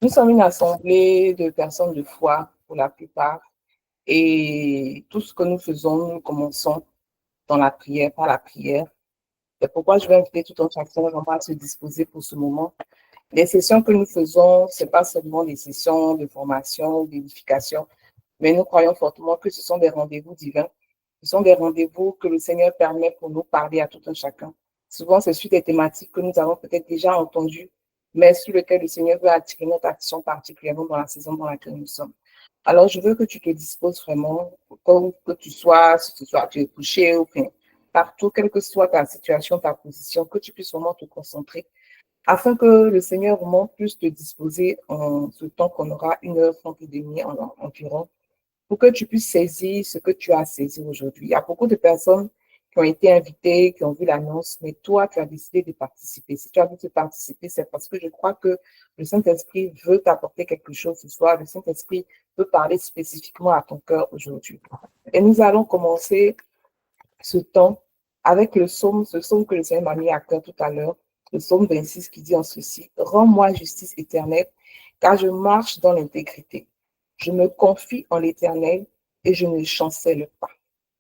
Nous sommes une assemblée de personnes de foi pour la plupart et tout ce que nous faisons, nous commençons dans la prière, par la prière. C'est pourquoi je vais inviter tout un chacun vraiment à se disposer pour ce moment. Les sessions que nous faisons, ce n'est pas seulement des sessions de formation, d'édification, mais nous croyons fortement que ce sont des rendez-vous divins. Ce sont des rendez-vous que le Seigneur permet pour nous parler à tout un chacun. Souvent, c'est sur des thématiques que nous avons peut-être déjà entendues, mais sur lesquelles le Seigneur veut attirer notre action particulièrement dans la saison dans laquelle nous sommes. Alors, je veux que tu te disposes vraiment, que tu sois, si tu es couché ou bien partout, quelle que soit ta situation, ta position, que tu puisses vraiment te concentrer afin que le Seigneur vraiment puisse te disposer en ce temps qu'on aura 1h30 et demie environ pour que tu puisses saisir ce que tu as saisi aujourd'hui. Il y a beaucoup de personnes qui ont été invitées, qui ont vu l'annonce, mais toi, tu as décidé de participer. Si tu as décidé de participer, c'est parce que je crois que le Saint-Esprit veut t'apporter quelque chose ce soir. Le Saint-Esprit veut parler spécifiquement à ton cœur aujourd'hui. Et nous allons commencer ce temps avec le psaume, ce psaume que le Seigneur m'a mis à cœur tout à l'heure, le psaume 26 qui dit en ceci: Rends-moi justice éternelle, car je marche dans l'intégrité. Je me confie en l'Éternel et je ne chancelle pas.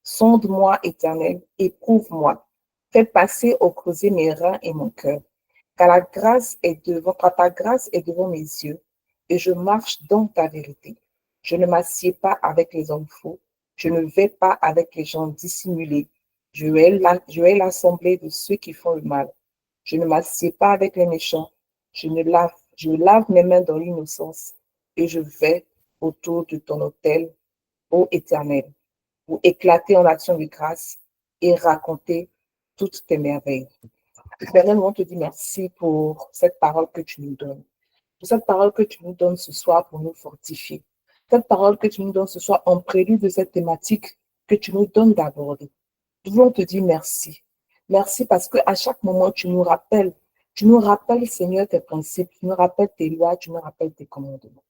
Sonde-moi, Éternel, éprouve-moi. Fais passer au creuset mes reins et mon cœur. Car ta grâce est devant mes yeux et je marche dans ta vérité. Je ne m'assieds pas avec les hommes faux. Je ne vais pas avec les gens dissimulés. Je hais l'assemblée de ceux qui font le mal. Je ne m'assieds pas avec les méchants. Je lave mes mains dans l'innocence et je vais autour de ton autel, ô Éternel, pour éclater en action de grâce et raconter toutes tes merveilles. Éternel, on te dit merci pour cette parole que tu nous donnes. Pour cette parole que tu nous donnes ce soir pour nous fortifier. Cette parole que tu nous donnes ce soir en prélude de cette thématique que tu nous donnes d'aborder. Nous voulons te dire merci. Merci parce qu'à chaque moment, tu nous rappelles, Seigneur, tes principes, tu nous rappelles tes lois, tu nous rappelles tes commandements.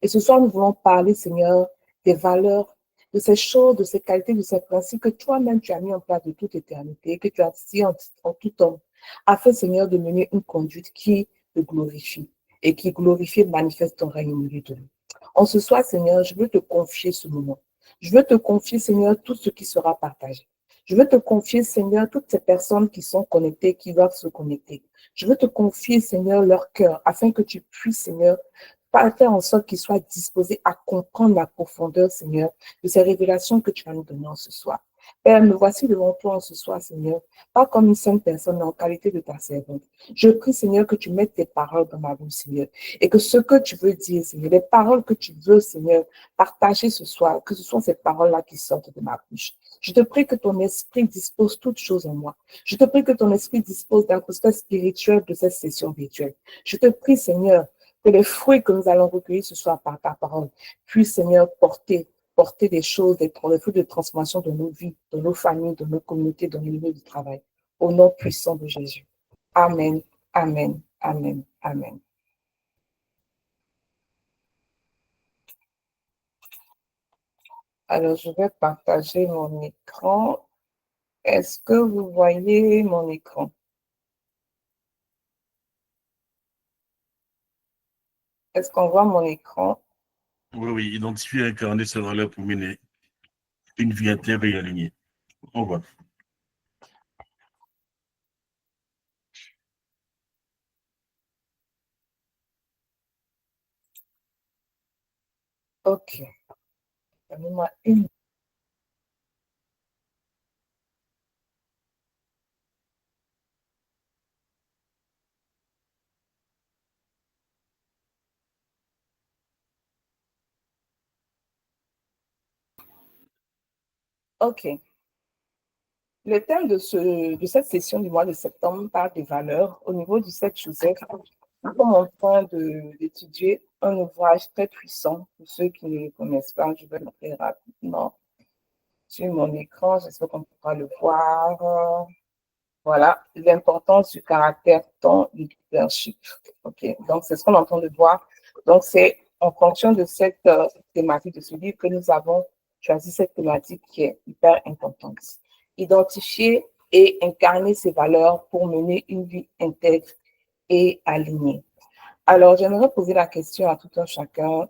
Et ce soir, nous voulons parler, Seigneur, des valeurs, de ces choses, de ces qualités, de ces principes que toi-même tu as mis en place de toute éternité, que tu as dit en tout temps, afin, Seigneur, de mener une conduite qui te glorifie et qui glorifie et manifeste ton règne au milieu de nous. En ce soir, Seigneur, je veux te confier ce moment. Je veux te confier, Seigneur, tout ce qui sera partagé. Je veux te confier, Seigneur, toutes ces personnes qui sont connectées, qui doivent se connecter. Je veux te confier, Seigneur, leur cœur, afin que tu puisses, Seigneur, faire en sorte qu'ils soient disposés à comprendre la profondeur, Seigneur, de ces révélations que tu vas nous donner en ce soir. Père, me voici devant toi en ce soir, Seigneur, pas comme une sainte personne, mais en qualité de ta servante. Je prie, Seigneur, que tu mettes tes paroles dans ma bouche, Seigneur, et que ce que tu veux dire, Seigneur, les paroles que tu veux, Seigneur, partager ce soir, que ce sont ces paroles-là qui sortent de ma bouche. Je te prie que ton esprit dispose toutes choses en moi. Je te prie que ton esprit dispose d'un aspect spirituel de cette session virtuelle. Je te prie, Seigneur, que les fruits que nous allons recueillir ce soir par ta parole puissent, Seigneur, porter des choses, des fruits de transformation de nos vies, de nos familles, de nos communautés, de nos lieux de travail. Au nom puissant de Jésus. Amen, amen, amen, amen. Alors, je vais partager mon écran. Est-ce que vous voyez mon écran? Est-ce qu'on voit mon écran? Oui, oui, identifier et incarner ses valeurs pour mener une vie intègre et alignée. On voit. OK. Donnez-moi une. OK. Le thème de cette session du mois de septembre parle des valeurs. Au niveau du 7 Joseph, nous sommes en train d'étudier un ouvrage très puissant. Pour ceux qui ne le connaissent pas, je vais le faire rapidement sur mon écran. J'espère qu'on pourra le voir. Voilà, l'importance du caractère dans le leadership. OK, donc c'est ce qu'on est en train de voir. Donc c'est en fonction de cette thématique de ce livre que nous avons choisi cette thématique qui est hyper importante. Identifier et incarner ces valeurs pour mener une vie intègre et alignée. Alors, j'aimerais poser la question à tout un chacun.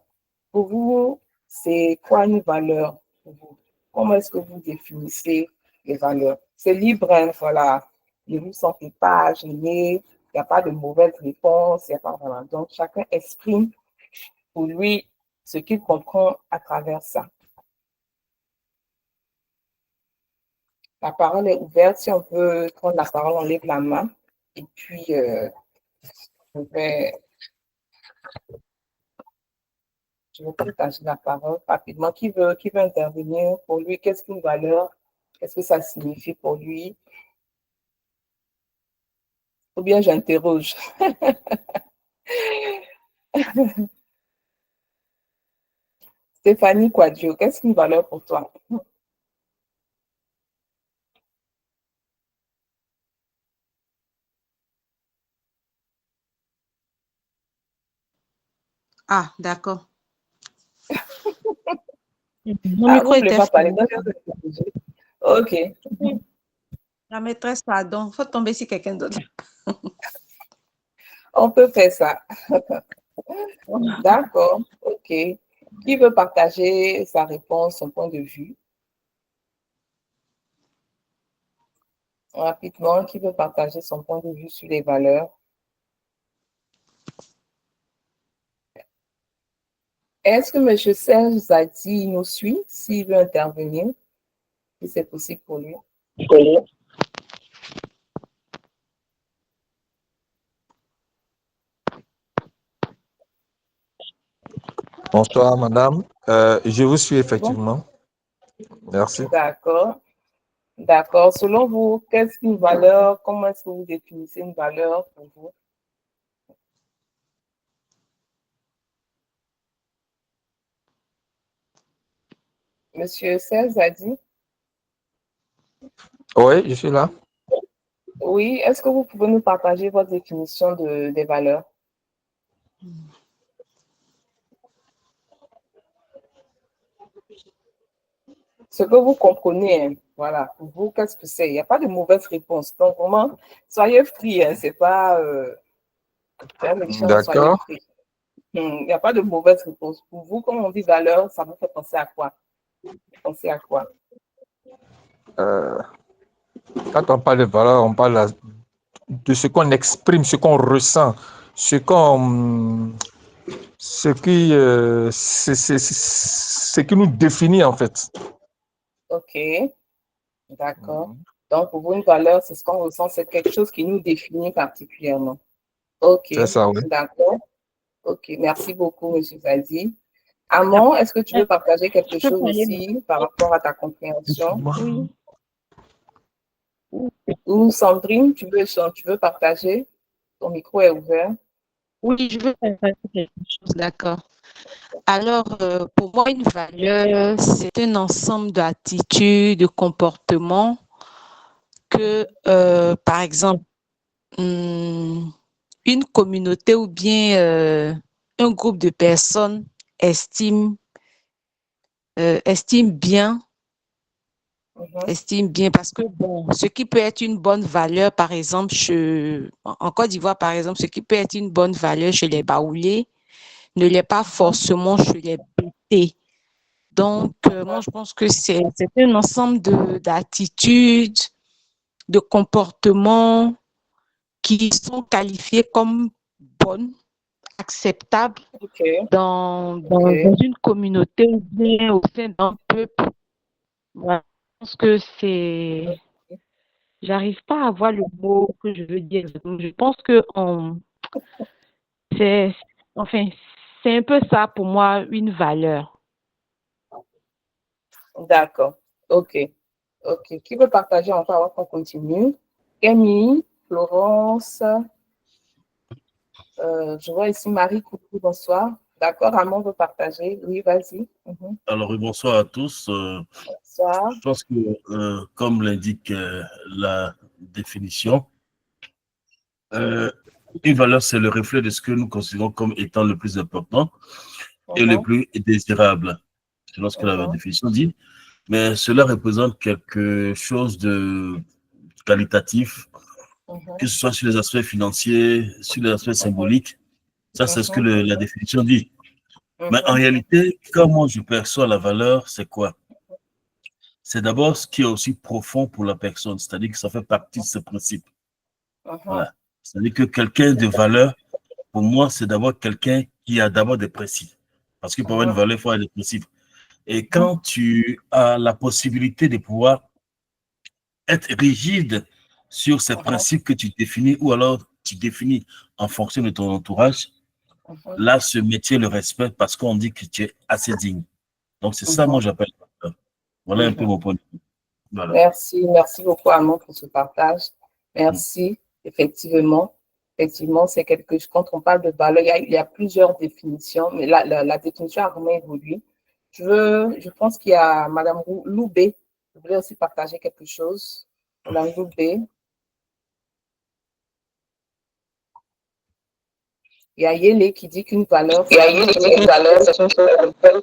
Pour vous, c'est quoi une valeur pour vous? Comment est-ce que vous définissez les valeurs? C'est libre, hein, voilà. Ne vous sentez pas gêné, il n'y a pas de mauvaise réponse, il n'y a pas vraiment. Donc, chacun exprime pour lui ce qu'il comprend à travers ça. La parole est ouverte. Si on peut prendre la parole, on lève la main. Et puis, je vais partager la parole rapidement. Qui veut intervenir? Pour lui, qu'est-ce qu'une valeur? Qu'est-ce que ça signifie pour lui? Ou bien j'interroge. Stéphanie Quadio, qu'est-ce qu'une valeur pour toi? Ah, d'accord. Mon Ah, micro vous ne voulez était pas parler? fermé. Ok, La maîtresse, pardon. Il faut tomber sur quelqu'un d'autre. on peut faire ça. D'accord, ok. Qui veut partager sa réponse, son point de vue? Rapidement, qui veut partager son point de vue sur les valeurs? Est-ce que M. Serge Zadi nous suit, s'il veut intervenir, si c'est possible pour lui? Bonsoir, madame. Je vous suis Bon, effectivement. Merci. d'accord. D'accord. Selon vous, qu'est-ce qu'une valeur? Comment est-ce que vous définissez une valeur pour vous? Monsieur Serge Zadi? Oui, je suis là. Oui, est-ce que vous pouvez nous partager votre définition des valeurs? Ce que vous comprenez, hein, voilà, pour vous, qu'est-ce que c'est? Il n'y a pas de mauvaise réponse. Donc, vraiment, soyez free, hein, c'est pas un méchant, soyez D'accord. free. Il n'y a pas de mauvaise réponse. Pour vous, quand on dit valeur, ça vous fait penser à quoi? Penser à quoi? Euh, Quand on parle de valeur, on parle de ce qu'on exprime, ce qu'on ressent, ce qui nous définit en fait. Ok, d'accord. Donc, pour vous, une valeur, c'est ce qu'on ressent, c'est quelque chose qui nous définit particulièrement. Ok, C'est ça, oui. d'accord. Ok, merci beaucoup, M. Zadi. Amon, est-ce que tu veux partager quelque Je peux chose parler? aussi par rapport à ta compréhension? Oui. Ou Sandrine, tu veux partager? Ton micro est ouvert. Oui, je veux partager quelque chose, d'accord. Alors, pour moi, une valeur, c'est un ensemble d'attitudes, de comportements que, par exemple, une communauté ou bien un groupe de personnes estime, estime bien, estime bien, parce que bon, ce qui peut être une bonne valeur, par exemple, en Côte d'Ivoire, par exemple, ce qui peut être une bonne valeur chez les Baoulés ne l'est pas forcément chez les Bété. Donc, moi, je pense que c'est un ensemble d'attitudes, de comportements qui sont qualifiés comme bonnes, acceptables Ok, dans une communauté ou bien au sein d'un peuple. Voilà. Je pense que j'arrive pas à voir le mot que je veux dire exactement. Je pense que c'est, enfin, c'est un peu ça pour moi, une valeur. d'accord. Ok, ok. Qui veut partager encore avant qu'on continue? Camille, Florence, je vois ici Marie, coucou, bonsoir. D'accord, Amon veut partager. Oui, vas-y. Alors, bonsoir à tous. Bonsoir. Je pense que, comme l'indique la définition, une valeur, c'est le reflet de ce que nous considérons comme étant le plus important et le plus désirable, selon ce que la définition dit. Mais cela représente quelque chose de qualitatif, que ce soit sur les aspects financiers, sur les aspects symboliques, Ça, c'est ce que la définition dit. Mais en réalité, comment je perçois la valeur, c'est quoi? C'est d'abord ce qui est aussi profond pour la personne, c'est-à-dire que ça fait partie de ses principes. Voilà. C'est-à-dire que quelqu'un de valeur, pour moi, c'est d'abord quelqu'un qui a d'abord des principes. Parce que pour avoir une valeur, il faut avoir des principes. Et quand tu as la possibilité de pouvoir être rigide sur ces principes que tu définis, ou alors tu définis en fonction de ton entourage, là, ce métier le respecte parce qu'on dit que tu es assez digne. Donc, c'est ça, moi, j'appelle. Voilà un peu mon point de vue. Voilà. Merci beaucoup, Armand, pour ce partage. Merci. Effectivement, c'est quelque chose. Quand on parle de valeur, il y a plusieurs définitions, mais la définition a vraiment évolué. Je pense qu'il y a Madame Loubé. Je voulais aussi partager quelque chose. Madame Loubé. Il y a Yélé qui dit qu'une valeur, c'est une chose.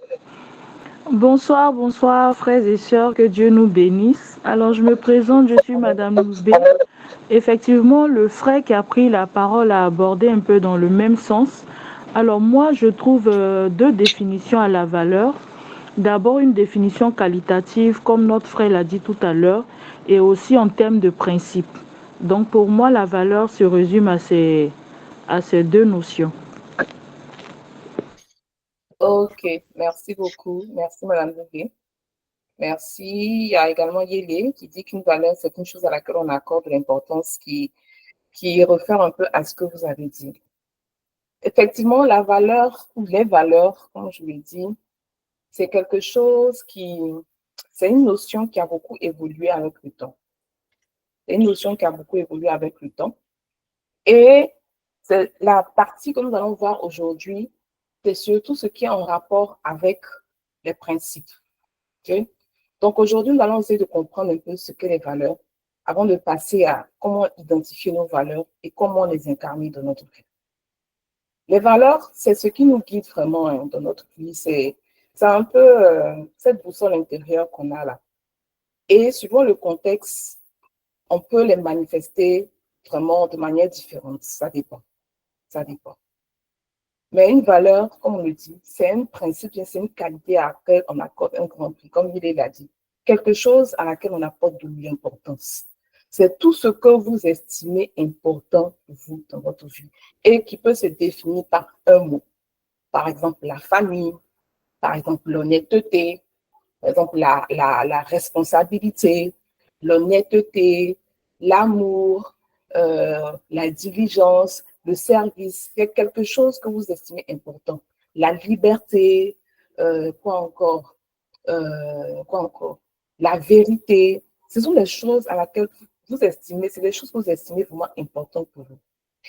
Bonsoir, frères et sœurs, que Dieu nous bénisse. Alors, je me présente, je suis Madame Loubé. Effectivement, le frère qui a pris la parole a abordé un peu dans le même sens. Alors, moi, je trouve deux définitions à la valeur. D'abord, une définition qualitative, comme notre frère l'a dit tout à l'heure, et aussi en termes de principe. Donc, pour moi, la valeur se résume à ces deux notions. Ok, merci beaucoup. Merci, Madame Loubé. Merci. Il y a également Yélé qui dit qu'une valeur, c'est une chose à laquelle on accorde l'importance qui réfère un peu à ce que vous avez dit. Effectivement, la valeur ou les valeurs, comme je l'ai dit, c'est quelque chose c'est une notion qui a beaucoup évolué avec le temps. C'est une notion qui a beaucoup évolué avec le temps. Et c'est la partie que nous allons voir aujourd'hui, c'est surtout ce qui est en rapport avec les principes. Okay? Donc aujourd'hui, nous allons essayer de comprendre un peu ce qu'est les valeurs avant de passer à comment identifier nos valeurs et comment les incarner dans notre vie. Les valeurs, c'est ce qui nous guide vraiment dans notre vie. C'est un peu cette boussole intérieure qu'on a là. Et suivant le contexte, on peut les manifester vraiment de manière différente. Ça dépend. Ça dépend. Mais une valeur, comme on le dit, c'est un principe, c'est une qualité à laquelle on accorde un grand prix, comme il l'a dit. Quelque chose à laquelle on apporte de l'importance. C'est tout ce que vous estimez important pour vous dans votre vie et qui peut se définir par un mot. Par exemple, la famille, par exemple, l'honnêteté, par exemple, la responsabilité, l'honnêteté, l'amour, la diligence, le service, c'est quelque chose que vous estimez important. La liberté, quoi encore? La vérité, ce sont des choses à laquelle vous estimez, c'est des choses que vous estimez vraiment importantes pour vous.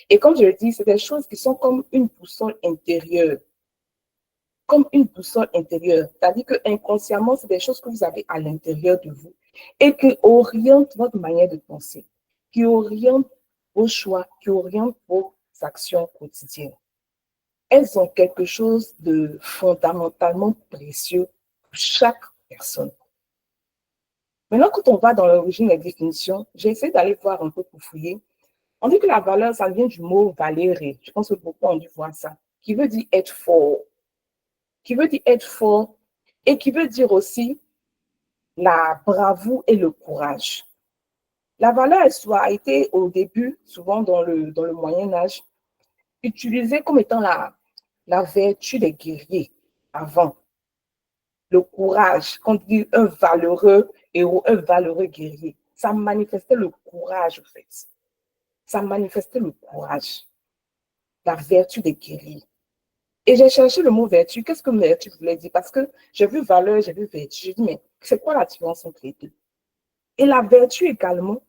Et comme je le dis, c'est des choses qui sont comme une boussole intérieure. Comme une boussole intérieure. C'est-à-dire que inconsciemment, c'est des choses que vous avez à l'intérieur de vous et qui orientent votre manière de penser, qui orientent vos choix, qui orientent vos actions quotidiennes. Elles ont quelque chose de fondamentalement précieux pour chaque personne. Maintenant, quand on va dans l'origine des définitions, j'ai essayé d'aller voir un peu pour fouiller. On dit que la valeur, ça vient du mot valere. Je pense que beaucoup ont dû voir ça, qui veut dire être fort. Qui veut dire être fort et qui veut dire aussi la bravoure et le courage. La valeur a été au début, souvent dans le Moyen-Âge, utilisée comme étant la vertu des guerriers avant. Le courage, quand on dit un valeureux héros, un valeureux guerrier, ça manifestait le courage en fait. Ça manifestait le courage, la vertu des guerriers. Et j'ai cherché le mot vertu. Qu'est-ce que vertu voulait dire? Parce que j'ai vu valeur, j'ai vu vertu. J'ai dit, mais c'est quoi la différence entre les deux? Et la vertu également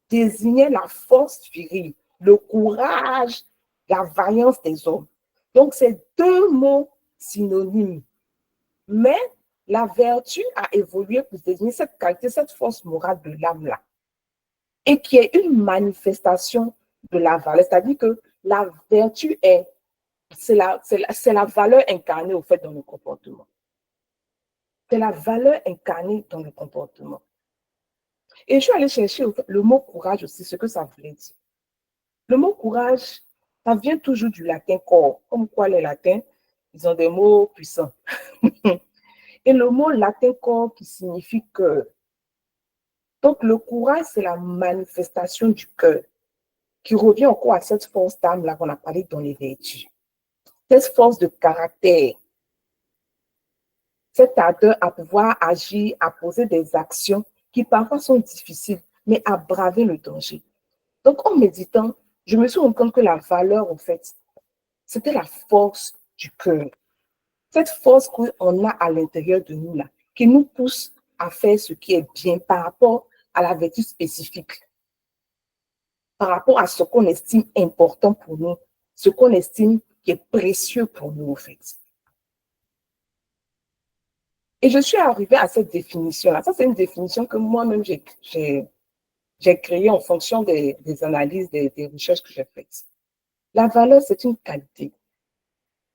désignait la force virile, le courage, la vaillance des hommes. Donc, c'est deux mots synonymes. Mais la vertu a évolué pour désigner cette qualité, cette force morale de l'âme-là. Et qui est une manifestation de la valeur. C'est-à-dire que la vertu c'est la valeur incarnée au fait dans le comportement. C'est la valeur incarnée dans le comportement. Et je suis allée chercher le mot courage aussi, ce que ça voulait dire. Le mot courage Ça vient toujours du latin corps. Comme quoi les latins, ils ont des mots puissants. Et le mot latin corps qui signifie cœur. Donc le courage, c'est la manifestation du cœur qui revient encore à cette force d'âme-là qu'on a parlé dans les vertus. Cette force de caractère, cette ardeur à pouvoir agir, à poser des actions qui parfois sont difficiles, mais à braver le danger. Donc en méditant, je me suis rendu compte que la valeur, en fait, c'était la force du cœur. Cette force qu'on a à l'intérieur de nous, là, qui nous pousse à faire ce qui est bien par rapport à la vertu spécifique, par rapport à ce qu'on estime important pour nous, ce qu'on estime qui est précieux pour nous, en fait. Et je suis arrivée à cette définition-là. Ça, c'est une définition que moi-même, j'ai créée en fonction des analyses, des recherches que j'ai faites. La valeur, c'est une qualité.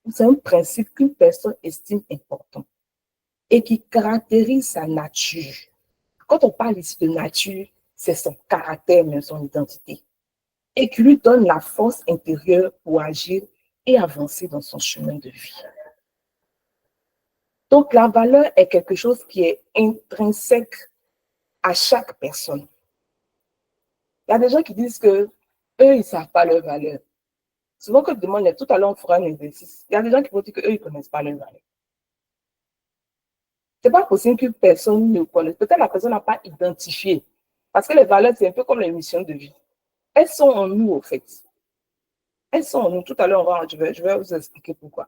C'est un principe qu'une personne estime important et qui caractérise sa nature. Quand on parle ici de nature, c'est son caractère, même son identité, et qui lui donne la force intérieure pour agir et avancer dans son chemin de vie. Donc, la valeur est quelque chose qui est intrinsèque à chaque personne. Il y a des gens qui disent que eux, ils ne savent pas leur valeur. Souvent, quand je demande, tout à l'heure, on fera un exercice. Il y a des gens qui vont dire qu'eux, ils ne connaissent pas leur valeur. Ce n'est pas possible qu'une personne ne connaisse. Peut-être la personne n'a pas identifié. Parce que les valeurs, c'est un peu comme les missions de vie. Elles sont en nous, au fait. Elles sont en nous. Tout à l'heure, je vais vous expliquer pourquoi.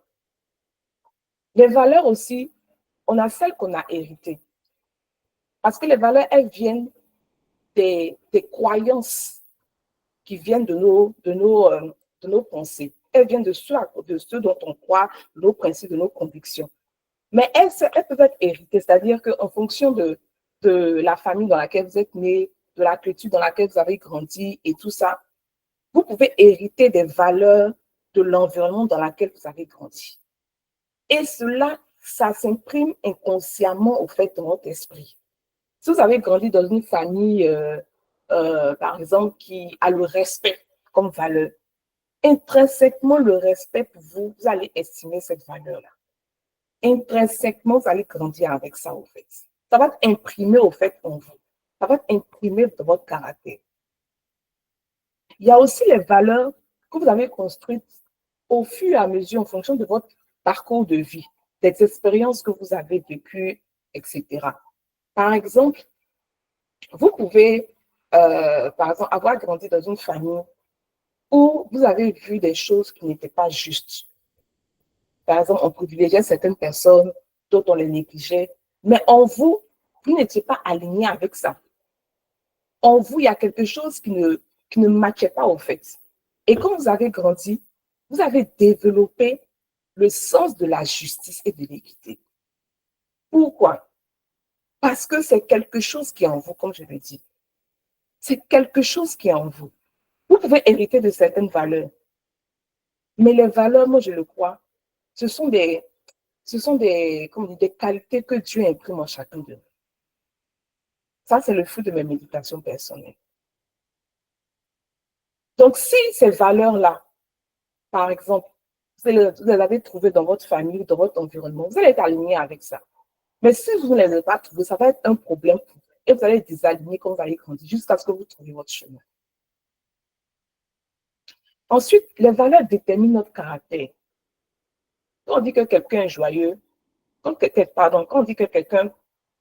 Les valeurs aussi, on a celles qu'on a héritées. Parce que les valeurs, elles viennent des croyances qui viennent de nos pensées. Elles viennent de ce dont on croit, de nos principes, de nos convictions. Mais elles peuvent être héritées, c'est-à-dire qu'en fonction de la famille dans laquelle vous êtes né, de la culture dans laquelle vous avez grandi et tout ça, vous pouvez hériter des valeurs de l'environnement dans lequel vous avez grandi. Et cela, ça s'imprime inconsciemment au fait de votre esprit. Si vous avez grandi dans une famille, par exemple, qui a le respect comme valeur, intrinsèquement, le respect pour vous, vous allez estimer cette valeur-là. Intrinsèquement, vous allez grandir avec ça, au fait. Ça va être imprimé, au fait, en vous. Ça va être imprimé dans votre caractère. Il y a aussi les valeurs que vous avez construites au fur et à mesure en fonction de votre parcours de vie, des expériences que vous avez vécues, etc. Par exemple, vous pouvez, par exemple, avoir grandi dans une famille où vous avez vu des choses qui n'étaient pas justes. Par exemple, on privilégiait certaines personnes, d'autres on les négligeait, mais en vous, vous n'étiez pas aligné avec ça. En vous, il y a quelque chose qui ne matchait pas, au fait. Et quand vous avez grandi, vous avez développé le sens de la justice et de l'équité. Pourquoi? Parce que c'est quelque chose qui est en vous, comme je l'ai dit. C'est quelque chose qui est en vous. Vous pouvez hériter de certaines valeurs. Mais les valeurs, moi je le crois, ce sont des qualités que Dieu imprime en chacun de nous. Ça, c'est le fruit de mes méditations personnelles. Donc, si ces valeurs-là, par exemple, vous les avez trouvées dans votre famille, dans votre environnement, vous allez être aligné avec ça. Mais si vous ne les avez pas trouvées, ça va être un problème pour vous. Et vous allez être désaligné quand vous allez grandir jusqu'à ce que vous trouviez votre chemin. Ensuite, les valeurs déterminent notre caractère. Quand on dit que quelqu'un est joyeux, quand on dit que quelqu'un,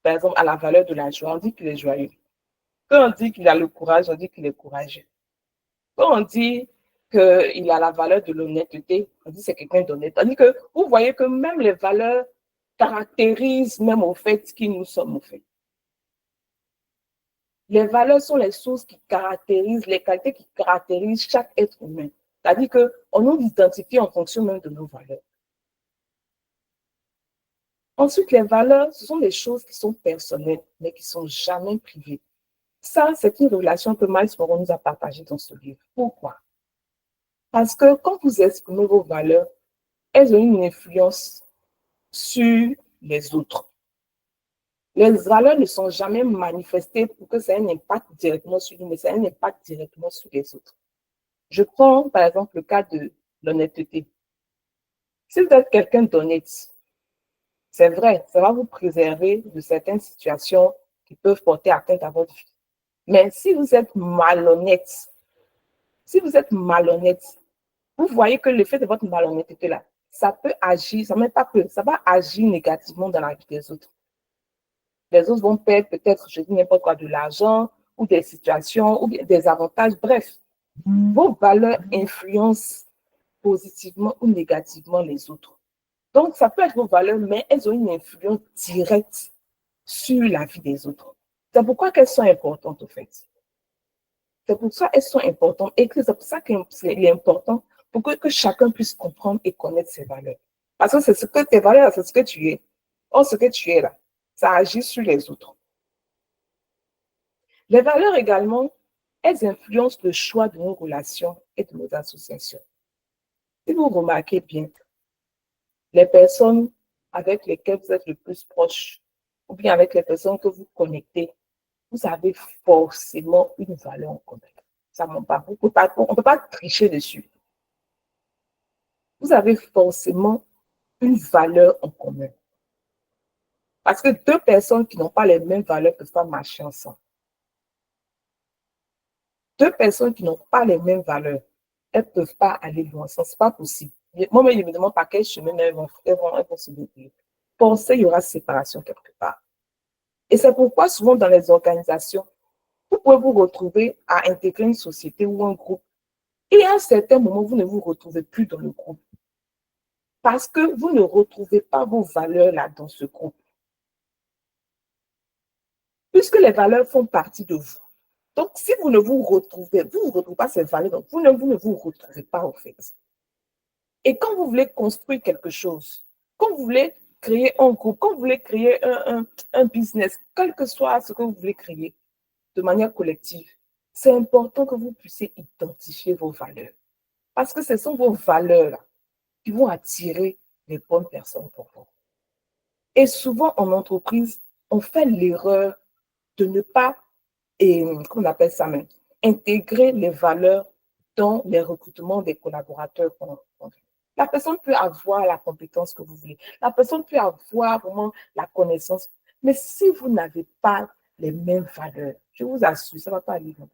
par exemple, a la valeur de la joie, on dit qu'il est joyeux. Quand on dit qu'il a le courage, on dit qu'il est courageux. Quand on dit qu'il a la valeur de l'honnêteté, on dit que c'est quelqu'un d'honnête. Tandis que vous voyez que même les valeurs caractérisent même au fait qui nous sommes au fait. Les valeurs sont les choses qui caractérisent, les qualités qui caractérisent chaque être humain. C'est-à-dire qu'on nous identifie en fonction même de nos valeurs. Ensuite, les valeurs, ce sont des choses qui sont personnelles, mais qui ne sont jamais privées. Ça, c'est une relation que Miles Monroe nous a partagée dans ce livre. Pourquoi? Parce que quand vous exprimez vos valeurs, elles ont une influence sur les autres. Les valeurs ne sont jamais manifestées pour que ça ait un impact directement sur nous, mais ça a un impact directement sur les autres. Je prends par exemple le cas de l'honnêteté. Si vous êtes quelqu'un d'honnête, c'est vrai, ça va vous préserver de certaines situations qui peuvent porter atteinte à votre vie. Mais si vous êtes malhonnête, vous voyez que le fait de votre malhonnêteté-là, ça peut agir, ça même pas peu, ça va agir négativement dans la vie des autres. Les autres vont perdre peut-être, je dis n'importe quoi, de l'argent ou des situations ou des avantages. Bref, vos valeurs influencent positivement ou négativement les autres. Donc, ça peut être vos valeurs, mais elles ont une influence directe sur la vie des autres. C'est pourquoi qu'elles sont importantes, au fait. C'est pour ça qu'elles sont importantes et que c'est pour ça qu'il est important pour que chacun puisse comprendre et connaître ses valeurs. Parce que c'est ce que tes valeurs, c'est ce que tu es. Or, ce que tu es là, ça agit sur les autres. Les valeurs également, elles influencent le choix de nos relations et de nos associations. Si vous remarquez bien, les personnes avec lesquelles vous êtes le plus proche, ou bien avec les personnes que vous connectez, vous avez forcément une valeur en commun. Ça ne ment pas. On ne peut pas tricher dessus. Vous avez forcément une valeur en commun. Parce que deux personnes qui n'ont pas les mêmes valeurs ne peuvent pas marcher ensemble. Deux personnes qui n'ont pas les mêmes valeurs, elles ne peuvent pas aller loin ensemble. Ce n'est pas possible. Moi-même, je me demande par quel chemin elles vont se découvrir. Pensez, il y aura séparation quelque part. Et c'est pourquoi souvent dans les organisations, vous pouvez vous retrouver à intégrer une société ou un groupe. Et à un certain moment, vous ne vous retrouvez plus dans le groupe. Parce que vous ne retrouvez pas vos valeurs là dans ce groupe. Puisque les valeurs font partie de vous. Donc, si vous ne vous retrouvez pas ces valeurs, donc vous ne vous retrouvez pas en fait. Et quand vous voulez construire quelque chose, quand vous voulez créer un groupe, quand vous voulez créer un business, quel que soit ce que vous voulez créer de manière collective, c'est important que vous puissiez identifier vos valeurs. Parce que ce sont vos valeurs qui vont attirer les bonnes personnes pour vous. Et souvent en entreprise, on fait l'erreur de ne pas, comment on appelle ça même, intégrer les valeurs dans les recrutements des collaborateurs. La personne peut avoir la compétence que vous voulez. La personne peut avoir vraiment la connaissance. Mais si vous n'avez pas les mêmes valeurs, je vous assure, ça ne va pas aller loin.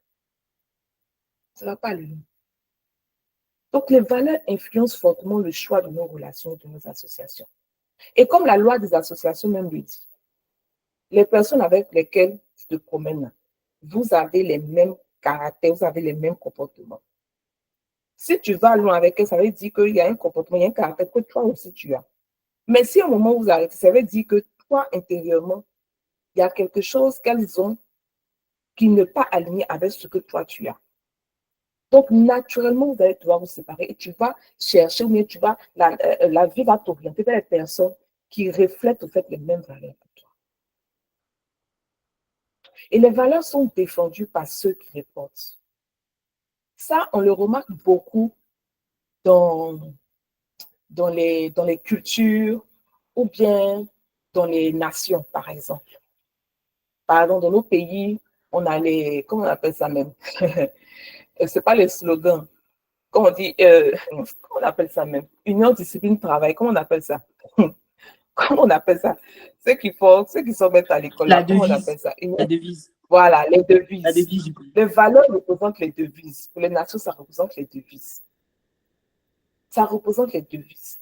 Ça ne va pas aller loin. Donc, les valeurs influencent fortement le choix de nos relations, de nos associations. Et comme la loi des associations même le dit, les personnes avec lesquelles tu te promènes, vous avez les mêmes caractères, vous avez les mêmes comportements. Si tu vas loin avec elles, ça veut dire qu'il y a un comportement, il y a un caractère que toi aussi tu as. Mais si à un moment où vous arrêtez, ça veut dire que toi, intérieurement, il y a quelque chose qu'elles ont qui n'est pas aligné avec ce que toi tu as. Donc, naturellement, vous allez devoir vous séparer et tu vas chercher, ou bien la vie va t'orienter vers les personnes qui reflètent en fait les mêmes valeurs que toi. Et les valeurs sont défendues par ceux qui les portent. Ça, on le remarque beaucoup dans les cultures ou bien dans les nations, par exemple. Par exemple, dans nos pays, on a comment on appelle ça même? C'est pas les slogans. Comment on dit, comment on appelle ça même? Union, discipline, travail, comment on appelle ça? Comment on appelle ça? Ceux qui sont mettre à l'école, comment on appelle ça? La devise. Voilà, les devises. La devise du pays. Les valeurs représentent les devises. Pour les nations, ça représente les devises. Ça représente les devises.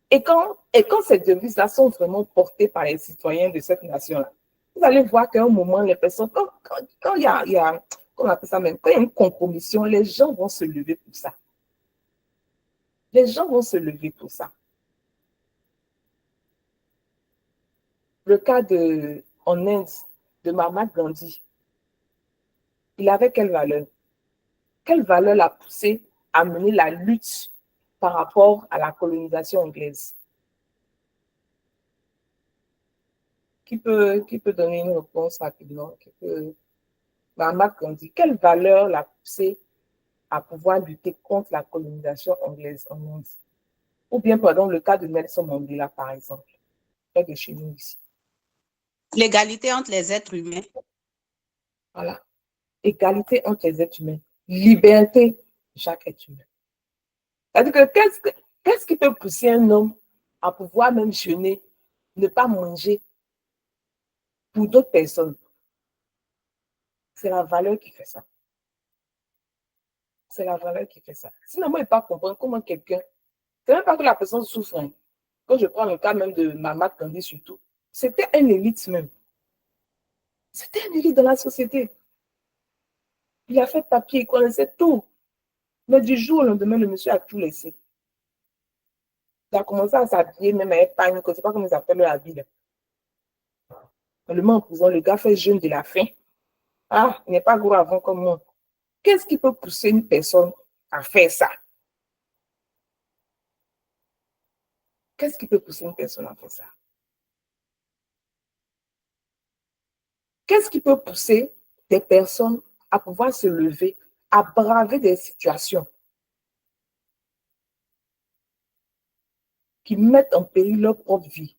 Et quand ces devises-là sont vraiment portées par les citoyens de cette nation-là, vous allez voir qu'à un moment, les personnes, quand il y a, comment on appelle ça même, quand il y a une compromission, les gens vont se lever pour ça. Les gens vont se lever pour ça. Le cas en Inde, de Mahatma Gandhi, il avait quelle valeur? Quelle valeur l'a poussé à mener la lutte par rapport à la colonisation anglaise? Qui peut donner une réponse rapidement? Mahatma Gandhi, quelle valeur l'a poussé à pouvoir lutter contre la colonisation anglaise en Inde? Ou bien, pardon, le cas de Nelson Mandela, par exemple, près de chez nous ici. L'égalité entre les êtres humains. Voilà. Égalité entre les êtres humains. Liberté de chaque être humain. C'est-à-dire que qu'est-ce qui peut pousser un homme à pouvoir même jeûner, ne pas manger pour d'autres personnes? C'est la valeur qui fait ça. C'est la valeur qui fait ça. Sinon, moi, je ne peux pas comprendre comment quelqu'un, c'est même pas que la personne souffre. Hein. Quand je prends le cas même de Mahatma Gandhi surtout, c'était un élite même. C'était un élite dans la société. Il a fait papier, il connaissait tout. Mais du jour au lendemain, le monsieur a tout laissé. Il a commencé à s'habiller, même avec pagne, je ne sais pas comment ils appellent la ville. Le en prison, le gars fait jeûne de la faim. Ah, il n'est pas gros avant comme moi. Qu'est-ce qui peut pousser une personne à faire ça? Qu'est-ce qui peut pousser une personne à faire ça? Qu'est-ce qui peut pousser des personnes à pouvoir se lever, à braver des situations qui mettent en péril leur propre vie,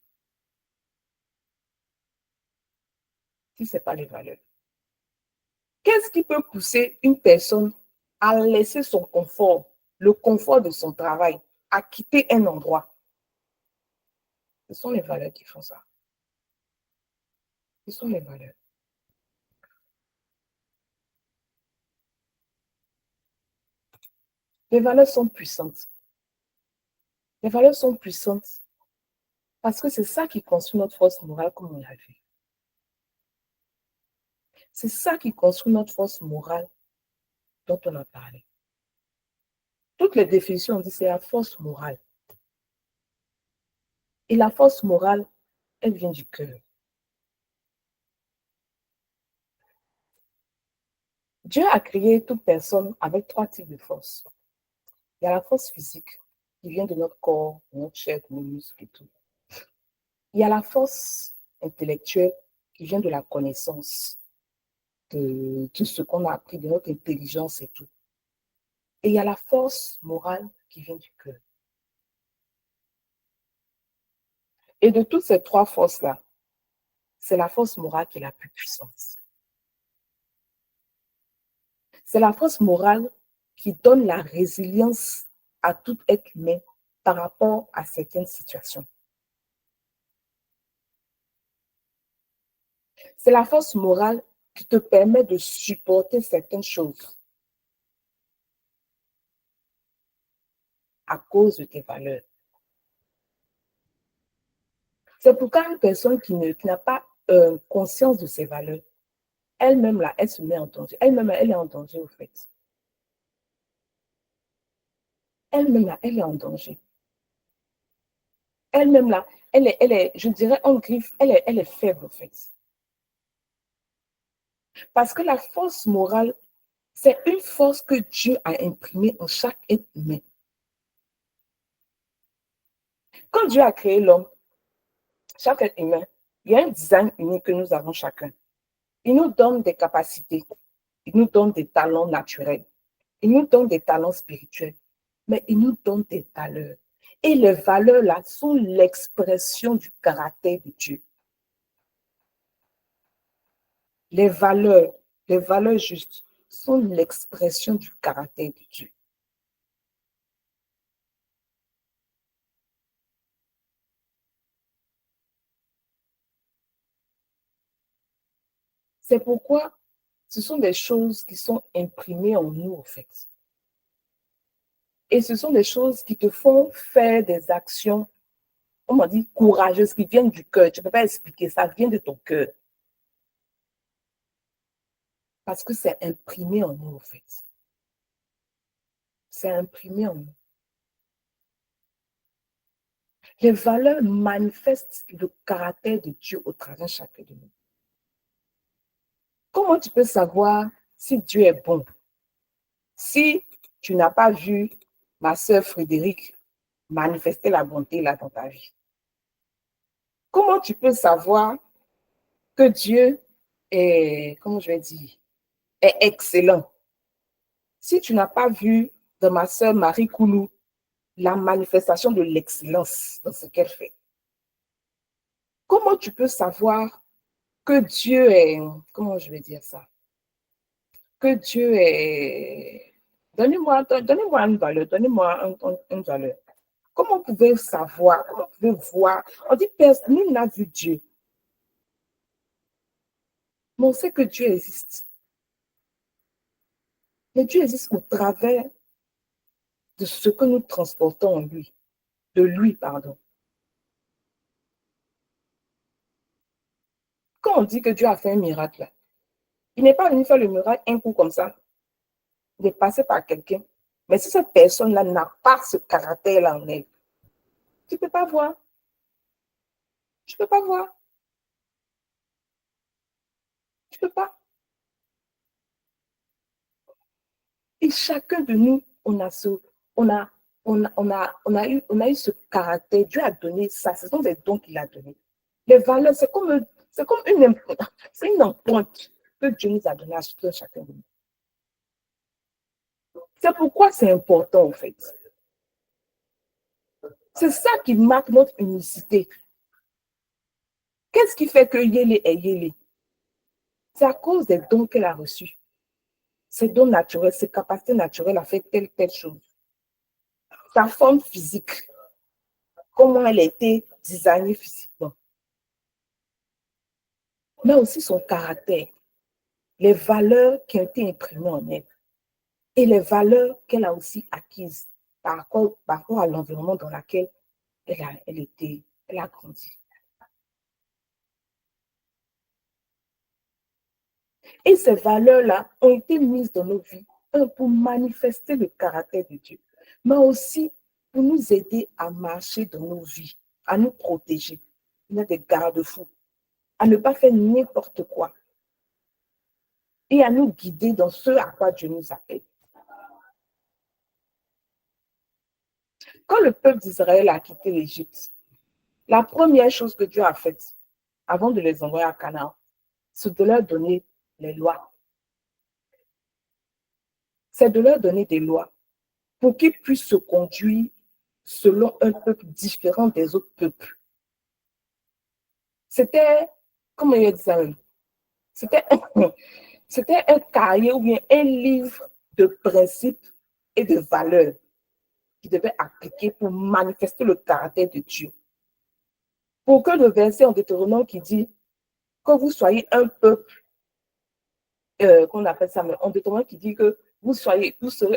si ce n'est pas les valeurs? Qu'est-ce qui peut pousser une personne à laisser son confort, le confort de son travail, à quitter un endroit? Ce sont les valeurs qui font ça. Ce sont les valeurs. Les valeurs sont puissantes. Les valeurs sont puissantes parce que c'est ça qui construit notre force morale, comme on l'a vu. C'est ça qui construit notre force morale dont on a parlé. Toutes les définitions, on dit c'est la force morale. Et la force morale, elle vient du cœur. Dieu a créé toute personne avec 3 types de force. Il y a la force physique qui vient de notre corps, de notre chair, de nos muscles et tout. Il y a la force intellectuelle qui vient de la connaissance, de tout ce qu'on a appris, de notre intelligence et tout. Et il y a la force morale qui vient du cœur. Et de toutes ces 3 forces-là, c'est la force morale qui est la plus puissante. C'est la force morale qui donne la résilience à tout être humain par rapport à certaines situations. C'est la force morale qui te permet de supporter certaines choses à cause de tes valeurs. C'est pourquoi une personne qui n'a pas conscience de ses valeurs, elle-même là, elle se met en danger. Elle-même là, elle est en danger au fait. Elle-même là, elle est en danger. Elle-même là, elle est, je dirais en griffe, elle est faible au fait. Parce que la force morale, c'est une force que Dieu a imprimée en chaque être humain. Quand Dieu a créé l'homme, chaque être humain, il y a un design unique que nous avons chacun. Il nous donne des capacités, il nous donne des talents naturels, il nous donne des talents spirituels, mais il nous donne des valeurs. Et les valeurs-là sont l'expression du caractère de Dieu. Les valeurs justes sont l'expression du caractère de Dieu. C'est pourquoi ce sont des choses qui sont imprimées en nous, en fait. Et ce sont des choses qui te font faire des actions, on m'a dit, courageuses, qui viennent du cœur. Tu ne peux pas expliquer, ça vient de ton cœur. Parce que c'est imprimé en nous, en fait. C'est imprimé en nous. Les valeurs manifestent le caractère de Dieu au travers de chacun de nous. Comment tu peux savoir si Dieu est bon? Si tu n'as pas vu ma sœur Frédérique manifester la bonté là dans ta vie. Comment tu peux savoir que Dieu est, comment je vais dire, est excellent? Si tu n'as pas vu dans ma sœur Marie Koulou la manifestation de l'excellence dans ce qu'elle fait. Comment tu peux savoir que Dieu est, comment je vais dire ça? Que Dieu est, Donnez-moi une valeur, donnez-moi une valeur. Comment vous pouvez savoir, comment vous pouvez voir? On dit personne n'a vu Dieu. Mais on sait que Dieu existe. Mais Dieu existe au travers de ce que nous transportons en lui. De lui, pardon. Quand on dit que Dieu a fait un miracle, il n'est pas venu faire le miracle un coup comme ça. Il est passé par quelqu'un. Mais si cette personne-là n'a pas ce caractère-là en elle, tu ne peux pas voir. Tu ne peux pas voir. Tu ne peux pas. Et chacun de nous, on a eu ce caractère. Dieu a donné ça. Ce sont des dons qu'il a donnés. Les valeurs, c'est comme une empreinte que Dieu nous a donnée à chacun de nous. C'est pourquoi c'est important, en fait. C'est ça qui marque notre unicité. Qu'est-ce qui fait que Yélé est Yélé? C'est à cause des dons qu'elle a reçus. Ses dons naturels, ses capacités naturelles à faire telle chose. Sa forme physique, comment elle a été designée physiquement. Mais aussi son caractère, les valeurs qui ont été imprimées en elle et les valeurs qu'elle a aussi acquises par rapport à l'environnement dans lequel elle a grandi. Et ces valeurs-là ont été mises dans nos vies, pour manifester le caractère de Dieu, mais aussi pour nous aider à marcher dans nos vies, à nous protéger. Il y a des garde-fous, à ne pas faire n'importe quoi et à nous guider dans ce à quoi Dieu nous appelle. Quand le peuple d'Israël a quitté l'Égypte, la première chose que Dieu a faite, avant de les envoyer à Canaan, c'est de leur donner les lois. C'est de leur donner des lois pour qu'ils puissent se conduire selon un peuple différent des autres peuples. C'était, comment il dit ça, c'était un cahier ou bien un livre de principes et de valeurs qui devait appliquer pour manifester le caractère de Dieu. Pour que le verset en Deutéronome qui dit que vous soyez un peuple, qu'on appelle ça, mais en Deutéronome qui dit que vous serez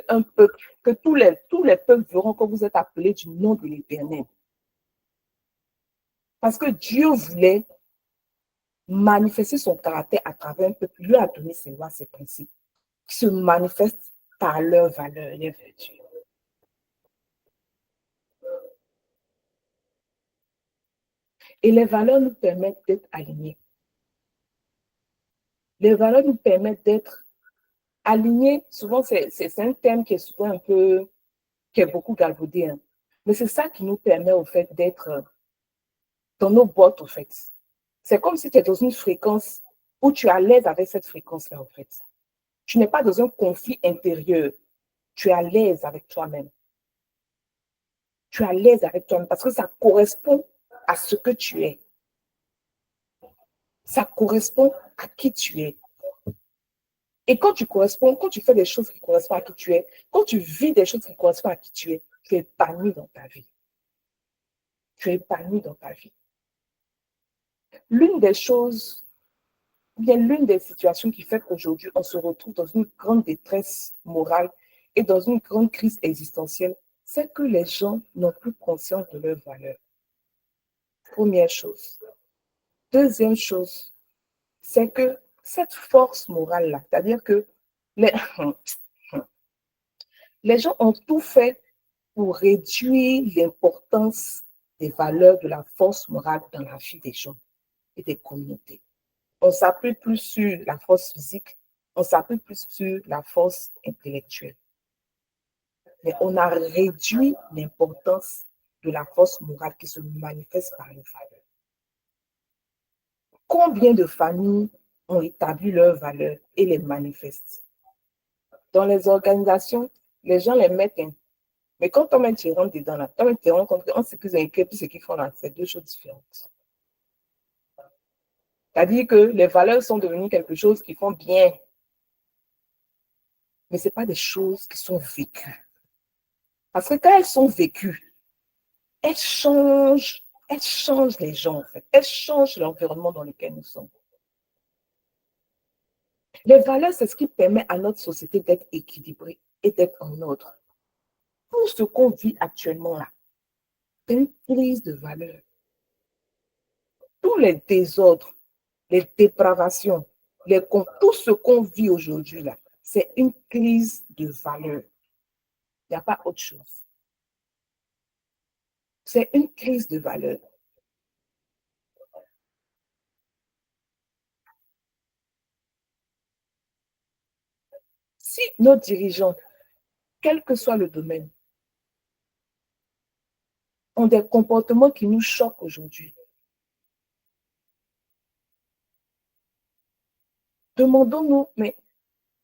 un peuple, que tous les peuples verront que vous êtes appelés du nom de l'Éternel. Parce que Dieu voulait manifester son caractère à travers un peuple, lui a donné ses lois, ses principes, qui se manifestent par leurs valeurs et leurs vertus. Et les valeurs nous permettent d'être alignés. Les valeurs nous permettent d'être alignés. Souvent, c'est un thème qui est souvent qui est beaucoup galvaudé. Hein. Mais c'est ça qui nous permet, au fait, d'être dans nos bottes, au fait. C'est comme si tu es dans une fréquence où tu es à l'aise avec cette fréquence-là, en fait. Tu n'es pas dans un conflit intérieur. Tu es à l'aise avec toi-même. Tu es à l'aise avec toi-même parce que ça correspond à ce que tu es. Ça correspond à qui tu es. Et quand tu fais des choses qui correspondent à qui tu es, quand tu vis des choses qui correspondent à qui tu es épanoui dans ta vie. Tu es épanoui dans ta vie. L'une des choses, bien l'une des situations qui fait qu'aujourd'hui, on se retrouve dans une grande détresse morale et dans une grande crise existentielle, c'est que les gens n'ont plus conscience de leurs valeurs. Première chose. Deuxième chose, c'est que cette force morale-là, c'est-à-dire que les gens ont tout fait pour réduire l'importance des valeurs de la force morale dans la vie des gens et des communautés. On s'appuie plus sur la force physique, on s'appuie plus sur la force intellectuelle. Mais on a réduit l'importance de la force morale qui se manifeste par les valeurs. Combien de familles ont établi leurs valeurs et les manifestent? Dans les organisations, les gens les mettent. Mais quand toi-même tu rentres dedans, là, toi-même tu te rends compte qu'on sait plus inquiet, plus ce qu'ils font là, c'est deux choses différentes. C'est-à-dire que les valeurs sont devenues quelque chose qu'ils font bien. mais ce n'est pas des choses qui sont vécues. Parce que quand elles sont vécues, elles changent les gens, en fait. Elles changent l'environnement dans lequel nous sommes. Les valeurs, c'est ce qui permet à notre société d'être équilibrée et d'être en ordre. Tout ce qu'on vit actuellement là, c'est une crise de valeurs. Tous les désordres, les dépravations, tout ce qu'on vit aujourd'hui là, c'est une crise de valeurs. Il n'y a pas autre chose. C'est une crise de valeurs. Si nos dirigeants, quel que soit le domaine, ont des comportements qui nous choquent aujourd'hui, demandons-nous, mais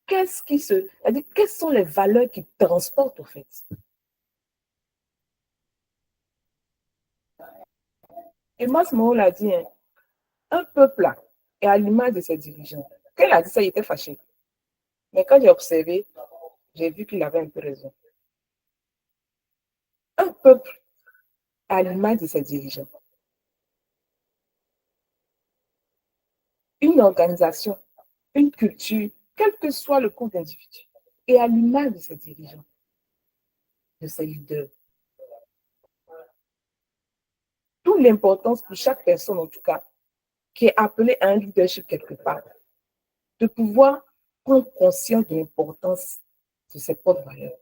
quelles sont les valeurs qui transportent au fait? Et Masmo l'a dit, hein, un peuple là est à l'image de ses dirigeants. Quand il a dit ça, il était fâché. Mais quand j'ai observé, j'ai vu qu'il avait un peu raison. Un peuple est à l'image de ses dirigeants. Une organisation, une culture, quel que soit le groupe d'individus, est à l'image de ses dirigeants, de ses leaders. D'où l'importance pour chaque personne, en tout cas, qui est appelée à un leadership quelque part, de pouvoir prendre conscience de l'importance de ses propres valeurs.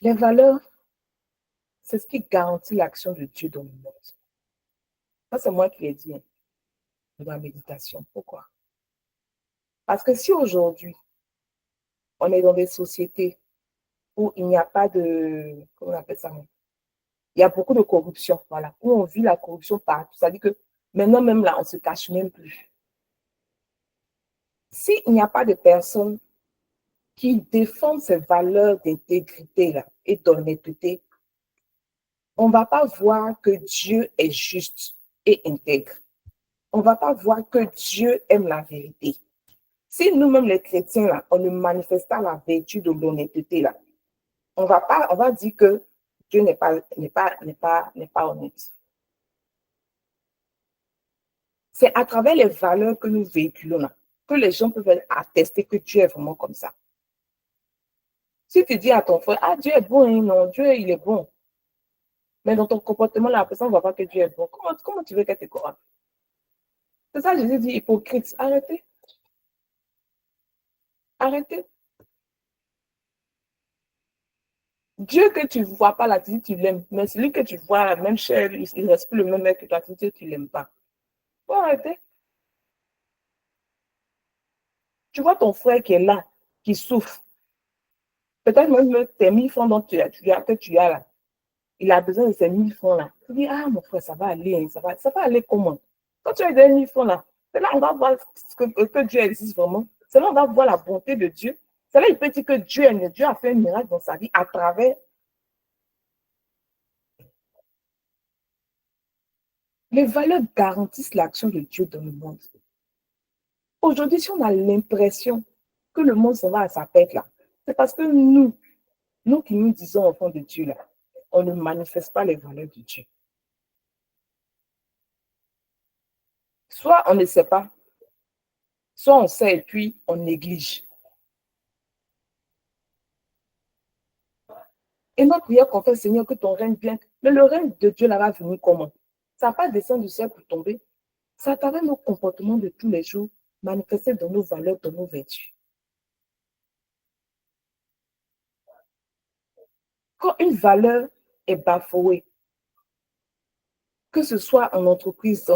Les valeurs, c'est ce qui garantit l'action de Dieu dans le monde. Ça, c'est moi qui l'ai dit, hein, dans la méditation. Pourquoi? Parce que si aujourd'hui, on est dans des sociétés où il n'y a pas de, comment on appelle ça? Il y a beaucoup de corruption, voilà, où on vit la corruption partout. C'est-à-dire que maintenant, même là, on ne se cache même plus. S'il n'y a pas de personnes qui défendent ces valeurs d'intégrité là, et d'honnêteté, on ne va pas voir que Dieu est juste et intègre. On ne va pas voir que Dieu aime la vérité. Si nous-mêmes les chrétiens, là, on ne manifeste pas la vertu de l'honnêteté, là, on va dire que Dieu n'est pas honnête. C'est à travers les valeurs que nous véhiculons là, que les gens peuvent attester que Dieu est vraiment comme ça. Si tu dis à ton frère, ah, Dieu est bon, hein, non, Dieu, il est bon. Mais dans ton comportement, la personne ne voit pas que Dieu est bon. Comment tu veux qu'elle te croie? C'est ça, Jésus dit, hypocrite, arrêtez. Arrêtez. Dieu que tu ne vois pas, là, tu dis tu l'aimes. Mais celui que tu vois, la même chair, il reste plus le même mec que toi, tu dis tu ne l'aimes pas. Faut arrêter. Tu vois ton frère qui est là, qui souffre. Peut-être même tes 1000 francs dont que tu as là. Il a besoin de ces 1000 francs là. Tu dis, ah, mon frère, ça va aller, ça va aller comment? Quand tu as des 1000 francs là, c'est là on va voir que Dieu existe vraiment. C'est là on va voir la bonté de Dieu. C'est là il peut dire que Dieu a fait un miracle dans sa vie à travers. Les valeurs garantissent l'action de Dieu dans le monde. Aujourd'hui, si on a l'impression que le monde s'en va à sa tête là, c'est parce que nous qui nous disons au fond de Dieu là, on ne manifeste pas les valeurs de Dieu. Soit on ne sait pas, soit on sait et puis on néglige. Et notre prière qu'on fait, Seigneur, que ton règne vienne. Mais le règne de Dieu là va venir comment? Ça ne va pas descendre du ciel pour tomber. C'est à travers nos comportements de tous les jours, manifestés dans nos valeurs, dans nos vertus. Quand une valeur est bafouée, que ce soit en entreprise,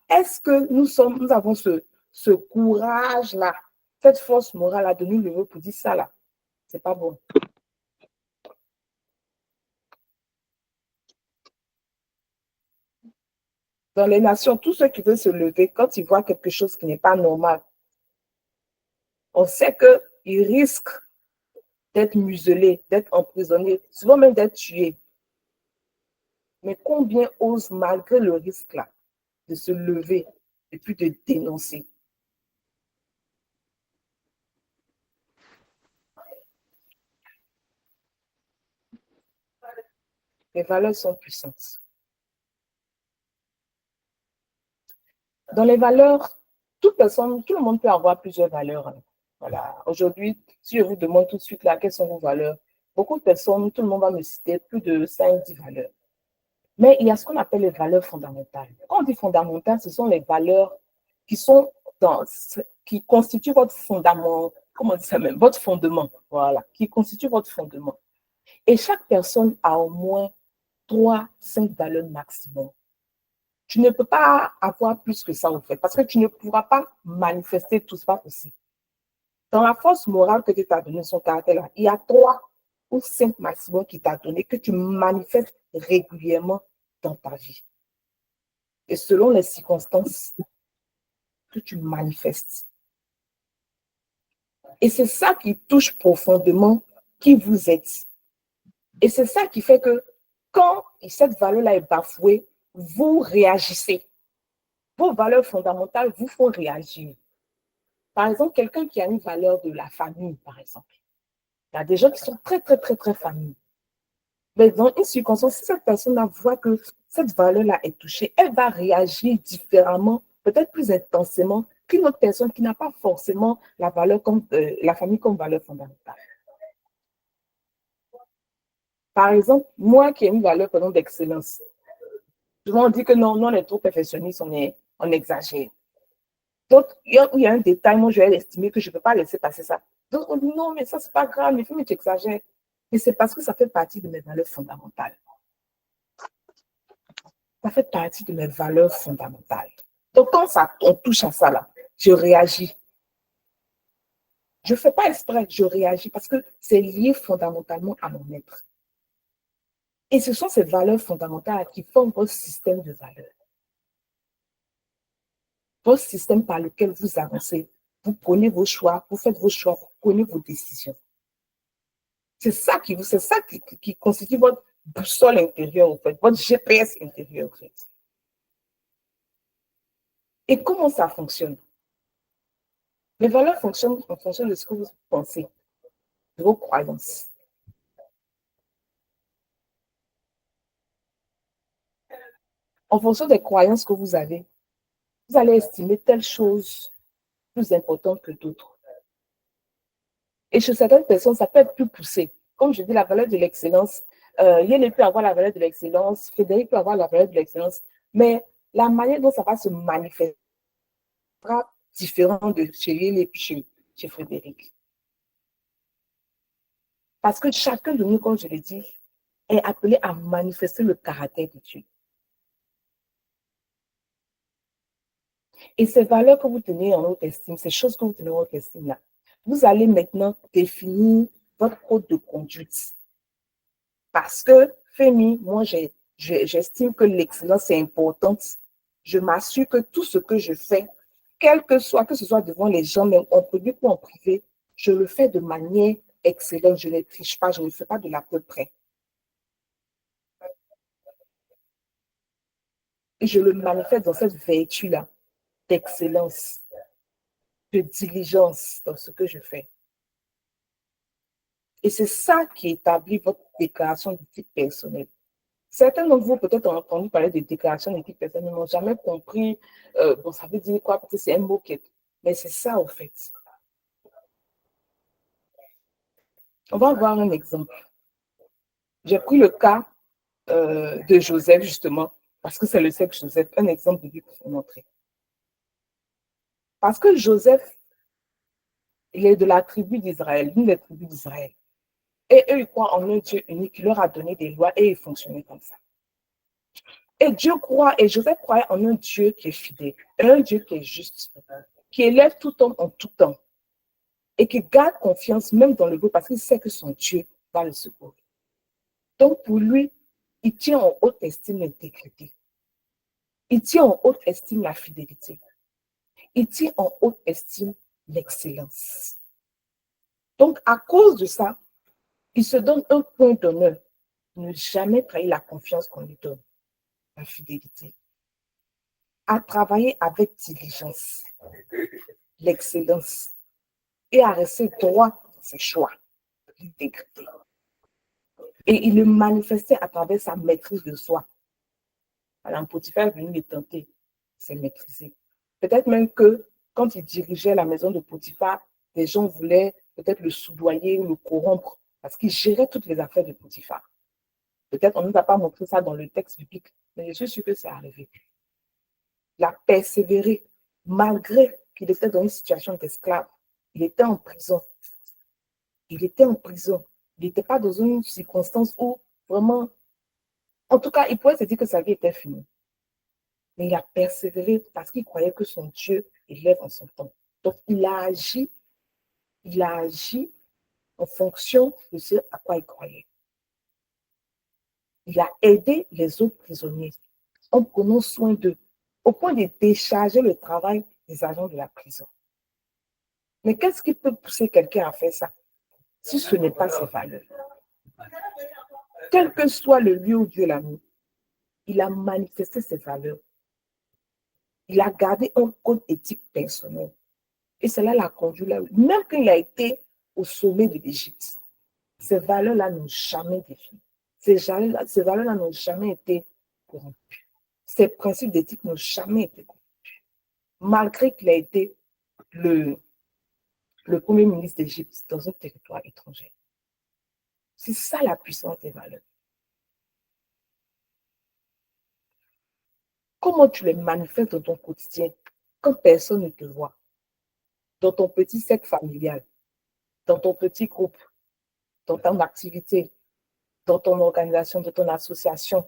est-ce que nous avons ce courage-là, cette force morale-là de nous lever pour dire ça là? C'est pas bon. Dans les nations, tous ceux qui veulent se lever, quand ils voient quelque chose qui n'est pas normal, on sait qu'ils risquent d'être muselés, d'être emprisonnés, souvent même d'être tués. Mais combien osent, malgré le risque-là, de se lever et puis de dénoncer. Les valeurs sont puissantes. Dans les valeurs, tout le monde peut avoir plusieurs valeurs. Voilà. Aujourd'hui, si je vous demande tout de suite là, quelles sont vos valeurs, beaucoup de personnes, tout le monde va me citer plus de 5-10 valeurs. Mais il y a ce qu'on appelle les valeurs fondamentales. Quand on dit fondamentales, ce sont les valeurs qui constituent votre fondament, comment on dit ça même, votre fondement, voilà, qui constituent votre fondement. Et chaque personne a au moins 3-5 valeurs maximum. Tu ne peux pas avoir plus que ça, en fait, parce que tu ne pourras pas manifester tout ça possible. Dans la force morale que tu t'as donnée, son caractère-là, il y a 3 ou 5 maximum qui t'a donné, que tu manifestes régulièrement dans ta vie. Et selon les circonstances que tu manifestes. Et c'est ça qui touche profondément qui vous êtes. Et c'est ça qui fait que quand cette valeur-là est bafouée, vous réagissez. Vos valeurs fondamentales vous font réagir. Par exemple, quelqu'un qui a une valeur de la famille, par exemple. Il y a des gens qui sont très, très, très, très familles. Mais dans une circonstance, si cette personne-là voit que cette valeur-là est touchée, elle va réagir différemment, peut-être plus intensément qu'une autre personne qui n'a pas forcément la famille comme valeur fondamentale. Par exemple, moi qui ai une valeur d'excellence, souvent on dit que non, on est trop perfectionniste, on exagère. Donc, il y a un détail, moi je vais estimer que je ne peux pas laisser passer ça. Donc, on dit non, mais ça, c'est pas grave, mais tu exagères. Et c'est parce que ça fait partie de mes valeurs fondamentales. Ça fait partie de mes valeurs fondamentales. Donc, quand on touche à ça, là, je réagis. Je ne fais pas exprès, je réagis parce que c'est lié fondamentalement à mon être. Et ce sont ces valeurs fondamentales qui forment votre système de valeurs. Votre système par lequel vous avancez. Vous prenez vos choix, vous faites vos choix, vous prenez vos décisions. C'est ça qui constitue votre boussole intérieure, en fait, votre GPS intérieur, en fait. Et comment ça fonctionne? Les valeurs fonctionnent en fonction de ce que vous pensez, de vos croyances. En fonction des croyances que vous avez, vous allez estimer telle chose plus importante que d'autres. Et chez certaines personnes, ça peut être plus poussé. Comme je dis, la valeur de l'excellence, Yéné peut avoir la valeur de l'excellence, Frédéric peut avoir la valeur de l'excellence, mais la manière dont ça va se manifester sera différente de chez Yéné et puis chez Frédéric. Parce que chacun de nous, comme je l'ai dit, est appelé à manifester le caractère de Dieu. Et ces valeurs que vous tenez en haute estime, ces choses que vous tenez en haute estime là, vous allez maintenant définir votre code de conduite. Parce que, Fémi, moi, j'estime que l'excellence est importante. Je m'assure que tout ce que je fais, que ce soit devant les gens, mais en public ou en privé, je le fais de manière excellente. Je ne triche pas, je ne fais pas de l'à peu près. Et je le manifeste dans cette vertu-là d'excellence, de diligence dans ce que je fais. Et c'est ça qui établit votre déclaration d'éthique personnelle. Certains d'entre vous, peut-être, ont entendu parler de déclaration d'éthique personnelle, mais n'ont jamais compris, ça veut dire quoi, peut-être c'est un mot qui est... Mais c'est ça, au fait. On va voir un exemple. J'ai pris le cas de Joseph, justement, parce que c'est le seul Joseph, un exemple de lui pour vous montrer. Parce que Joseph, il est de la tribu d'Israël, l'une des tribus d'Israël. Et eux, ils croient en un Dieu unique qui leur a donné des lois et ils fonctionnaient comme ça. Et Joseph croyait en un Dieu qui est fidèle, un Dieu qui est juste, qui élève tout homme en tout temps et qui garde confiance même dans le beau parce qu'il sait que son Dieu va le secourir. Donc pour lui, il tient en haute estime l'intégrité. Il tient en haute estime la fidélité. Il tient en haute estime l'excellence. Donc à cause de ça, il se donne un point d'honneur, ne jamais trahir la confiance qu'on lui donne, la fidélité. à travailler avec diligence, l'excellence et à rester droit dans ses choix, l'intégrité. Et il le manifestait à travers sa maîtrise de soi. Madame Potiphar est venue le tenter, c'est maîtriser. Peut-être même que quand il dirigeait la maison de Potiphar, les gens voulaient peut-être le soudoyer ou le corrompre parce qu'il gérait toutes les affaires de Potiphar. Peut-être on ne nous a pas montré ça dans le texte biblique, mais je suis sûre que c'est arrivé. Il a persévéré malgré qu'il était dans une situation d'esclave. Il était en prison. Il était en prison. Il n'était pas dans une circonstance où vraiment, en tout cas, il pouvait se dire que sa vie était finie. Mais il a persévéré parce qu'il croyait que son Dieu élève en son temps. Donc, il a agi en fonction de ce à quoi il croyait. Il a aidé les autres prisonniers en prenant soin d'eux, au point de décharger le travail des agents de la prison. Mais qu'est-ce qui peut pousser quelqu'un à faire ça si ce n'est pas ses valeurs? Quel que soit le lieu où Dieu l'a mis, il a manifesté ses valeurs. Il a gardé un code éthique personnel. Et cela l'a conduit là, même quand il a été au sommet de l'Égypte. Ces valeurs-là n'ont jamais défini. Ces valeurs-là n'ont jamais été corrompues. Ces principes d'éthique n'ont jamais été corrompus. Malgré qu'il a été le premier ministre d'Égypte dans un territoire étranger. C'est ça la puissance des valeurs. Comment tu les manifestes dans ton quotidien quand personne ne te voit? Dans ton petit cercle familial, dans ton petit groupe, dans ton activité, dans ton organisation, dans ton association.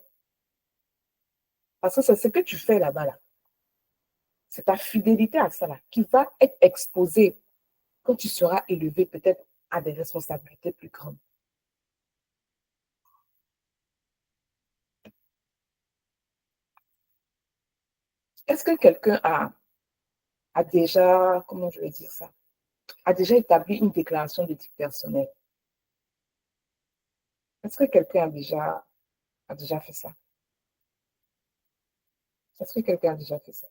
Parce que c'est ce que tu fais là-bas. Là. C'est ta fidélité à ça là, qui va être exposée quand tu seras élevé peut-être à des responsabilités plus grandes. Est-ce que quelqu'un a déjà, comment je vais dire ça, a déjà établi une déclaration d'éthique personnelle? Est-ce que quelqu'un a déjà fait ça? Est-ce que quelqu'un a déjà fait ça?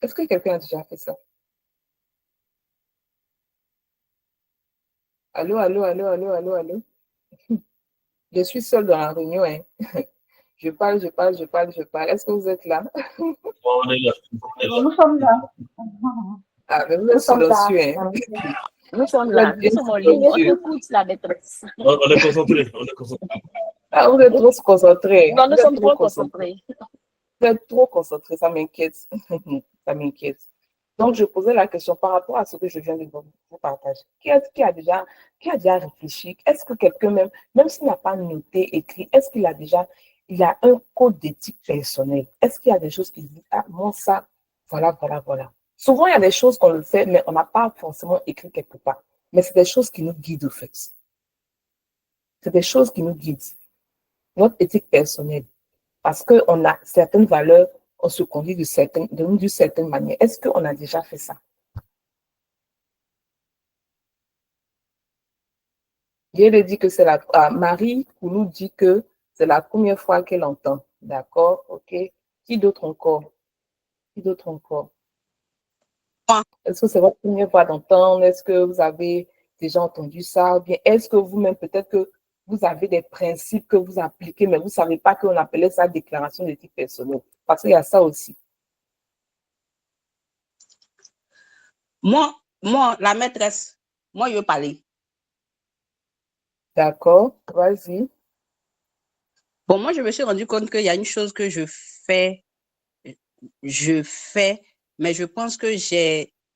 Est-ce que quelqu'un a déjà fait ça? Allô, allô, allô, allô, allô, allô? Je suis seule dans la réunion, hein. Je parle. Est-ce que vous êtes là? On est là. Nous sommes là. Ah, mais vous êtes silencieux, hein. Nous sommes là. Nous sommes en ligne. On écoute la maîtresse. On est concentré. Ah, vous êtes trop concentrés. Non, nous sommes trop concentrés. Vous êtes trop concentrés, ça m'inquiète. Ça m'inquiète. Donc, je posais la question par rapport à ce que je viens de vous partager. Qui a déjà réfléchi? Est-ce que quelqu'un, même s'il n'a pas noté, écrit, est-ce qu'il a un code d'éthique personnel? Est-ce qu'il y a des choses qui disent, ah, moi, ça, voilà. Souvent, il y a des choses qu'on le fait, mais on n'a pas forcément écrit quelque part. Mais c'est des choses qui nous guident, en fait. C'est des choses qui nous guident. Notre éthique personnelle. Parce qu'on a certaines valeurs, on se conduit d'une certaine manière. Est-ce qu'on a déjà fait ça? Il dit que c'est Marie qui nous dit que c'est la première fois qu'elle entend. D'accord? OK. Qui d'autre encore? Est-ce que c'est votre première fois d'entendre? Est-ce que vous avez déjà entendu ça? Ou bien est-ce que vous-même, peut-être que vous avez des principes que vous appliquez, mais vous ne savez pas qu'on appelait ça déclaration d'éthique personnelle? Parce qu'il y a ça aussi. Moi, la maîtresse, moi, je veux parler. D'accord, vas-y. Bon, moi, je me suis rendu compte qu'il y a une chose que je fais, mais je pense que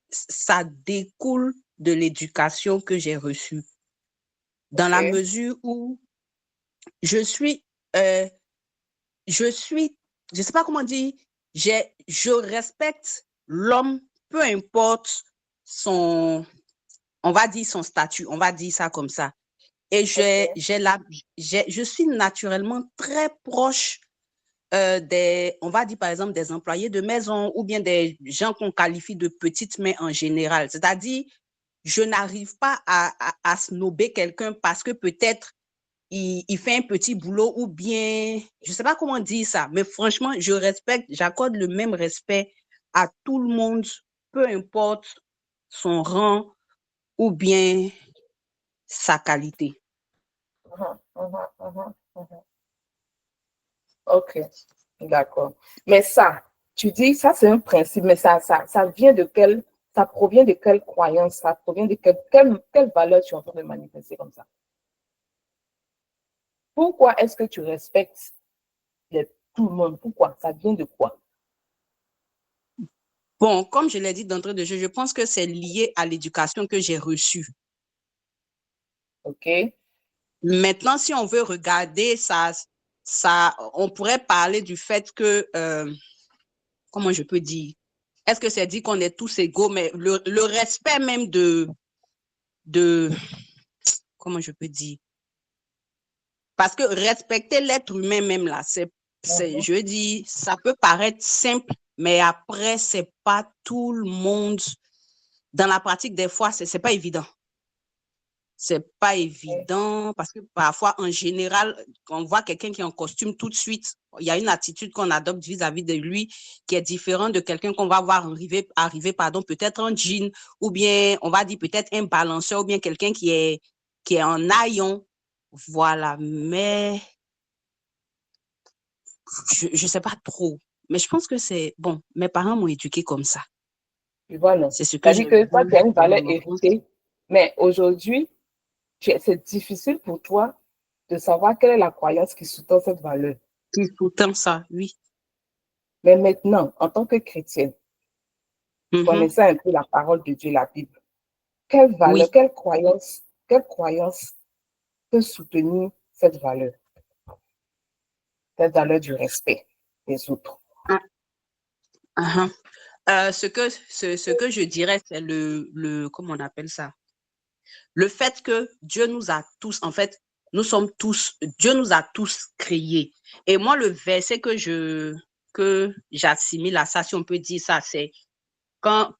ça découle de l'éducation que j'ai reçue. Dans la mesure où je sais pas comment dire, je respecte l'homme, peu importe on va dire son statut, on va dire ça comme ça. Et je suis naturellement très proche on va dire par exemple des employés de maison ou bien des gens qu'on qualifie de petites mains en général. C'est-à-dire, je n'arrive pas à snober quelqu'un parce que peut-être il fait un petit boulot ou bien, je ne sais pas comment dire ça, mais franchement, je respecte, j'accorde le même respect à tout le monde, peu importe son rang ou bien sa qualité. Ok, d'accord. Mais ça, tu dis, ça c'est un principe, mais ça vient de ça provient de quelle croyance, ça provient de quelle valeur tu es en train de manifester comme ça? Pourquoi est-ce que tu respectes tout le monde? Pourquoi? Ça vient de quoi? Bon, comme je l'ai dit d'entrée de jeu, je pense que c'est lié à l'éducation que j'ai reçue. Ok. Maintenant, si on veut regarder ça, on pourrait parler du fait que, comment je peux dire, est-ce que c'est dit qu'on est tous égaux, mais le respect même comment je peux dire, parce que respecter l'être humain même là, je dis, ça peut paraître simple, mais après, c'est pas tout le monde. Dans la pratique, des fois, c'est pas évident. C'est pas évident parce que parfois, en général, quand on voit quelqu'un qui est en costume, tout de suite, il y a une attitude qu'on adopte vis-à-vis de lui qui est différente de quelqu'un qu'on va voir arriver peut-être en jean ou bien, on va dire peut-être un balanceur ou bien quelqu'un qui est en haillon. Voilà, mais je sais pas trop. Mais je pense que c'est bon. Mes parents m'ont éduqué comme ça. Voilà. C'est ce que j'ai C'est-à-dire que toi, vu tu as une dans valeur mon enfance. héritée, mais aujourd'hui, c'est difficile pour toi de savoir quelle est la croyance qui sous-tend cette valeur. Qui sous-tend ça, oui. Mais maintenant, en tant que chrétienne, Mhm. connaissant un peu la parole de Dieu, la Bible, quelle valeur, Oui. quelle croyance peut soutenir cette valeur du respect des autres? Ah, ce que je dirais, c'est comment on appelle ça? Le fait que Dieu nous a tous, en fait, Dieu nous a tous créés. Et moi, le verset que j'assimile à ça, si on peut dire ça, c'est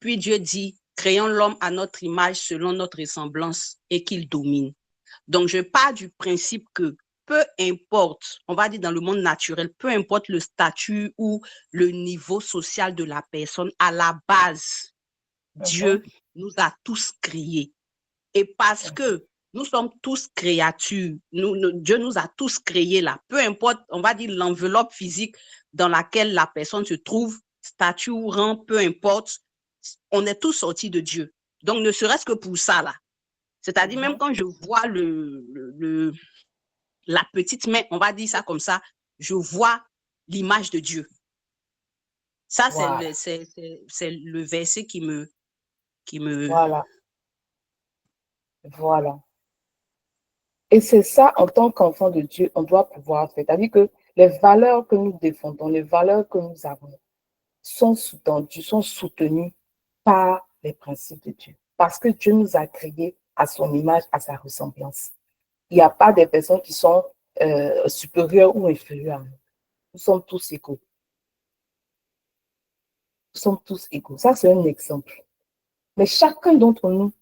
puis Dieu dit, créons l'homme à notre image selon notre ressemblance et qu'il domine. Donc, je pars du principe que peu importe, on va dire dans le monde naturel, peu importe le statut ou le niveau social de la personne, à la base, Dieu nous a tous créés. Et parce que nous sommes tous créatures, Dieu nous a tous créés là, peu importe, on va dire l'enveloppe physique dans laquelle la personne se trouve, statut ou rang, peu importe, on est tous sortis de Dieu. Donc, ne serait-ce que pour ça là. C'est-à-dire, même quand je vois la petite main, on va dire ça comme ça, je vois l'image de Dieu. Ça, Voilà. c'est le verset qui me... Voilà. Et c'est ça, en tant qu'enfant de Dieu, on doit pouvoir faire. C'est-à-dire que les valeurs que nous défendons, les valeurs que nous avons, sont soutenues par les principes de Dieu. Parce que Dieu nous a créés à son image, à sa ressemblance. Il n'y a pas des personnes qui sont supérieures ou inférieures à nous. Nous sommes tous égaux. Nous sommes tous égaux. Ça, c'est un exemple. Mais chacun d'entre nous,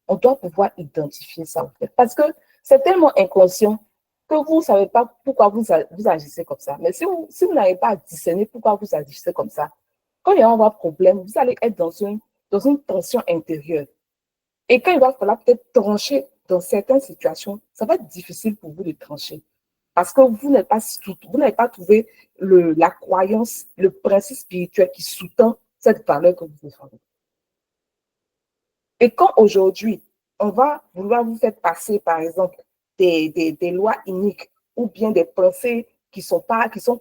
on doit pouvoir identifier ça, en fait. Parce que c'est tellement inconscient que vous ne savez pas pourquoi vous agissez comme ça. Mais si vous n'arrivez pas à discerner pourquoi vous agissez comme ça, quand il y aura un problème, vous allez être dans une tension intérieure. Et quand il va falloir peut-être trancher dans certaines situations, ça va être difficile pour vous de trancher. Parce que vous n'avez pas trouvé la croyance, le principe spirituel qui sous-tend cette valeur que vous défendez. Et quand aujourd'hui, on va vouloir vous faire passer, par exemple, des lois iniques ou bien des pensées qui sont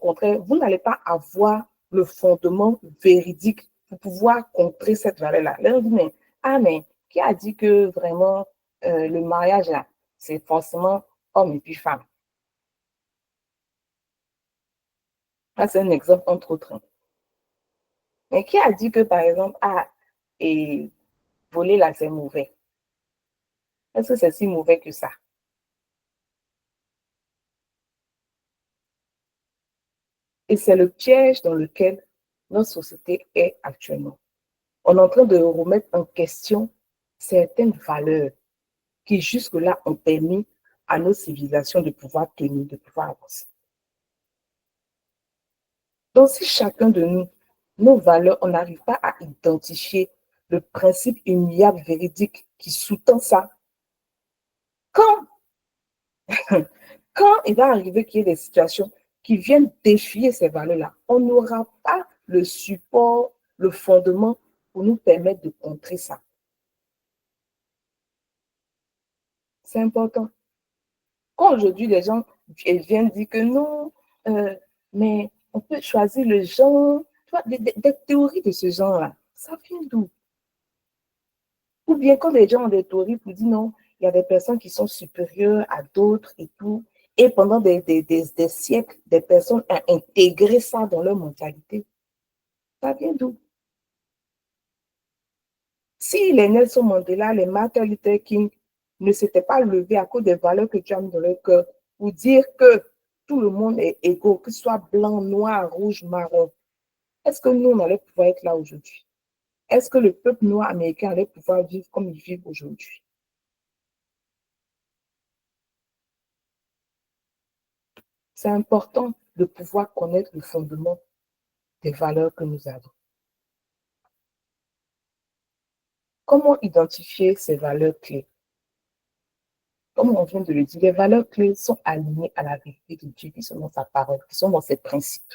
contraires, vous n'allez pas avoir le fondement véridique pour pouvoir contrer cette valeur-là. Là, on dit, mais qui a dit que vraiment le mariage, là, c'est forcément homme et puis femme? Ça, c'est un exemple entre autres. Mais qui a dit que, par exemple, et voler là, c'est mauvais? Est-ce que c'est si mauvais que ça? Et c'est le piège dans lequel notre société est actuellement. On est en train de remettre en question certaines valeurs qui jusque-là ont permis à nos civilisations de pouvoir tenir, de pouvoir avancer. Donc, si chacun de nous, nos valeurs, on n'arrive pas à identifier le principe immuable véridique qui sous-tend ça, quand il va arriver qu'il y ait des situations qui viennent défier ces valeurs-là, on n'aura pas le support, le fondement pour nous permettre de contrer ça. C'est important. Quand aujourd'hui, les gens viennent dire que non, mais on peut choisir le genre, tu vois, des théories de ce genre-là, ça vient d'où? Ou bien quand les gens ont des théories pour dire non, il y a des personnes qui sont supérieures à d'autres et tout, et pendant des siècles, des personnes ont intégré ça dans leur mentalité. Ça vient d'où? Si les Nelson Mandela, les Martin Luther King ne s'étaient pas levés à cause des valeurs que tu as mis dans leur cœur pour dire que tout le monde est égaux, que ce soit blanc, noir, rouge, marron, est-ce que nous, on allait pouvoir être là aujourd'hui? Est-ce que le peuple noir américain allait pouvoir vivre comme il vit aujourd'hui? C'est important de pouvoir connaître le fondement des valeurs que nous avons. Comment identifier ces valeurs clés? Comme on vient de le dire, les valeurs clés sont alignées à la vérité de Dieu qui sont dans sa parole, qui sont dans ses principes.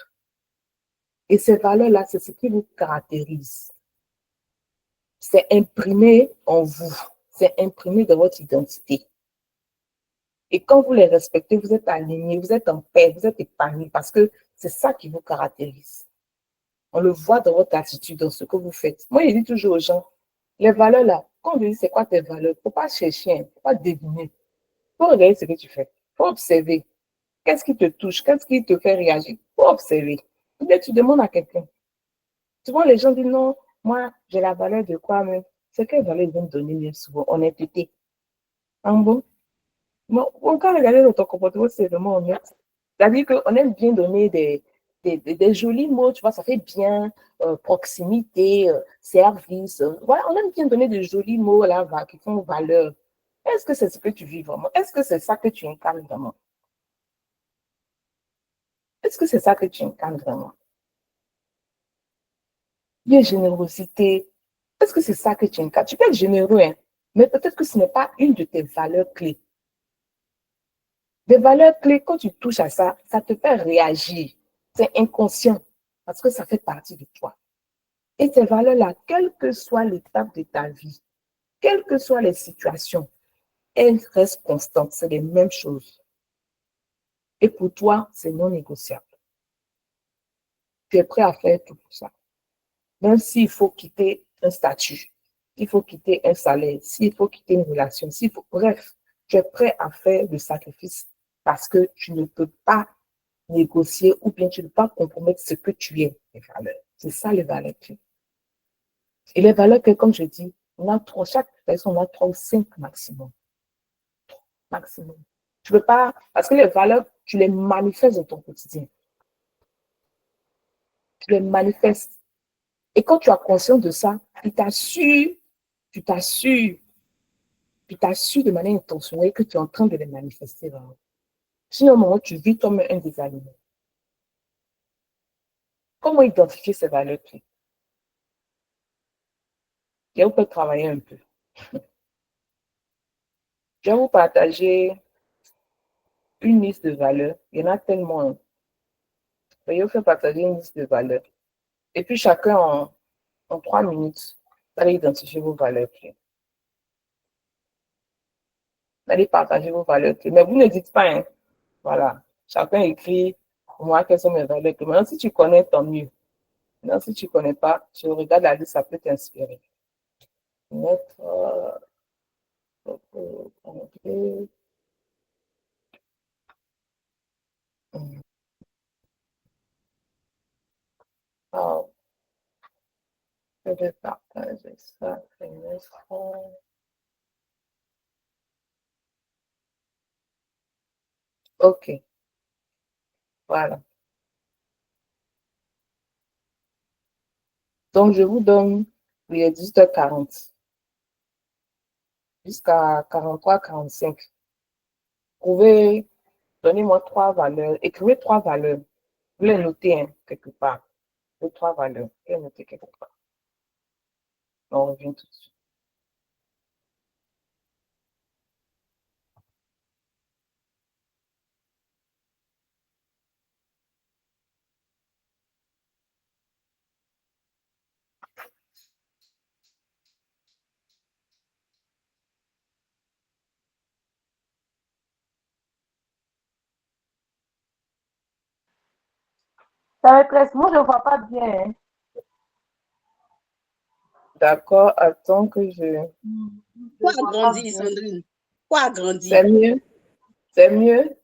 Et ces valeurs-là, c'est ce qui vous caractérise. C'est imprimé en vous, c'est imprimé dans votre identité. Et quand vous les respectez, vous êtes alignés, vous êtes en paix, vous êtes épanoui parce que c'est ça qui vous caractérise. On le voit dans votre attitude, dans ce que vous faites. Moi, je dis toujours aux gens, les valeurs là, quand on dit c'est quoi tes valeurs, il ne faut pas chercher, il ne faut pas deviner. Il faut regarder ce que tu fais. Il faut observer. Qu'est-ce qui te touche? Qu'est-ce qui te fait réagir? Il faut observer. Ou bien tu demandes à quelqu'un. Souvent, les gens disent non, moi, j'ai la valeur de quoi même? C'est quelle valeur ils vont me donner bien souvent? Honnêteté. En bon? Bon, quand regarder dans ton comportement, c'est vraiment honnête. C'est-à-dire qu'on aime bien donner des jolis mots, tu vois, ça fait bien, proximité, service. Voilà, on aime bien donner des jolis mots là, qui font valeur. Est-ce que c'est ce que tu vis vraiment? Est-ce que c'est ça que tu incarnes vraiment? Est-ce que c'est ça que tu incarnes vraiment? Bien, générosité. Est-ce que c'est ça que tu incarnes? Tu peux être généreux, hein, mais peut-être que ce n'est pas une de tes valeurs clés. Des valeurs clés, quand tu touches à ça, ça te fait réagir. C'est inconscient parce que ça fait partie de toi. Et ces valeurs-là, quelle que soit l'étape de ta vie, quelles que soient les situations, elles restent constantes. C'est les mêmes choses. Et pour toi, c'est non négociable. Tu es prêt à faire tout pour ça. Même s'il faut quitter un statut, s'il faut quitter un salaire, s'il faut quitter une relation, bref, tu es prêt à faire le sacrifice parce que tu ne peux pas négocier ou bien tu ne peux pas compromettre ce que tu es, les valeurs. C'est ça les valeurs clés. Et les valeurs que, comme je dis, on a trois, chaque personne a 3 ou 5 maximum. Maximum. Tu ne peux pas, parce que les valeurs, tu les manifestes dans ton quotidien. Tu les manifestes. Et quand tu as conscience de ça, tu t'assures de manière intentionnelle que tu es en train de les manifester vraiment. Sinon, au moment où tu vis comme un désalignement. Comment identifier ces valeurs clés? Je vais vous travailler un peu. Je vais vous partager une liste de valeurs. Il y en a tellement. Je vais vous faire partager une liste de valeurs. Et puis chacun en 3 minutes, vous allez identifier vos valeurs clés. Vous allez partager vos valeurs clés. Mais vous ne dites pas, hein. Voilà. Chacun écrit, moi, quelles sont mes valeurs clés. Maintenant, si tu connais, tant mieux. Maintenant, si tu ne connais pas, tu regardes la liste, ça peut t'inspirer. Mettre, je vais partager ça. OK. Voilà. Donc, je vous donne, il est 18h40 jusqu'à 43, 45. pouvez, donnez-moi 3 valeurs, écrivez 3 valeurs. Vous les notez quelque part. Les 3 valeurs, vous les notez quelque part. On revient tout de suite. Ça maîtresse, moi je ne vois pas bien. D'accord, attends que je... Quoi agrandir, Sandrine? Quoi agrandir? C'est mieux? C'est mieux?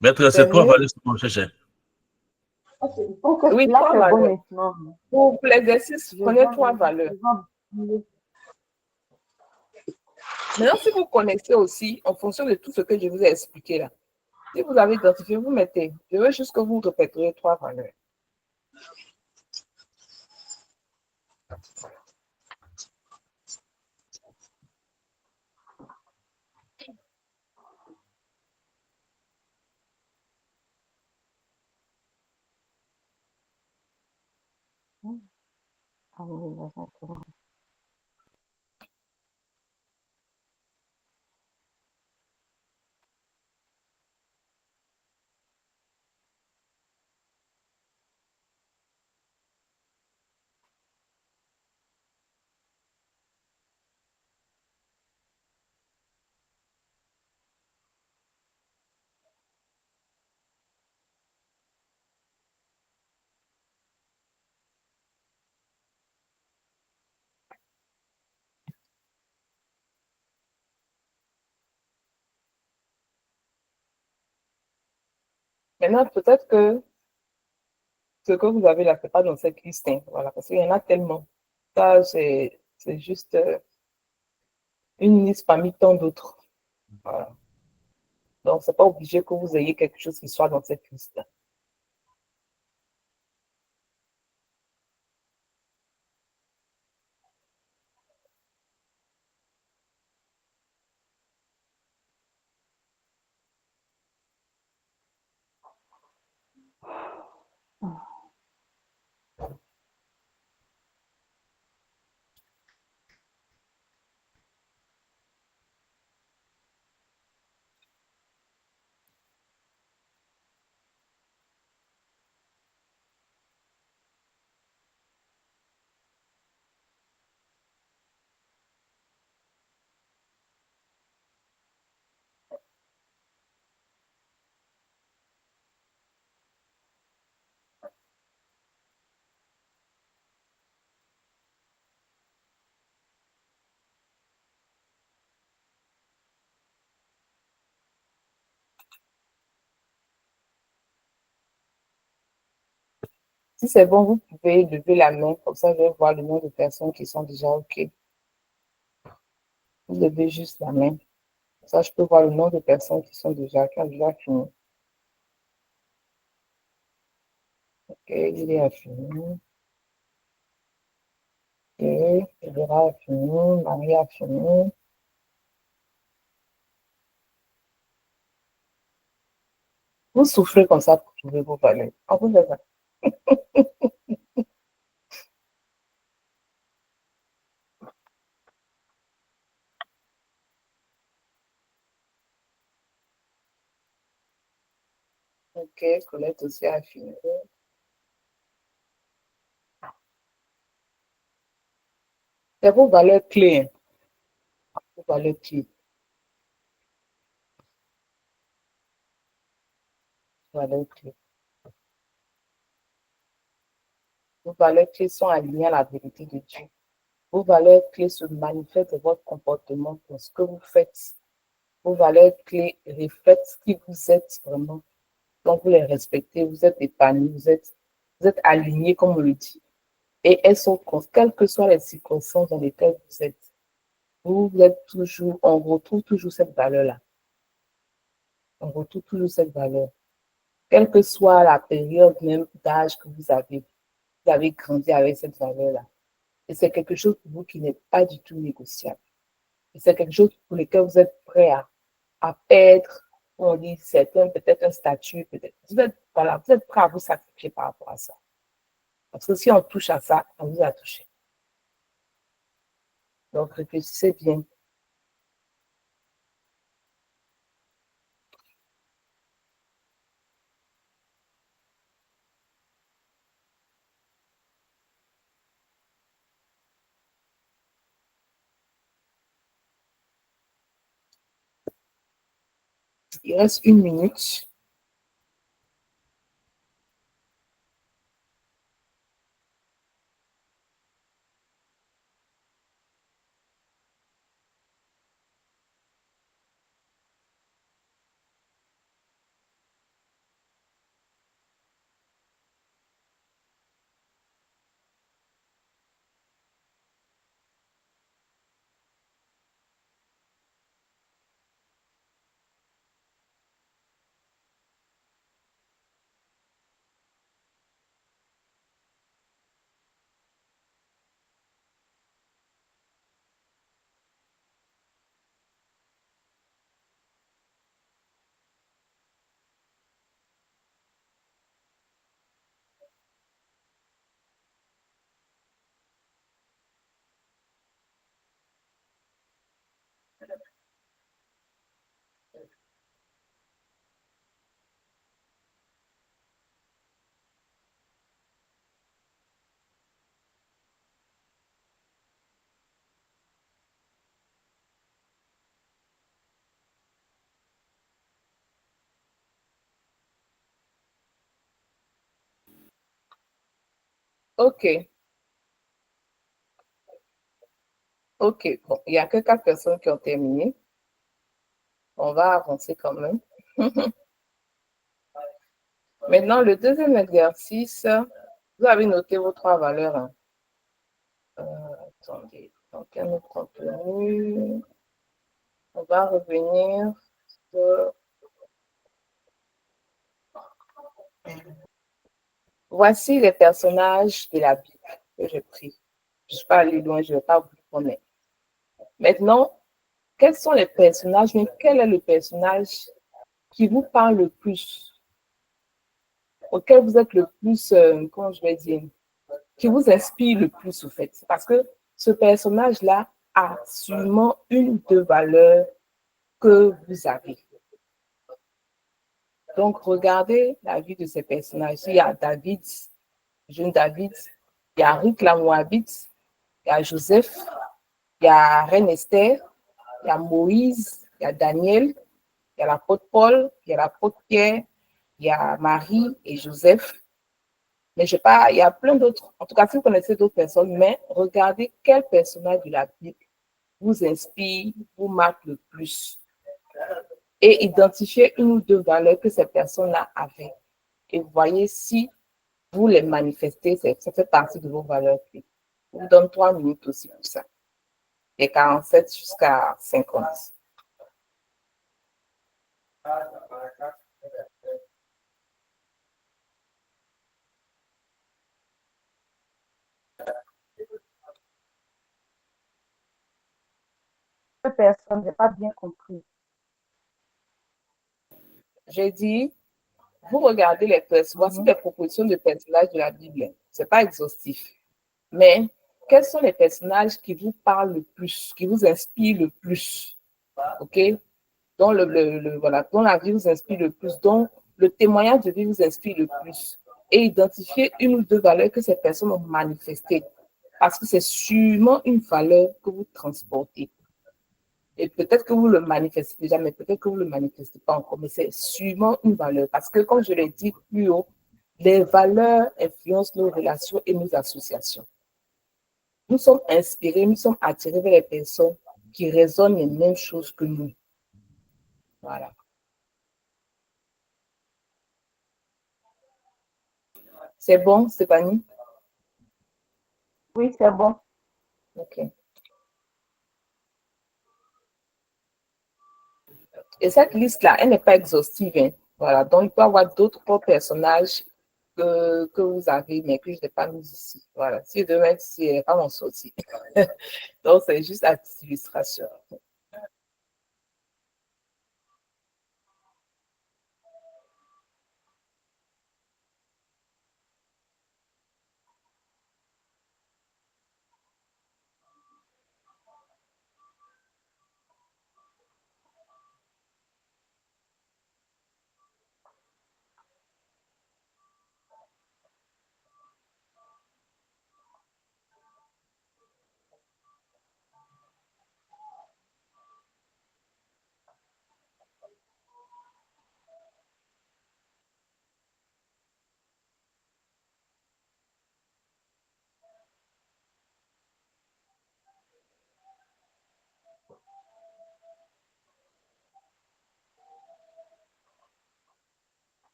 Maître, c'est 3 valeurs que je cherche. Oui, Là, 3 c'est bon valeurs. maintenant. Pour l'exercice, prenez 3 valeurs. Maintenant, si vous connaissez aussi, en fonction de tout ce que je vous ai expliqué là, si vous avez identifié, vous mettez. Je veux juste que vous répéterez 3 valeurs. Maintenant, peut-être que ce que vous avez là, ce n'est pas dans cette liste. Voilà, parce qu'il y en a tellement. Ça, c'est juste une liste parmi tant d'autres. Voilà. Donc, ce n'est pas obligé que vous ayez quelque chose qui soit dans cette liste. Si c'est bon, vous pouvez lever la main, comme ça je vais voir le nombre de personnes qui sont déjà OK. Vous levez juste la main. Comme ça, je peux voir le nombre de personnes qui ont déjà fini. OK, il est fini. OK, Elvira a fini. Marie a fini. Vous soufflez comme ça pour trouver vos valeurs. On vous fait ça. OK, Colette aussi a fini. C'est vos valeurs clés. Vos valeurs clés. Valeurs clés. Vos valeurs clés sont alignées à la vérité de Dieu. Vos valeurs clés se manifestent dans votre comportement, dans ce que vous faites. Vos valeurs clés reflètent ce qui vous êtes vraiment. Donc, vous les respectez, vous êtes épanoui, vous êtes alignés, comme on le dit. Et elles sont, quelles que soient les circonstances dans lesquelles vous êtes, vous êtes toujours, on retrouve toujours cette valeur-là. On retrouve toujours cette valeur. Quelle que soit la période même d'âge que vous avez grandi avec cette valeur-là. Et c'est quelque chose pour vous qui n'est pas du tout négociable. C'est quelque chose pour lequel vous êtes prêt à perdre, on dit certains, peut-être un statut, peut-être. Vous êtes prêt à vous sacrifier par rapport à ça. Parce que si on touche à ça, on vous a touché. Donc, réfléchissez bien. Il reste 1 minute. OK. OK. Bon, il y a que 4 personnes qui ont terminé. On va avancer quand même. Maintenant, le deuxième exercice, vous avez noté vos 3 valeurs. Hein. Attendez. Donc, un autre contenu. On va revenir sur... Voici les personnages de la Bible que j'ai pris. Je ne suis pas allée loin, je ne vais pas vous promettre. Maintenant, quels sont les personnages, mais quel est le personnage qui vous parle le plus, auquel vous êtes le plus, comment je vais dire, qui vous inspire le plus, au fait. Parce que ce personnage-là a sûrement une ou 2 valeurs que vous avez. Donc, regardez la vie de ces personnages. Il y a David, jeune David, il y a Ruth la Moabite, il y a Joseph, il y a Reine Esther, il y a Moïse, il y a Daniel, il y a l'apôtre Paul, il y a l'apôtre Pierre, il y a Marie et Joseph. Mais je sais pas, il y a plein d'autres. En tout cas, si vous connaissez d'autres personnes, mais regardez quel personnage de la Bible vous inspire, vous marque le plus. Et identifiez 1 ou 2 valeurs que ces personnes-là avaient. Et voyez si vous les manifestez, ça fait partie de vos valeurs. Je vous donne 3 minutes aussi pour ça. Et 47 jusqu'à 50. Personne n'a pas bien compris. J'ai dit, vous regardez les personnages, voici les propositions de personnages de la Bible. Ce n'est pas exhaustif. Mais quels sont les personnages qui vous parlent le plus, qui vous inspirent le plus? OK? Dont, voilà, dont la vie vous inspire le plus, dont le témoignage de vie vous inspire le plus. Et identifiez 1 ou 2 valeurs que ces personnes ont manifestées. Parce que c'est sûrement une valeur que vous transportez. Et peut-être que vous le manifestez déjà, mais peut-être que vous ne le manifestez pas encore. Mais c'est sûrement une valeur. Parce que, comme je l'ai dit plus haut, les valeurs influencent nos relations et nos associations. Nous sommes inspirés, nous sommes attirés vers les personnes qui raisonnent les mêmes choses que nous. Voilà. C'est bon, Stéphanie? Oui, c'est bon. OK. Et cette liste-là, elle n'est pas exhaustive. Hein. Voilà. Donc, il peut y avoir d'autres personnages que vous avez, mais que je n'ai pas mis ici. Voilà. Si demain, c'est pas mon sorti. Donc, c'est juste à cette illustration.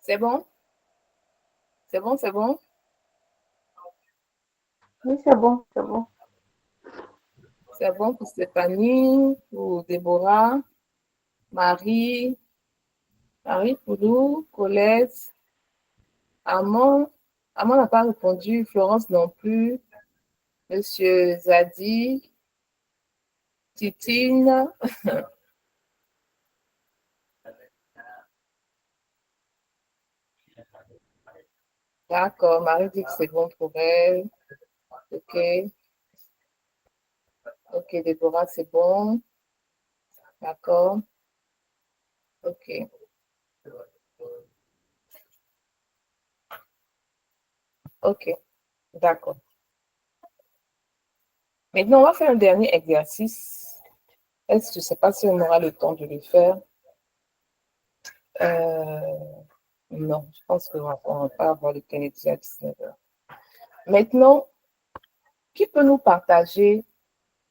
C'est bon? C'est bon, c'est bon? Oui, c'est bon, c'est bon. C'est bon pour Stéphanie, pour Déborah, Marie, Poulou, Colette, Amand. Amand n'a pas répondu, Florence non plus, Monsieur Zadi, Titine. D'accord, Marie dit que c'est bon pour elle. Ok, ok, Déborah, c'est bon. D'accord, ok. Ok, d'accord. Maintenant, on va faire un dernier exercice. Est-ce que je ne sais pas si on aura le temps de le faire? Non, je pense qu'on ne va pas avoir le temps à 19h. Maintenant, qui peut nous partager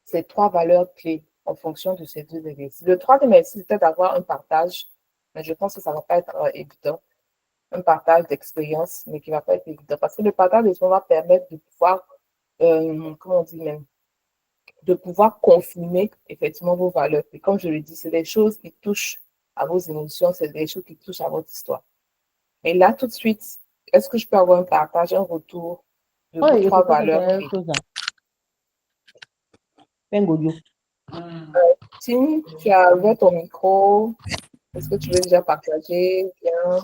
ces 3 valeurs clés en fonction de ces 2 exercices? Le troisième exercice, c'était d'avoir un partage, mais je pense que ça ne va pas être évident. Un partage d'expérience, mais qui ne va pas être évident. Parce que le partage d'expérience va permettre de pouvoir, comment on dit même, de pouvoir confirmer effectivement vos valeurs. Et comme je le dis, c'est des choses qui touchent à vos émotions, c'est des choses qui touchent à votre histoire. Et là, tout de suite, est-ce que je peux avoir un partage, un retour de vos 3 valeurs clés? Tim, tu as ouvert ton micro. Est-ce que tu veux déjà partager? Bien.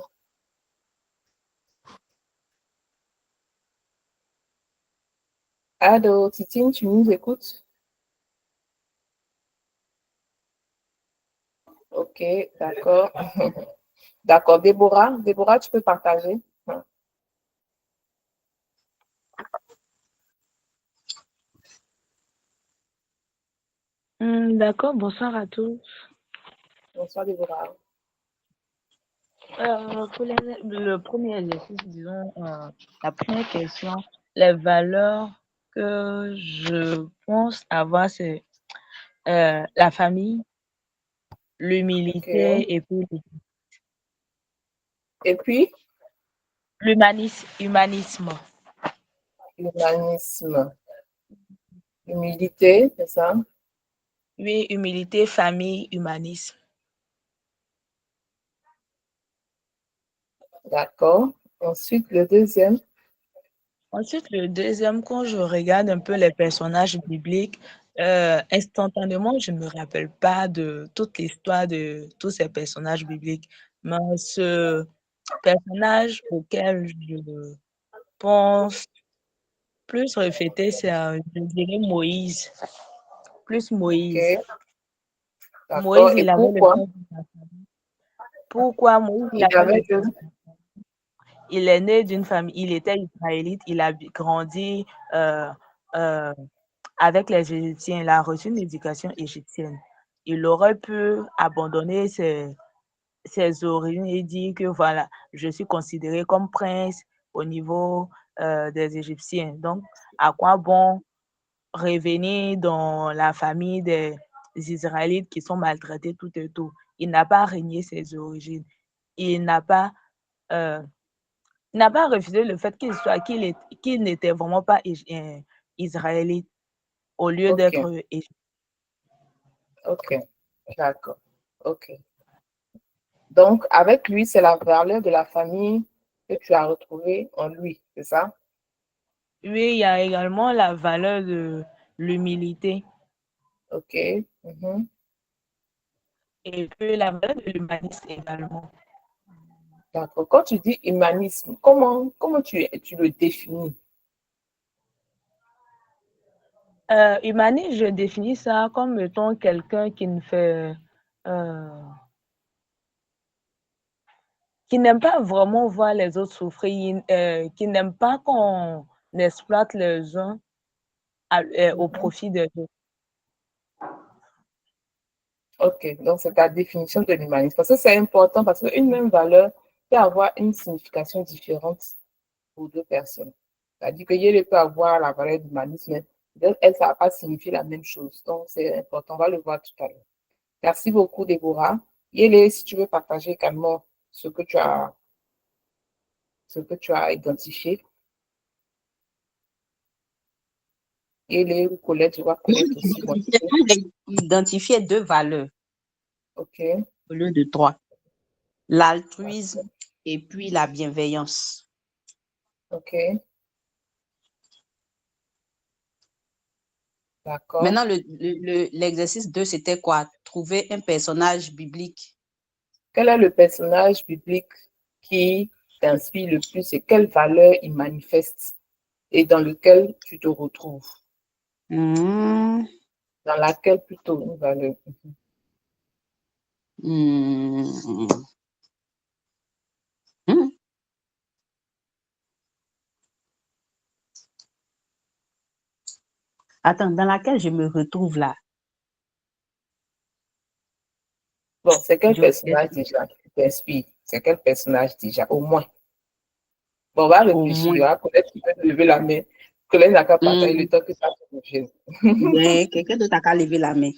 Allô, Titine, tu nous écoutes? Ok, d'accord. D'accord, Déborah, tu peux partager? D'accord, bonsoir à tous. Bonsoir, Déborah. Pour le premier exercice, disons, la première question, les valeurs que je pense avoir, c'est la famille, l'humilité Ok. et puis Et puis, humanisme. humanisme, humilité, c'est ça? Oui, humilité, famille, humanisme. D'accord. Ensuite, le deuxième. Ensuite, le deuxième, quand je regarde un peu les personnages bibliques, instantanément, je ne me rappelle pas de toute l'histoire de tous ces personnages bibliques. Mais ce personnage auquel je pense plus refléter, c'est, je dirais Moïse. Plus Moïse. Ok, d'accord. Moïse, Et il avait le pourquoi? cœur d'une famille. Pourquoi Moïse, il Il avait le avait cœur deux. d'une famille? Il est né d'une famille, il était israélite, il a grandi euh, avec les Égyptiens, il a reçu une éducation égyptienne. Il aurait pu abandonner ses origines et dire que voilà, je suis considéré comme prince au niveau des Égyptiens. Donc, à quoi bon revenir dans la famille des Israélites qui sont maltraités tout et tout? Il n'a pas renié ses origines. Il n'a pas, euh, il n'a pas refusé le fait qu'il n'était vraiment pas israélite au lieu Ok, d'être ok, d'accord. Ok. Donc, avec lui, c'est la valeur de la famille que tu as retrouvée en lui, c'est ça? Oui, il y a également la valeur de l'humilité Ok. Mhm. et puis la valeur de l'humanisme également. D'accord. Quand tu dis humanisme, comment tu le définis? Humanisme, je définis ça comme étant quelqu'un qui ne fait, euh, qui n'aime pas vraiment voir les autres souffrir, qui n'aime pas qu'on exploite les uns au Mhm. profit des autres. Ok, donc c'est ta définition de l'humanisme. Parce que c'est important parce qu'une même valeur peut avoir une signification différente pour 2 personnes. C'est-à-dire que Yele peut avoir la valeur d'humanisme, mais peut-être elle, ça ne va pas signifier la même chose. Donc, c'est important. On va le voir tout à l'heure. Merci beaucoup, Déborah. Yele, si tu veux partager également ce que tu as ce que tu as identifié. Et les Colette, tu vas connaître aussi. J'ai identifié 2 valeurs OK. au lieu de 3. L'altruisme et puis la bienveillance. OK. D'accord. Maintenant, l'exercice 2, c'était quoi? Trouver un personnage biblique. Quel est le personnage biblique qui t'inspire le plus et quelle valeur il manifeste et dans lequel tu te retrouves? Dans laquelle plutôt une valeur? Attends, dans laquelle je me retrouve là? Bon, c'est quel personnage déjà qui t'inspire? C'est quel personnage déjà, au moins? Bon, on va réfléchir. Peut-être que tu peux lever la main. Colette n'a qu'à partager le temps que ça te bouge. Mais quelqu'un d'autre a qu'à lever la main.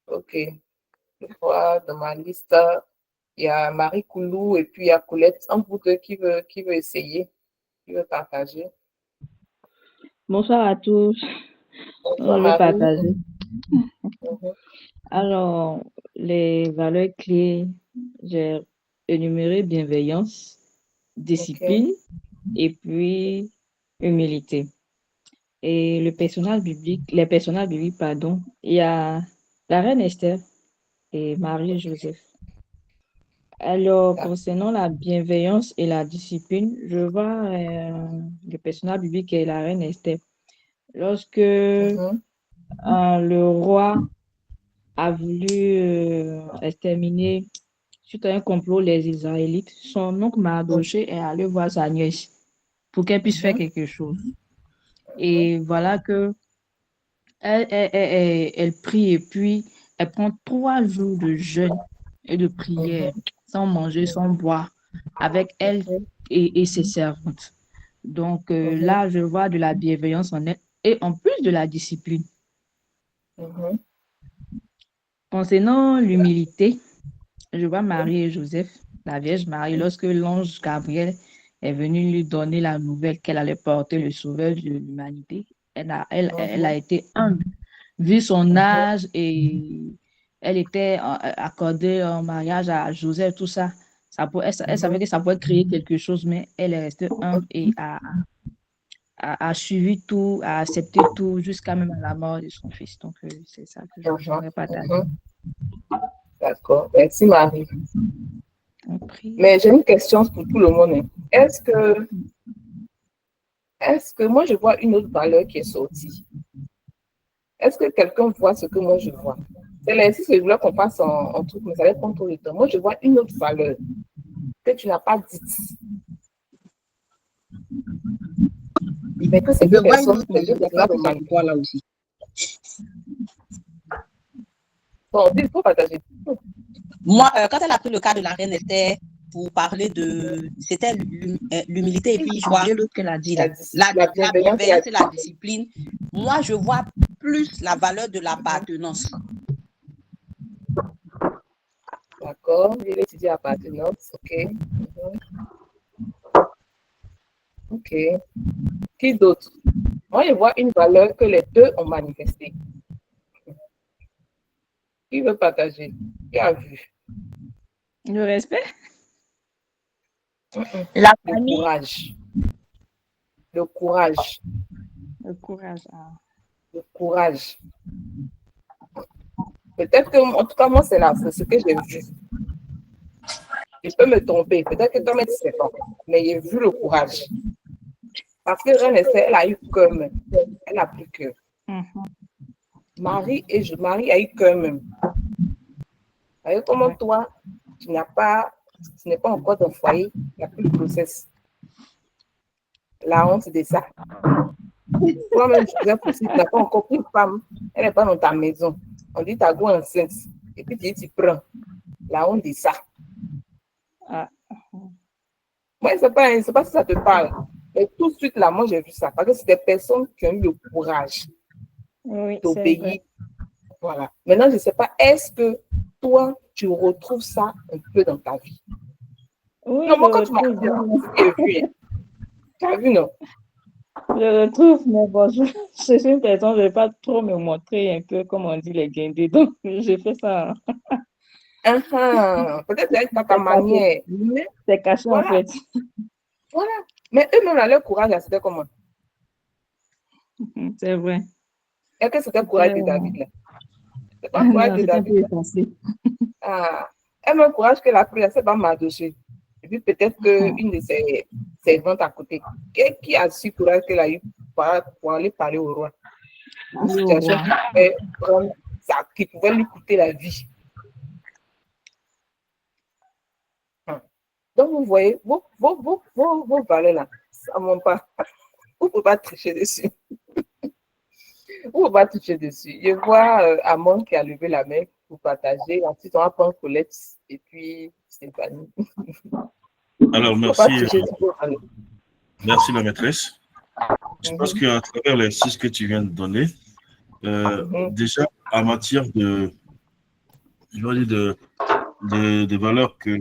OK. Je vois dans ma liste, il y a Marie Koulou et puis il y a Colette. Un vous deux qui veut essayer, qui veut partager. Bonsoir à tous. Bonsoir, Je vais Marie. partager. Alors, les valeurs clés, j'ai énuméré bienveillance, discipline et puis humilité. Et les personnages bibliques, il y a la reine Esther et Marie-Joseph. Alors, concernant la bienveillance et la discipline, je vois le personnage biblique qui est la reine Esther. Lorsque le roi a voulu exterminer, suite à un complot, les Israélites, son oncle Mardochée est allé voir sa nièce pour qu'elle puisse faire quelque chose. Et voilà que elle prie et puis elle prend 3 jours de jeûne et de prière, sans manger, sans boire, avec elle et ses servantes. Donc là, je vois de la bienveillance en elle et en plus de la discipline. Concernant l'humilité, je vois Marie et Joseph, la Vierge Marie, lorsque l'ange Gabriel est venu lui donner la nouvelle qu'elle allait porter le sauveur de l'humanité. Elle a été humble, vu son âge, et elle était accordée en mariage à Joseph, tout ça. Elle savait que ça pouvait créer quelque chose, mais elle est restée humble et a suivi tout, a accepté tout, jusqu'à même la mort de son fils. Donc, c'est ça que j'aimerais partager. D'accord. Merci, Marie. Mais j'ai une question pour tout le monde. Est-ce que moi, je vois une autre valeur qui est sortie? Est-ce que quelqu'un voit ce que moi, je vois? C'est l'exercice que je voulais qu'on passe en truc, mais ça va prendre tout le temps. Moi, je vois une autre valeur que tu n'as pas dite. Mais que c'est deux personnes, là aussi. Bon, il faut partager. Moi, quand elle a pris le cas de la reine Esther pour parler de... C'était l'humilité et puis je vois l'autre qu'elle a dit là. La bienveillance et la discipline. Moi, je vois plus la valeur de l'appartenance. D'accord, il étudie appartenance, ok. Ok. Qui d'autre? Moi, je vois une valeur que les deux ont manifestée. Qui veut partager? Qui a vu? Le respect? La Le famille. courage. Le courage. Le courage. Le courage. Peut-être que, en tout cas, moi, c'est ce que j'ai vu. Je peux me tromper. Peut-être que toi-même, tu ne sais pas. Mais j'ai vu le courage. Parce que Reine Esther, elle a eu cœur même. Elle n'a plus cœur. Marie a eu cœur même. Alors, comment toi, tu n'es pas encore dans le foyer, il n'y a plus de grossesse. La honte de ça. Toi-même, tu n'as pas encore pris une femme, elle n'est pas dans ta maison. On dit ta go enceinte. Et puis tu dis, tu prends. La honte de ça. Moi, je ne sais pas si ça te parle. Mais tout de suite, là, moi, j'ai vu ça. Parce que c'est des personnes qui ont eu le courage d'obéir. Voilà. Maintenant, je ne sais pas, est-ce que toi, tu retrouves ça un peu dans ta vie? Oui, Non, je moi, quand tu m'as retrouve. dit, tu as vu, non? Je retrouve, mais bon, je suis une personne, je ne vais pas trop me montrer un peu, comme on dit, les guindés. Donc, j'ai fait ça. Peut-être c'est pas ta manière. Mais C'est caché en voilà, fait. voilà. Mais eux-mêmes, là, leur courage, là, c'était comment? C'est vrai. Est-ce que c'était le courage de David, là? C'est pas le courage Non, de c'était un David, peu là. effacé. Ah, elle a un courage qu'elle a pris, c'est pas Mardoché. Et puis peut-être qu'une de ses servantes à côté, qui a su courage qu'elle a eu pour aller parler au roi. Une Allez au situation roi. qui pouvait prendre qui pouvait lui coûter la vie. Donc, vous voyez, vos valeurs là, ça ne monte pas. Vous ne pouvez pas tricher dessus. Vous ne pouvez pas tricher dessus. Je vois Amon qui a levé la main pour partager. Ensuite, on va prendre Colette et puis Stéphanie. Alors, Faut pas merci, tricher sur vos valeurs. merci la maîtresse. Je pense qu'à travers les 6 que tu viens de donner, déjà, en matière je vais dire de valeurs que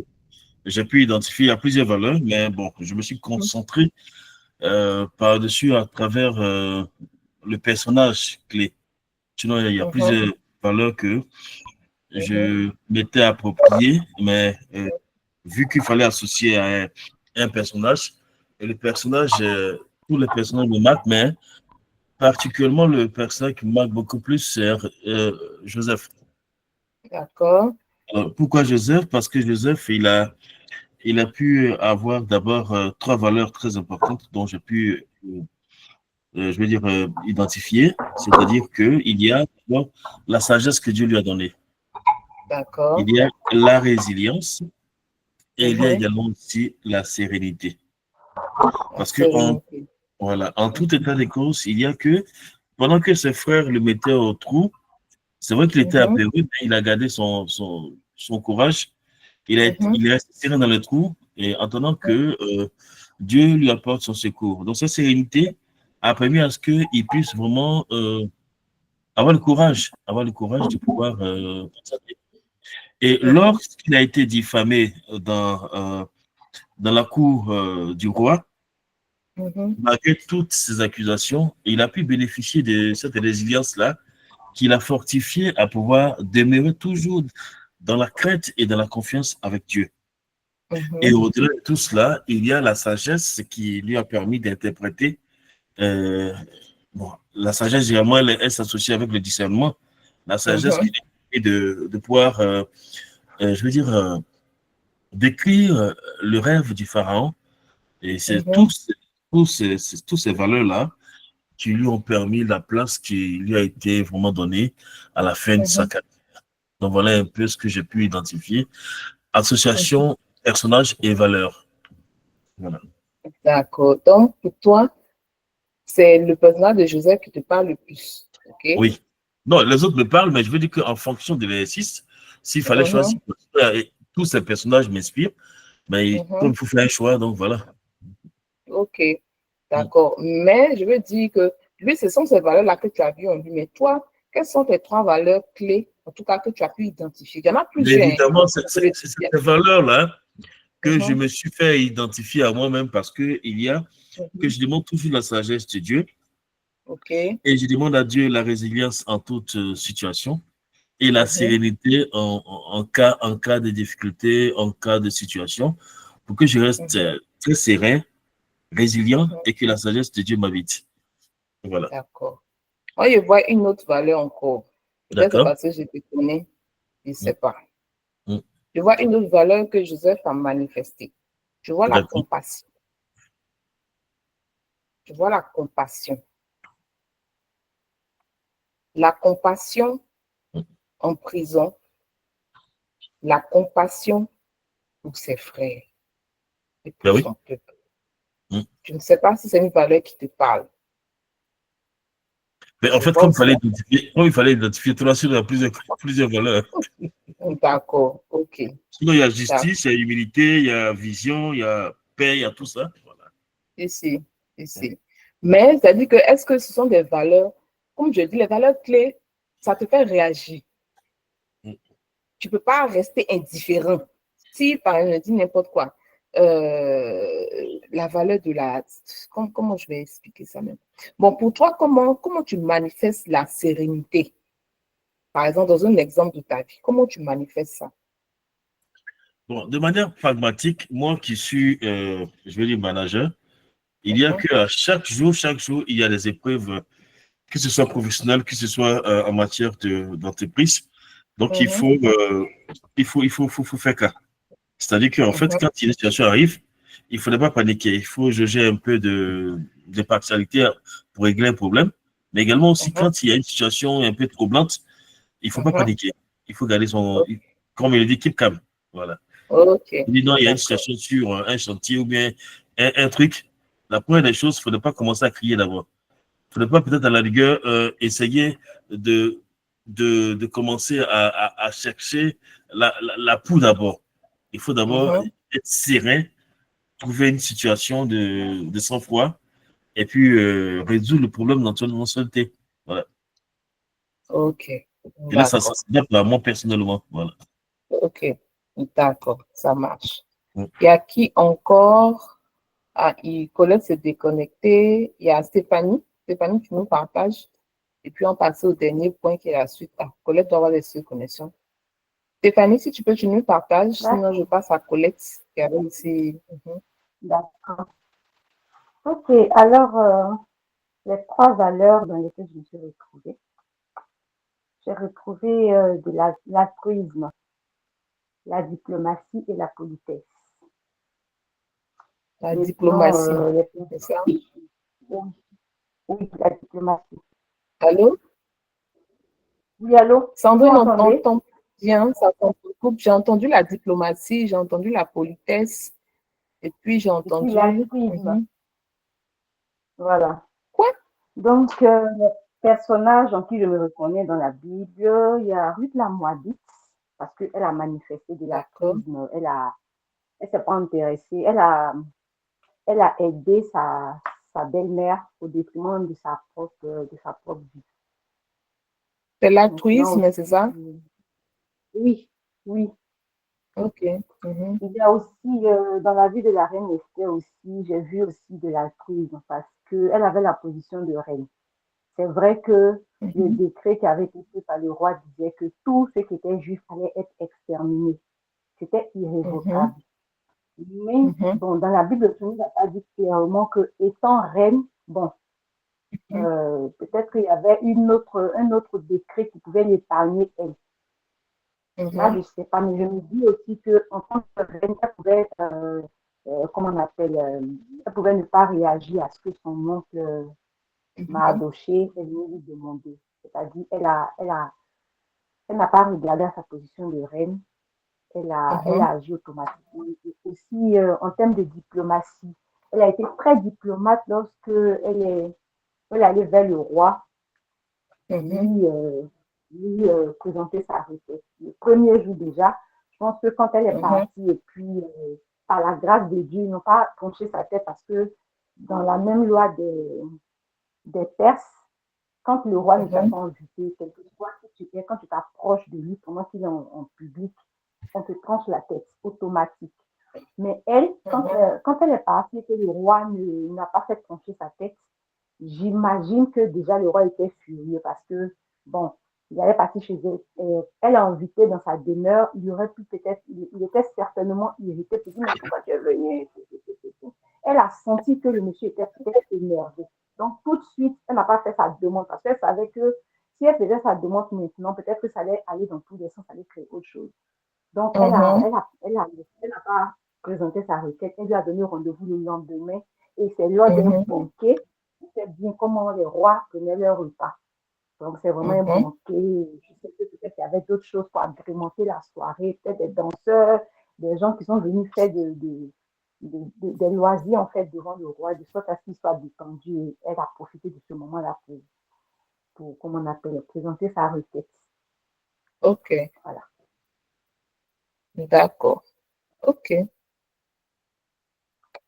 j'ai pu identifier, il y a plusieurs valeurs, mais bon, je me suis concentré par-dessus à travers le personnage clé. Sinon, il y a plusieurs valeurs que je m'étais approprié, mais vu qu'il fallait associer à un personnage, et le personnage, tous les personnages me marquent, mais particulièrement le personnage qui me marque beaucoup plus, c'est Joseph. D'accord. Alors, pourquoi Joseph? Parce que Joseph, il a pu avoir d'abord 3 valeurs très importantes dont j'ai pu, je vais dire, identifier. C'est-à-dire qu'il y a d'abord la sagesse que Dieu lui a donnée. D'accord. Il y a la résilience et il y a également aussi la sérénité. Parce que voilà, en tout état de cause, il y a que pendant que ses frères le mettaient au trou, c'est vrai qu'il était apeuré, mais il a gardé son courage. Il est resté serré dans le trou et en attendant que Dieu lui apporte son secours. Donc, cette sérénité a permis à ce qu'il puisse vraiment avoir le courage de pouvoir et lorsqu'il a été diffamé dans la cour du roi, malgré toutes ces accusations, il a pu bénéficier de cette résilience-là qui l'a fortifié à pouvoir demeurer toujours dans la crainte et dans la confiance avec Dieu. Et au-delà de tout cela, il y a la sagesse qui lui a permis d'interpréter. La sagesse, généralement, elle s'associe avec le discernement. La sagesse qui lui permet de pouvoir, je veux dire, décrire le rêve du pharaon. Et c'est tous ces valeurs-là qui lui ont permis la place qui lui a été vraiment donnée à la fin de sa carrière. Donc voilà un peu ce que j'ai pu identifier. Association, personnage et valeur. Voilà. D'accord. Donc, pour toi, c'est le personnage de Joseph qui te parle le plus. Okay? Oui. Non, les autres me parlent, mais je veux dire qu'en fonction de l'exercice, s'il fallait choisir, tous ces personnages m'inspirent, mais comme il faut faire un choix, donc voilà. Ok, d'accord. Mais je veux dire que lui, ce sont ces valeurs-là que tu as vues en lui. Mais toi, quelles sont tes 3 valeurs clés, en tout cas, que tu as pu identifier? Il y en a plusieurs. Mais évidemment, c'est ces valeurs-là que je me suis fait identifier à moi-même parce qu'il y a que je demande toujours la sagesse de Dieu. Et je demande à Dieu la résilience en toute situation et la sérénité en cas de difficulté, en cas de situation, pour que je reste très serein, résilient et que la sagesse de Dieu m'habite. Voilà. D'accord. Moi, je vois une autre valeur encore. Peut-être parce que je te connais, je ne sais pas. Je vois une autre valeur que Joseph a manifestée. Je vois la compassion. Je vois la compassion. La compassion en prison, la compassion pour ses frères et pour son peuple. Je ne sais pas si c'est une valeur qui te parle. Mais en fait, comme il fallait identifier, tout là, il y a plusieurs valeurs. D'accord, ok. Sinon, il y a justice, il y a humilité, il y a vision, il y a paix, il y a tout ça. Voilà. Ici. Mais ça dit que, est-ce que ce sont des valeurs, comme je dis, les valeurs clés, ça te fait réagir. Tu ne peux pas rester indifférent. Si, par exemple, je dis n'importe quoi, la valeur de la... Comment je vais expliquer ça même? Bon, pour toi, comment tu manifestes la sérénité? Par exemple, dans un exemple de ta vie, comment tu manifestes ça? Bon, de manière pragmatique, moi qui suis, je vais dire manager, il y a que chaque jour, il y a des épreuves, que ce soit professionnel, que ce soit en matière d'entreprise. Donc, il faut faire cas. C'est-à-dire qu'en fait, quand une situation arrive, il ne faudrait pas paniquer. Il faut juger un peu de partialité pour régler un problème. Mais également aussi, quand il y a une situation un peu troublante, il ne faut pas paniquer. Il faut garder comme il le dit, keep calm. Voilà. Ok. Il dit non, il y a une situation sur un chantier ou bien un truc. La première des choses, il ne faudrait pas commencer à crier d'abord. Il ne faudrait pas peut-être à la rigueur essayer de commencer à chercher la poux d'abord. Il faut d'abord être serein, trouver une situation de sang-froid et puis résoudre le problème dans son entièreté. Voilà. Ok. Et là, ça s'adapte à moi personnellement. Voilà. Ok. D'accord, ça marche. Il y a qui encore? Ah, Colette s'est déconnectée. Il y a Stéphanie. Stéphanie, tu nous partages. Et puis, on passe au dernier point qui est la suite. Ah, Colette doit avoir des connexions. Stéphanie, si tu peux, tu nous partages. Sinon, je passe à Colette qui avait ici. D'accord. Ok, alors, les 3 valeurs dans lesquelles je me suis retrouvée. J'ai retrouvé de l'altruisme, la diplomatie et la politesse. La diplomatie, c'est ça? Oui, la diplomatie. Allô? Oui, allô? Sandrine, on t'entend bien, ça coupe. J'ai entendu la diplomatie, j'ai entendu la politesse, et puis j'ai entendu... l'altruisme. Voilà. Quoi? Donc, personnage en qui je me reconnais dans la Bible, il y a Ruth la Moabite, parce qu'elle a manifesté de l'altruisme, elle s'est pas intéressée, elle a aidé sa belle-mère au détriment de sa propre vie. C'est l'altruisme, c'est ça? Oui, oui. Ok. Il y a aussi, dans la vie de la reine Esther aussi, j'ai vu aussi de l'altruisme parce qu'elle avait la position de reine. C'est vrai que le décret qui avait été fait par le roi disait que tous ceux qui étaient juifs allaient être exterminés. C'était irrévocable. Mais bon, dans la Bible, il n'a pas dit clairement que étant reine, bon, peut-être qu'il y avait un autre décret qui pouvait l'épargner elle. Là, je ne sais pas, mais je me dis aussi qu'en tant que reine, elle pouvait, comment on appelle, elle pouvait ne pas réagir à ce que son oncle Mardoché est venu lui demander. C'est-à-dire, elle n'a pas regardé à sa position de reine, elle a agi automatiquement. Et aussi, en termes de diplomatie, elle a été très diplomate lorsque elle allait vers le roi, lui présenter sa requête. Le premier jour déjà, je pense que quand elle est partie, et puis par la grâce de Dieu, ils n'ont pas penché sa tête parce que dans la même loi des Perses, quand le roi ne t'a pas invité, quelquefois, quand tu t'approches de lui pendant qu'il est en public, on te tranche la tête, automatique. Mais elle, quand elle est partie et que le roi n'a pas fait trancher sa tête, j'imagine que déjà le roi était furieux parce que, bon, il allait partir chez elle. Elle a invité dans sa demeure, il aurait pu peut-être, il était certainement irrité pour dire, mais pourquoi tu es venu? Elle a senti que le monsieur était peut-être énervé. Donc, tout de suite, elle n'a pas fait sa demande parce qu'elle savait que si elle faisait sa demande maintenant, peut-être que ça allait aller dans tous les sens, ça allait créer autre chose. Donc, elle n'a pas présenté sa requête. Elle lui a donné rendez-vous le lendemain et c'est lors d'un banquet. C'est bien comment les rois prenaient leur repas. Donc, c'est vraiment un banquet. Je sais que peut-être qu'il y avait d'autres choses pour agrémenter la soirée, peut-être des danseurs, des gens qui sont venus faire des loisirs en fait devant le roi, de sorte à ce qu'il soit détendu. Et elle a profité de ce moment-là pour comment on appelle, présenter sa requête. Ok. Voilà. D'accord. Ok.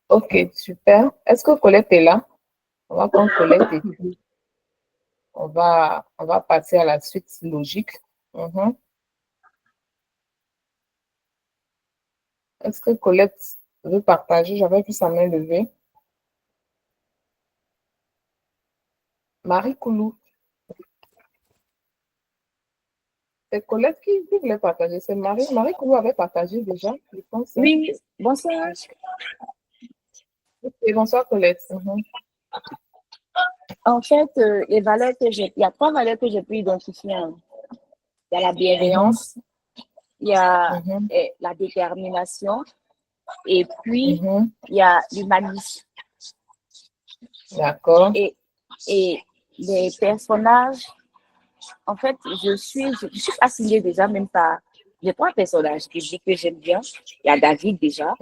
Ok, super. Est-ce que Colette est là? On va prendre Colette et puis on va passer à la suite logique. Est-ce que Colette veut partager. J'avais vu sa main levée. Marie Koulou. C'est Colette qui voulait partager. C'est Marie. Marie Koulou avait partagé déjà, je pense. Oui, bonsoir. Ok, bonsoir Colette. En fait, les valeurs que il y a 3 valeurs que j'ai pu identifier. Hein. Il y a la bienveillance, il y a la détermination, et puis il y a l'humanisme. D'accord. Et les personnages, en fait, je suis fascinée déjà même par les 3 personnages que j'aime bien. Il y a David déjà,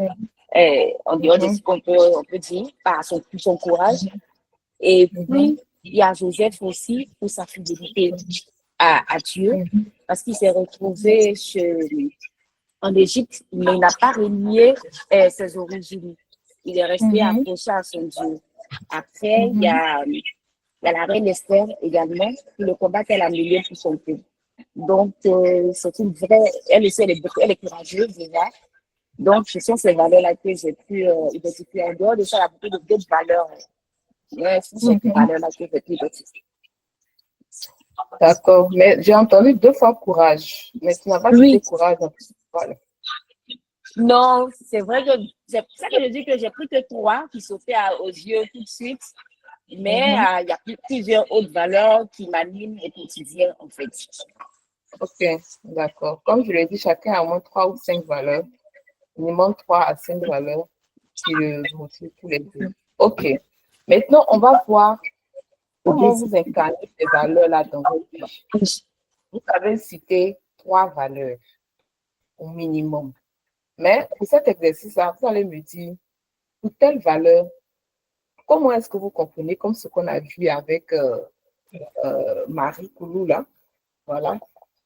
en dehors de ce qu'on peut dire, par son courage. Et puis, il y a Joseph aussi pour sa fidélité à Dieu, parce qu'il s'est retrouvé en Égypte, mais il n'a pas renié ses origines. Il est resté accroché à son Dieu. Après, il y a la reine Esther également, pour le combat qu'elle a mené pour son peuple. Donc, c'est une vraie... Elle est courageuse déjà. Donc, ce sont ces valeurs-là que j'ai pu identifier. En dehors de ça, il y a beaucoup d'autres valeurs. Mais ce sont ces valeurs-là que j'ai pu identifier. D'accord. Mais j'ai entendu 2 fois courage. Mais tu n'as pas cité courage. Voilà. Non, c'est vrai que c'est pour ça que je dis que j'ai pris que 3 qui sautaient aux yeux tout de suite. Mais il y a plusieurs autres valeurs qui m'animent au quotidien, en fait. Ok, d'accord. Comme je l'ai dit, chacun a au moins 3 ou 5 valeurs. Minimum 3 à 5 valeurs qui le motivent tous les deux. Ok. Maintenant, on va voir comment vous incarnez ces valeurs-là dans votre vie. Vous avez cité 3 valeurs au minimum. Mais pour cet exercice-là, vous allez me dire, pour telle valeur, comment est-ce que vous comprenez, comme ce qu'on a vu avec Marie Koulou, là, voilà.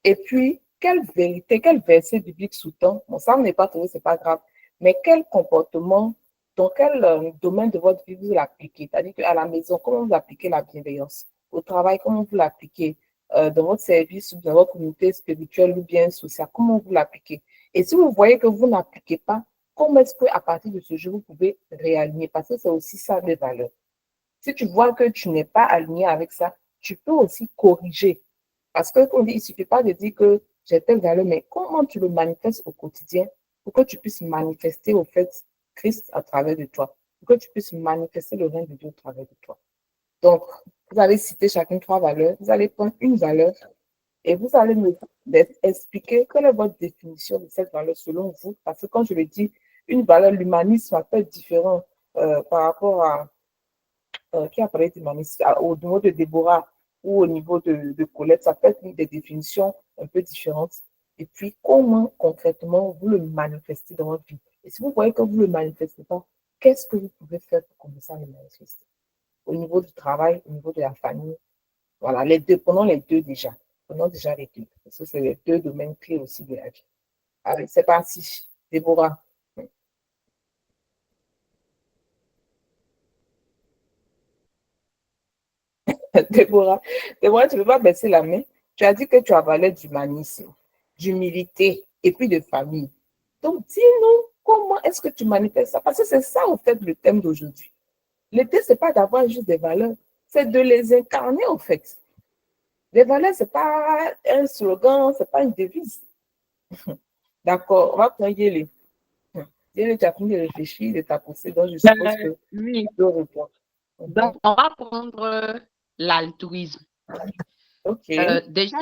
Et puis, quelle vérité, quel verset biblique sous-tend, bon, ça, on n'est pas trouvé, c'est pas grave, mais quel comportement, dans quel domaine de votre vie vous l'appliquez? C'est-à-dire qu'à la maison, comment vous appliquez la bienveillance? Au travail, comment vous l'appliquez? Dans votre service ou dans votre communauté spirituelle ou bien sociale, comment vous l'appliquez? Et si vous voyez que vous n'appliquez pas, comment est-ce qu'à partir de ce jour, vous pouvez réaligner? Parce que c'est aussi ça, les valeurs. Si tu vois que tu n'es pas aligné avec ça, tu peux aussi corriger. Parce que, comme dit, il ne suffit pas de dire que j'ai telle valeur, mais comment tu le manifestes au quotidien pour que tu puisses manifester au fait Christ à travers de toi, pour que tu puisses manifester le règne de Dieu au travers de toi. Donc, vous allez citer chacune 3 valeurs, vous allez prendre une valeur et vous allez me expliquer quelle est votre définition de cette valeur selon vous. Parce que quand je le dis, une valeur, l'humanisme peut être différent par rapport à qui a parlé d'humanisme, au niveau de Déborah ou au niveau de Colette, ça peut être des définitions un peu différentes. Et puis, comment concrètement vous le manifestez dans votre vie? Et si vous voyez que vous ne le manifestez pas, qu'est-ce que vous pouvez faire pour commencer à le manifester? Au niveau du travail, au niveau de la famille, voilà, les deux, prenons les deux déjà. Prenons déjà les deux, parce que c'est les 2 domaines clés aussi de la vie. Allez, c'est parti. Déborah. Déborah, tu ne peux pas baisser la main. Tu as dit que tu as valeur d'humanisme, d'humilité et puis de famille. Donc, dis-nous, comment est-ce que tu manifestes ça? Parce que c'est ça, en fait, le thème d'aujourd'hui. L'idée, ce n'est pas d'avoir juste des valeurs, c'est de les incarner, en fait. Les valeurs, ce n'est pas un slogan, ce n'est pas une devise. D'accord, on va prendre Yélé. Yélé, tu as fini de réfléchir, de t'apposer, donc je suppose que Oui. tu peux répondre. Donc, on va prendre l'altruisme. Ok. Déjà,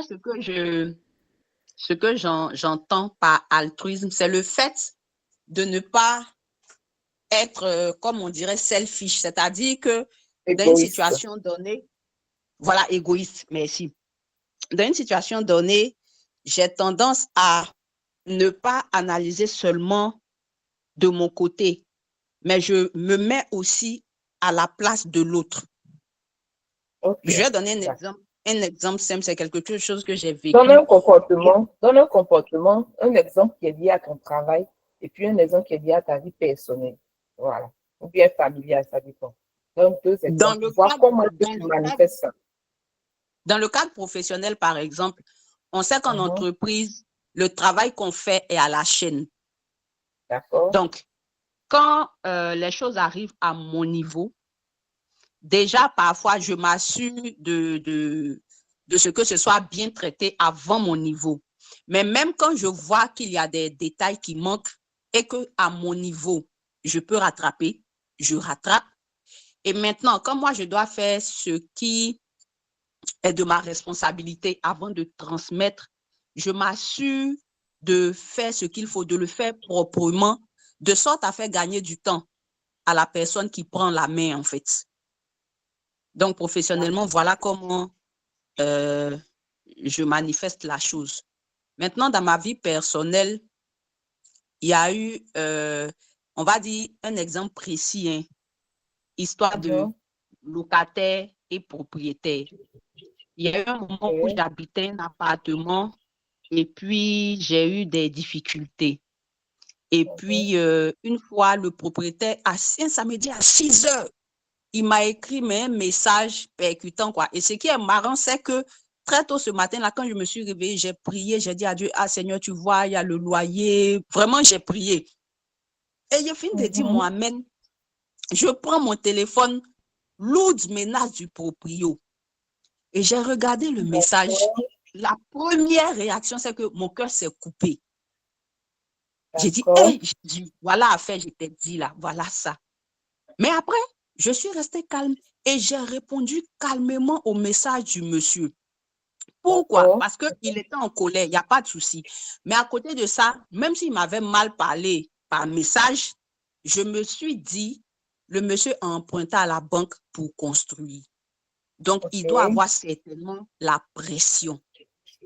ce que j'entends par altruisme, c'est le fait de ne pas être, comme on dirait, selfish, c'est-à-dire que dans une situation donnée, voilà, égoïste, merci. Dans une situation donnée, j'ai tendance à ne pas analyser seulement de mon côté, mais je me mets aussi à la place de l'autre. Okay. Je vais donner un exemple simple, c'est quelque chose que j'ai vécu. Donne un comportement, un exemple qui est lié à ton travail et puis un exemple qui est lié à ta vie personnelle. Voilà. Ou bien familiale, ça dépend. Donc, 2 exemples. Voir comment tu manifestes ça. Dans le cadre professionnel, par exemple, on sait qu'en entreprise, le travail qu'on fait est à la chaîne. D'accord. Donc, quand les choses arrivent à mon niveau, déjà, parfois, je m'assure de ce que ce soit bien traité avant mon niveau. Mais même quand je vois qu'il y a des détails qui manquent et qu'à mon niveau, je peux rattraper, je rattrape. Et maintenant, quand moi, je dois faire ce qui est de ma responsabilité avant de transmettre, je m'assure de faire ce qu'il faut, de le faire proprement, de sorte à faire gagner du temps à la personne qui prend la main, en fait. Donc, professionnellement, voilà comment je manifeste la chose. Maintenant, dans ma vie personnelle, il y a eu, on va dire, un exemple précis, hein, histoire de locataire et propriétaire. Il y a eu un moment où j'habitais un appartement et puis j'ai eu des difficultés. Et puis, une fois, le propriétaire, un samedi à 6 heures, il m'a écrit un message percutant, quoi. Et ce qui est marrant, c'est que très tôt ce matin-là, quand je me suis réveillée, j'ai prié, j'ai dit à Dieu, ah Seigneur, tu vois, il y a le loyer. Vraiment, j'ai prié. Et j'ai fini de dire, moi, amen. Je prends mon téléphone, lourde menace du proprio. Et j'ai regardé le message. La première réaction, c'est que mon cœur s'est coupé. J'ai dit, hey, voilà à faire, je t'ai dit là, voilà ça. Mais après, je suis restée calme et j'ai répondu calmement au message du monsieur. Pourquoi? Parce qu'il était en colère, il n'y a pas de souci. Mais à côté de ça, même s'il m'avait mal parlé par message, je me suis dit, le monsieur a emprunté à la banque pour construire. Donc, il doit avoir certainement la pression.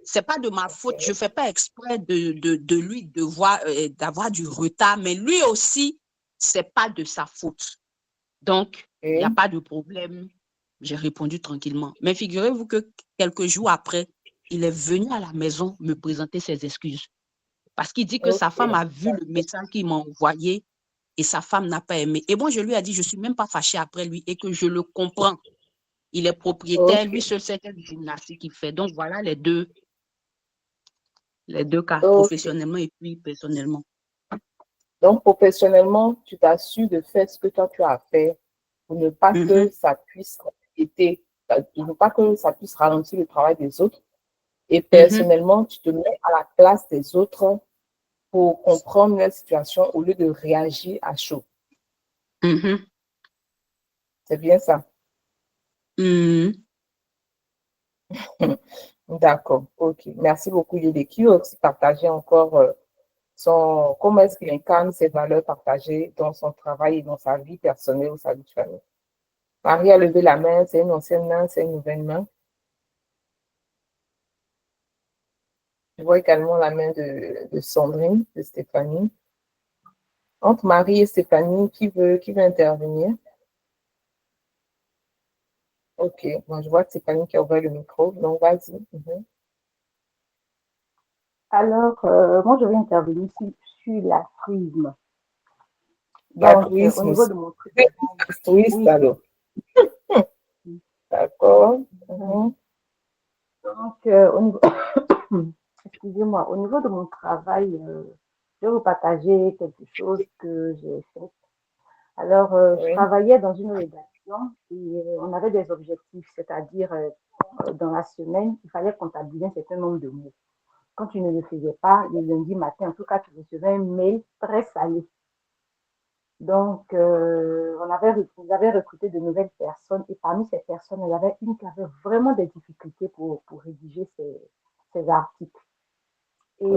Ce n'est pas de ma faute, je ne fais pas exprès de lui d'avoir du retard, mais lui aussi, ce n'est pas de sa faute. Donc, il n'y a pas de problème. J'ai répondu tranquillement. Mais figurez-vous que quelques jours après, il est venu à la maison me présenter ses excuses. Parce qu'il dit que sa femme a vu le message qu'il m'a envoyé et sa femme n'a pas aimé. Et moi, je lui ai dit, je ne suis même pas fâchée après lui et que je le comprends. Il est propriétaire, lui seul sait quelle gymnastique il fait. Donc, voilà les deux cas, professionnellement et puis personnellement. Donc, professionnellement, tu t'assures de faire ce que toi tu as à faire pour ne pas que ça puisse ralentir le travail des autres. Et personnellement, tu te mets à la place des autres pour comprendre leur situation au lieu de réagir à chaud. C'est bien ça. D'accord, ok. Merci beaucoup, Yédé, qui a aussi partagé encore comment est-ce qu'il incarne ses valeurs partagées dans son travail et dans sa vie personnelle ou sa vie de famille. Marie a levé la main, c'est une ancienne main, c'est une nouvelle main. Je vois également la main de Sandrine, de Stéphanie. Entre Marie et Stéphanie, qui veut intervenir? Ok, moi je vois que Stéphanie qui a ouvert le micro, donc vas-y. Alors, moi je vais intervenir sur l'altruisme. L'altruisme, au niveau de mon altruiste alors. D'accord. Donc, au niveau... excusez-moi, au niveau de mon travail, je vais vous partager quelque chose que j'ai fait. Alors, je travaillais dans une rédaction et on avait des objectifs, c'est-à-dire dans la semaine, il fallait comptabiliser un certain nombre de mots. Quand tu ne le faisais pas, le lundi matin, en tout cas, tu recevais un mail très salé. Donc, on avait recruté de nouvelles personnes et parmi ces personnes, il y avait une qui avait vraiment des difficultés pour rédiger ces articles. Et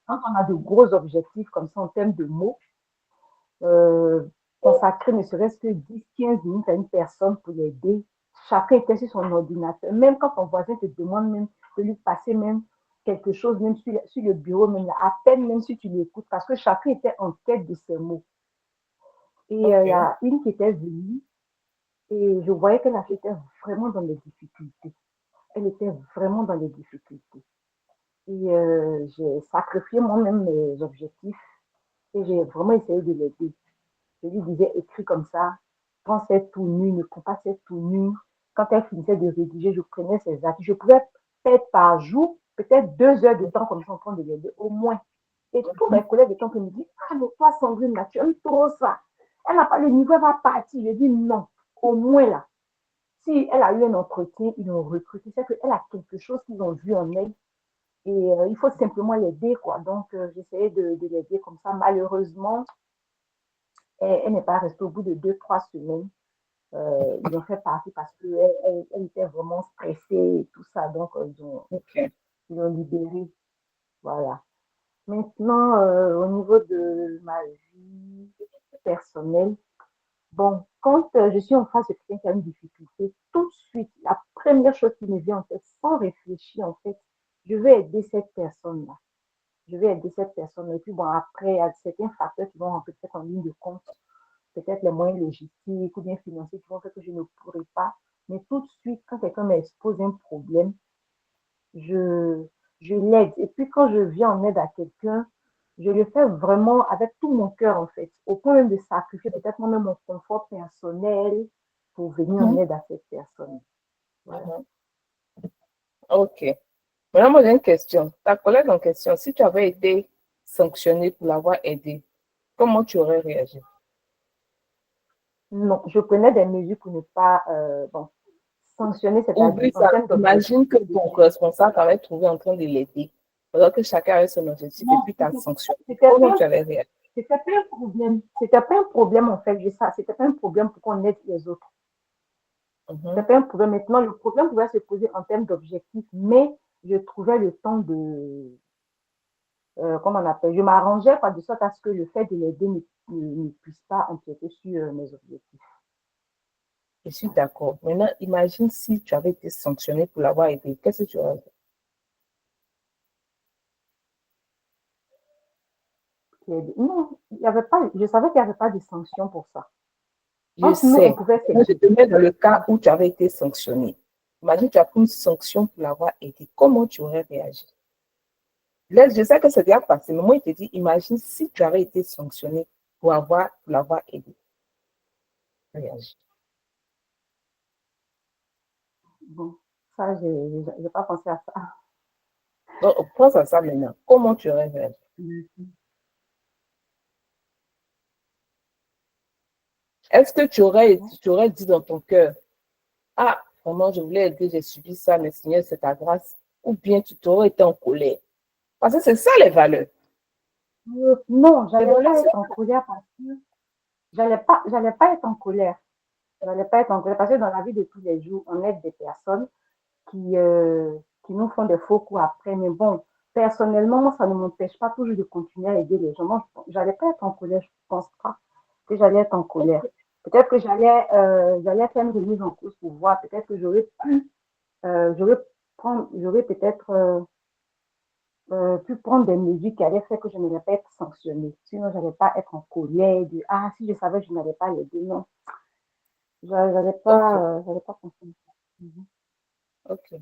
quand on a de gros objectifs comme ça en termes de mots, consacrer ne serait-ce que 10-15 minutes à une personne pour l'aider, chacun était sur son ordinateur. Même quand ton voisin te demande même de lui passer même quelque chose, même sur le bureau, même à peine même si tu l'écoutes, parce que chacun était en quête de ses mots. Et il y a une qui était venue et je voyais qu'elle était vraiment dans les difficultés. Elle était vraiment dans les difficultés. Et j'ai sacrifié moi-même mes objectifs et j'ai vraiment essayé de l'aider. Je lui disais, écris comme ça, prends cette tournure, ne prends pas cette tournure. Quand elle finissait de rédiger, je prenais ses actes. Je pouvais peut-être par jour, peut-être 2 heures de temps comme ça en train de l'aider, au moins. Et tous mes collègues étant qui me disent, ah, mais toi, Sandrine, là, tu aimes trop ça. Elle n'a pas le niveau, elle va partir. Je dis non, au moins là. Si elle a eu un entretien, ils l'ont recrutée, c'est qu'elle a quelque chose qu'ils ont vu en elle. Et il faut simplement l'aider, quoi. Donc, j'essayais de l'aider comme ça. Malheureusement, elle n'est pas restée au bout de 2-3 semaines. Ils ont fait partie parce qu'elle elle était vraiment stressée et tout ça. Donc, ils l'ont libérée. Voilà. Maintenant, au niveau de ma vie personnelle, bon, quand je suis en face de quelqu'un qui a une difficulté, tout de suite, la première chose qui me vient en tête, sans réfléchir, en fait, je vais aider cette personne-là. Je vais aider cette personne. Et puis, bon, après, il y a certains facteurs qui vont rentrer peut-être en ligne de compte, peut-être les moyens logistiques ou bien financiers qui vont faire que je ne pourrai pas. Mais tout de suite, quand quelqu'un m'expose un problème, je l'aide. Et puis, quand je viens en aide à quelqu'un, je le fais vraiment avec tout mon cœur, en fait, au point même de sacrifier peut-être moi-même mon confort personnel pour venir en aide à cette personne. Voilà. Ok. Maintenant, moi, j'ai une question. Ta collègue en question, si tu avais été sanctionné pour l'avoir aidé, comment tu aurais réagi? Non, je prenais des mesures pour ne pas sanctionner, c'est-à-dire Oublie en ça. termes d'objectif. Imagine que ton responsable t'avait trouvé en train de l'aider, alors que chacun avait son objectif et puis t'as sanctionné. Comment tu allais réagir? C'était pas un problème. C'était pas un problème, en fait. C'était pas un problème pour qu'on aide les autres. C'était pas un problème. Maintenant, le problème pouvait se poser en termes d'objectifs, mais je trouvais le temps de, comment on appelle, je m'arrangeais de sorte à ce que le fait de l'aider ne puisse pas empiéter sur mes objectifs. Je suis d'accord. Maintenant, imagine si tu avais été sanctionné pour l'avoir aidé. Qu'est-ce que tu aurais fait? Non, il y avait pas, je savais qu'il n'y avait pas de sanction pour ça. Je sais. Je te mets dans le cas où tu avais été sanctionné. Imagine tu as pris une sanction pour l'avoir aidé. Comment tu aurais réagi? Là, je sais que c'est déjà passé, mais moi, je te dis, imagine si tu avais été sanctionné pour l'avoir aidé. Réagis. Bon, ça, je n'ai pas pensé à ça. Donc, pense à ça maintenant. Comment tu aurais réagi? Est-ce que tu aurais dit dans ton cœur, ah, vraiment, je voulais aider, j'ai subi ça, mais Seigneur, c'est ta grâce, ou bien tu t'aurais été en colère? Parce que c'est ça les valeurs. Non, j'allais pas être en colère parce que j'allais pas être en colère. J'allais pas être en colère parce que dans la vie de tous les jours, on aide des personnes qui nous font des faux coups après. Mais bon, personnellement, moi, ça ne m'empêche pas toujours de continuer à aider les gens. Moi, j'allais pas être en colère, je pense pas que j'allais être en colère. Peut-être que j'allais faire une remise en cause pour voir. Peut-être que j'aurais peut-être pu prendre des mesures qui allaient faire que je n'allais pas être sanctionnée. Sinon, je n'allais pas être en colère de « Ah, si je savais, je n'allais pas l'aider. » Non, je n'allais pas penser ça. Ok.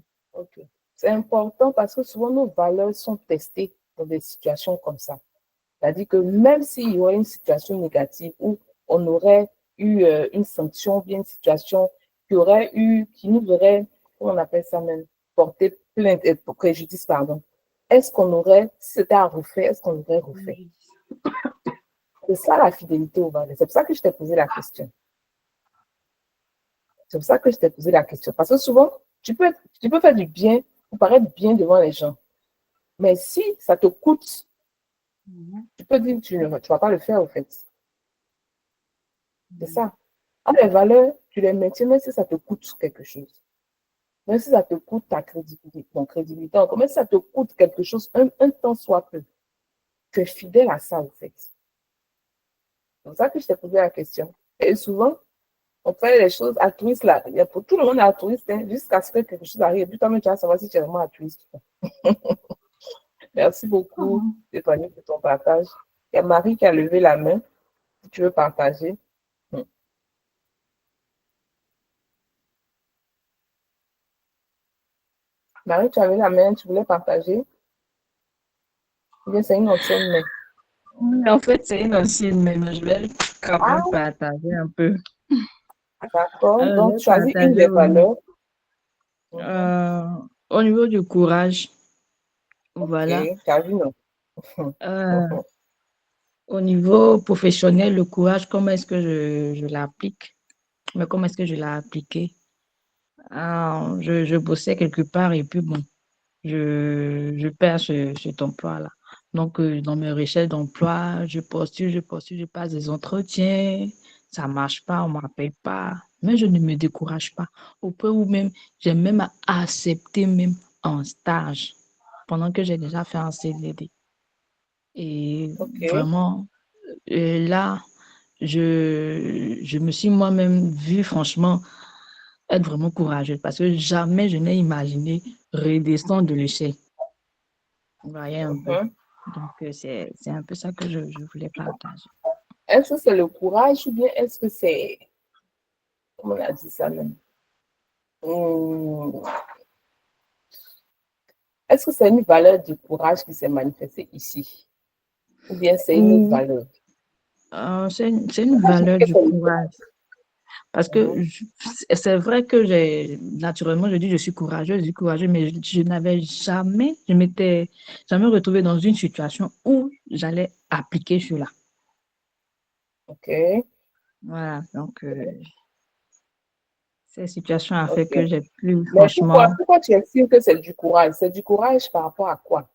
C'est important parce que souvent, nos valeurs sont testées dans des situations comme ça. C'est-à-dire que même s'il y aurait une situation négative où on aurait eu une sanction, bien une situation qui nous aurait, comment on appelle ça même, porté plainte, préjudice, pardon. Est-ce qu'on aurait, si c'était à refaire, est-ce qu'on aurait refait? C'est ça la fidélité aux valeurs. C'est pour ça que je t'ai posé la question. Parce que souvent, tu peux faire du bien ou paraître bien devant les gens. Mais si ça te coûte, tu peux dire que tu ne vas pas le faire, au fait. C'est ça. Les valeurs, tu les maintiens, même si ça te coûte quelque chose. Même si ça te coûte ta crédibilité, encore, même si ça te coûte quelque chose, un temps soit peu. Tu es fidèle à ça, au fait. C'est pour ça que je t'ai posé la question. Et souvent, on fait les choses altruistes là. Pour tout le monde est altruiste, hein, jusqu'à ce que quelque chose arrive. Puis toi-même, tu vas savoir si tu es vraiment altruiste. Merci beaucoup, Stéphanie, pour ton partage. Il y a Marie qui a levé la main. Si tu veux partager. Marie, tu avais la main, tu voulais partager? Ou bien c'est une ancienne main? Oui, en fait, c'est une ancienne main, mais je vais quand même partager un peu. D'accord. Donc, choisis une des valeurs. Au niveau du courage, voilà. Tu as vu, non? Au niveau professionnel, le courage, comment est-ce que je l'applique? Mais comment est-ce que je l'ai appliqué? Je bossais quelque part et puis bon, je perds cet emploi-là. Donc, dans mes recherches d'emploi, je passe des entretiens, ça marche pas, on m'appelle pas, mais je ne me décourage pas. Au point où même, j'ai même accepté même un stage pendant que j'ai déjà fait un CDD. Et Ok. vraiment, là, je me suis moi-même vue, franchement, être vraiment courageuse parce que jamais je n'ai imaginé redescendre de l'échelle. Vous voyez un peu. Mhm. Donc, c'est un peu ça que je voulais partager. Est-ce que c'est le courage ou bien est-ce que c'est, comment on a dit ça même? Est-ce que c'est une valeur du courage qui s'est manifestée ici? Ou bien c'est une autre Ou, valeur? c'est une valeur du courage. Parce que c'est vrai que naturellement, je dis je suis courageuse, mais je n'avais jamais, je m'étais jamais retrouvée dans une situation où j'allais appliquer cela. Ok. Voilà, donc cette situation a fait Ok. que j'ai pu, Mais franchement, pourquoi tu estimes que c'est du courage? C'est du courage par rapport à quoi?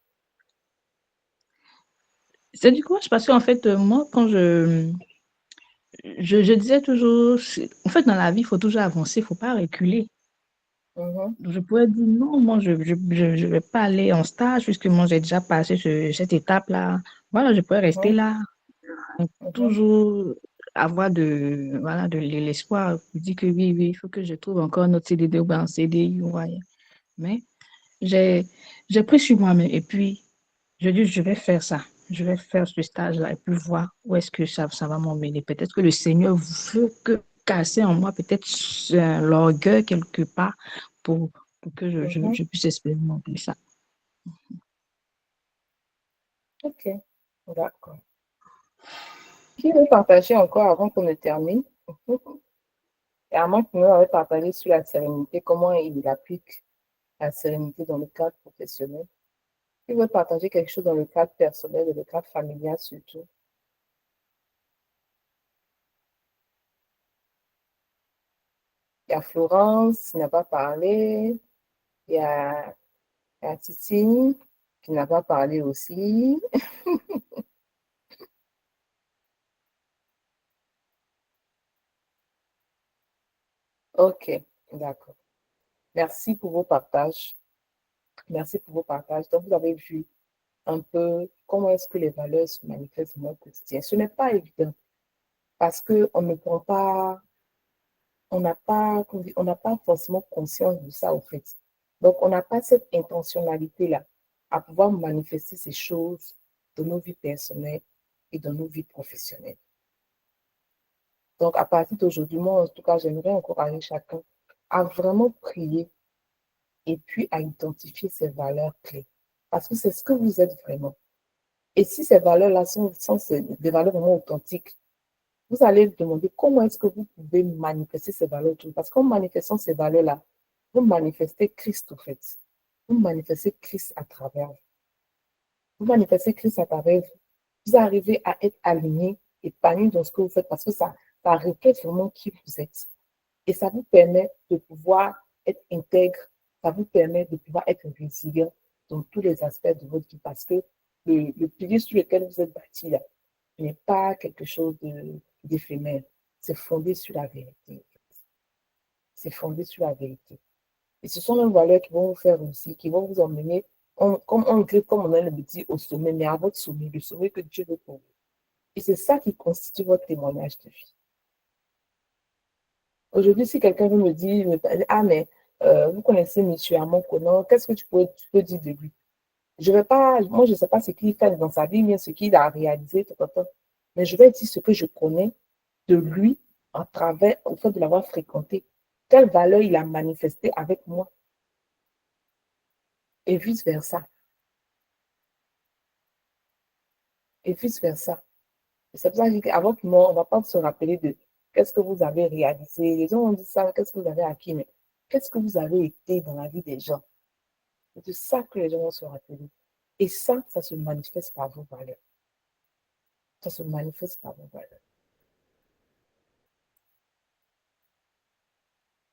c'est du courage parce qu'en fait, moi, quand je disais toujours, en fait, dans la vie, il faut toujours avancer, il ne faut pas reculer. Mhm, Donc, je pourrais dire non, moi, je vais pas aller en stage puisque moi, j'ai déjà passé cette étape-là. Voilà, je pourrais rester mhm, là. Donc, mhm. toujours avoir voilà, de l'espoir. Je dis que oui, oui, il faut que je trouve encore un autre CDD ou bien un CDI, vous voyez. Mais j'ai, j'ai pris sur moi-même et puis, je dis, je vais faire ça. Je vais faire ce stage-là et puis voir où est-ce que ça va m'emmener. Peut-être que le Seigneur veut que casser en moi peut-être l'orgueil quelque part pour, pour que je puisse expérimenter ça. Ok, d'accord. Qui veut partager encore avant qu'on ne termine? Et à moins que nous avait partagé sur la sérénité, comment il applique la sérénité dans le cadre professionnel. Qui veut partager quelque chose dans le cadre personnel et le cadre familial surtout? Il y a Florence qui n'a pas parlé. Il y a Titi qui n'a pas parlé aussi. Ok, d'accord. Merci pour vos partages. Merci pour vos partages. Donc, vous avez vu un peu comment est-ce que les valeurs se manifestent dans notre quotidien. Ce n'est pas évident parce qu'on ne prend pas, on n'a pas forcément conscience de ça, au fait. Donc, on n'a pas cette intentionnalité-là à pouvoir manifester ces choses dans nos vies personnelles et dans nos vies professionnelles. Donc, à partir d'aujourd'hui, moi, en tout cas, j'aimerais encourager chacun à vraiment prier et puis à identifier ses valeurs clés. Parce que c'est ce que vous êtes vraiment. Et si ces valeurs-là sont des valeurs vraiment authentiques, vous allez vous demander comment est-ce que vous pouvez manifester ces valeurs. Parce qu'en manifestant ces valeurs-là, vous manifestez Christ, en fait. Vous manifestez Christ à travers vous. Vous manifestez Christ à travers vous. Vous arrivez à être aligné, épanoui dans ce que vous faites parce que ça reflète vraiment qui vous êtes. Et ça vous permet de pouvoir être intègre, ça vous permet de pouvoir être résilient dans tous les aspects de votre vie parce que le pilier sur lequel vous êtes bâti là n'est pas quelque chose d'éphémère. C'est fondé sur la vérité. C'est fondé sur la vérité. Et ce sont les valeurs qui vont vous faire aussi, qui vont vous emmener, comme on a le dit, au sommet, mais à votre sommet, le sommet que Dieu veut pour vous. Et c'est ça qui constitue votre témoignage de vie. Aujourd'hui, si quelqu'un veut me dire, ah, mais vous connaissez M. Armand Conan, qu'est-ce que tu peux dire de lui? Je vais pas, moi, je ne sais pas ce qu'il fait dans sa vie, mais ce qu'il a réalisé, mais je vais dire ce que je connais de lui à travers, au fait de l'avoir fréquenté. Quelle valeur il a manifesté avec moi et vice-versa. Et vice-versa. C'est pour ça que je dis qu'avant que moi, on ne va pas se rappeler de qu'est-ce que vous avez réalisé. Les gens ont dit ça, qu'est-ce que vous avez acquis, mais qu'est-ce que vous avez été dans la vie des gens. C'est de ça que les gens vont se rappeler. Et ça se manifeste par vos valeurs. Ça se manifeste par vos valeurs.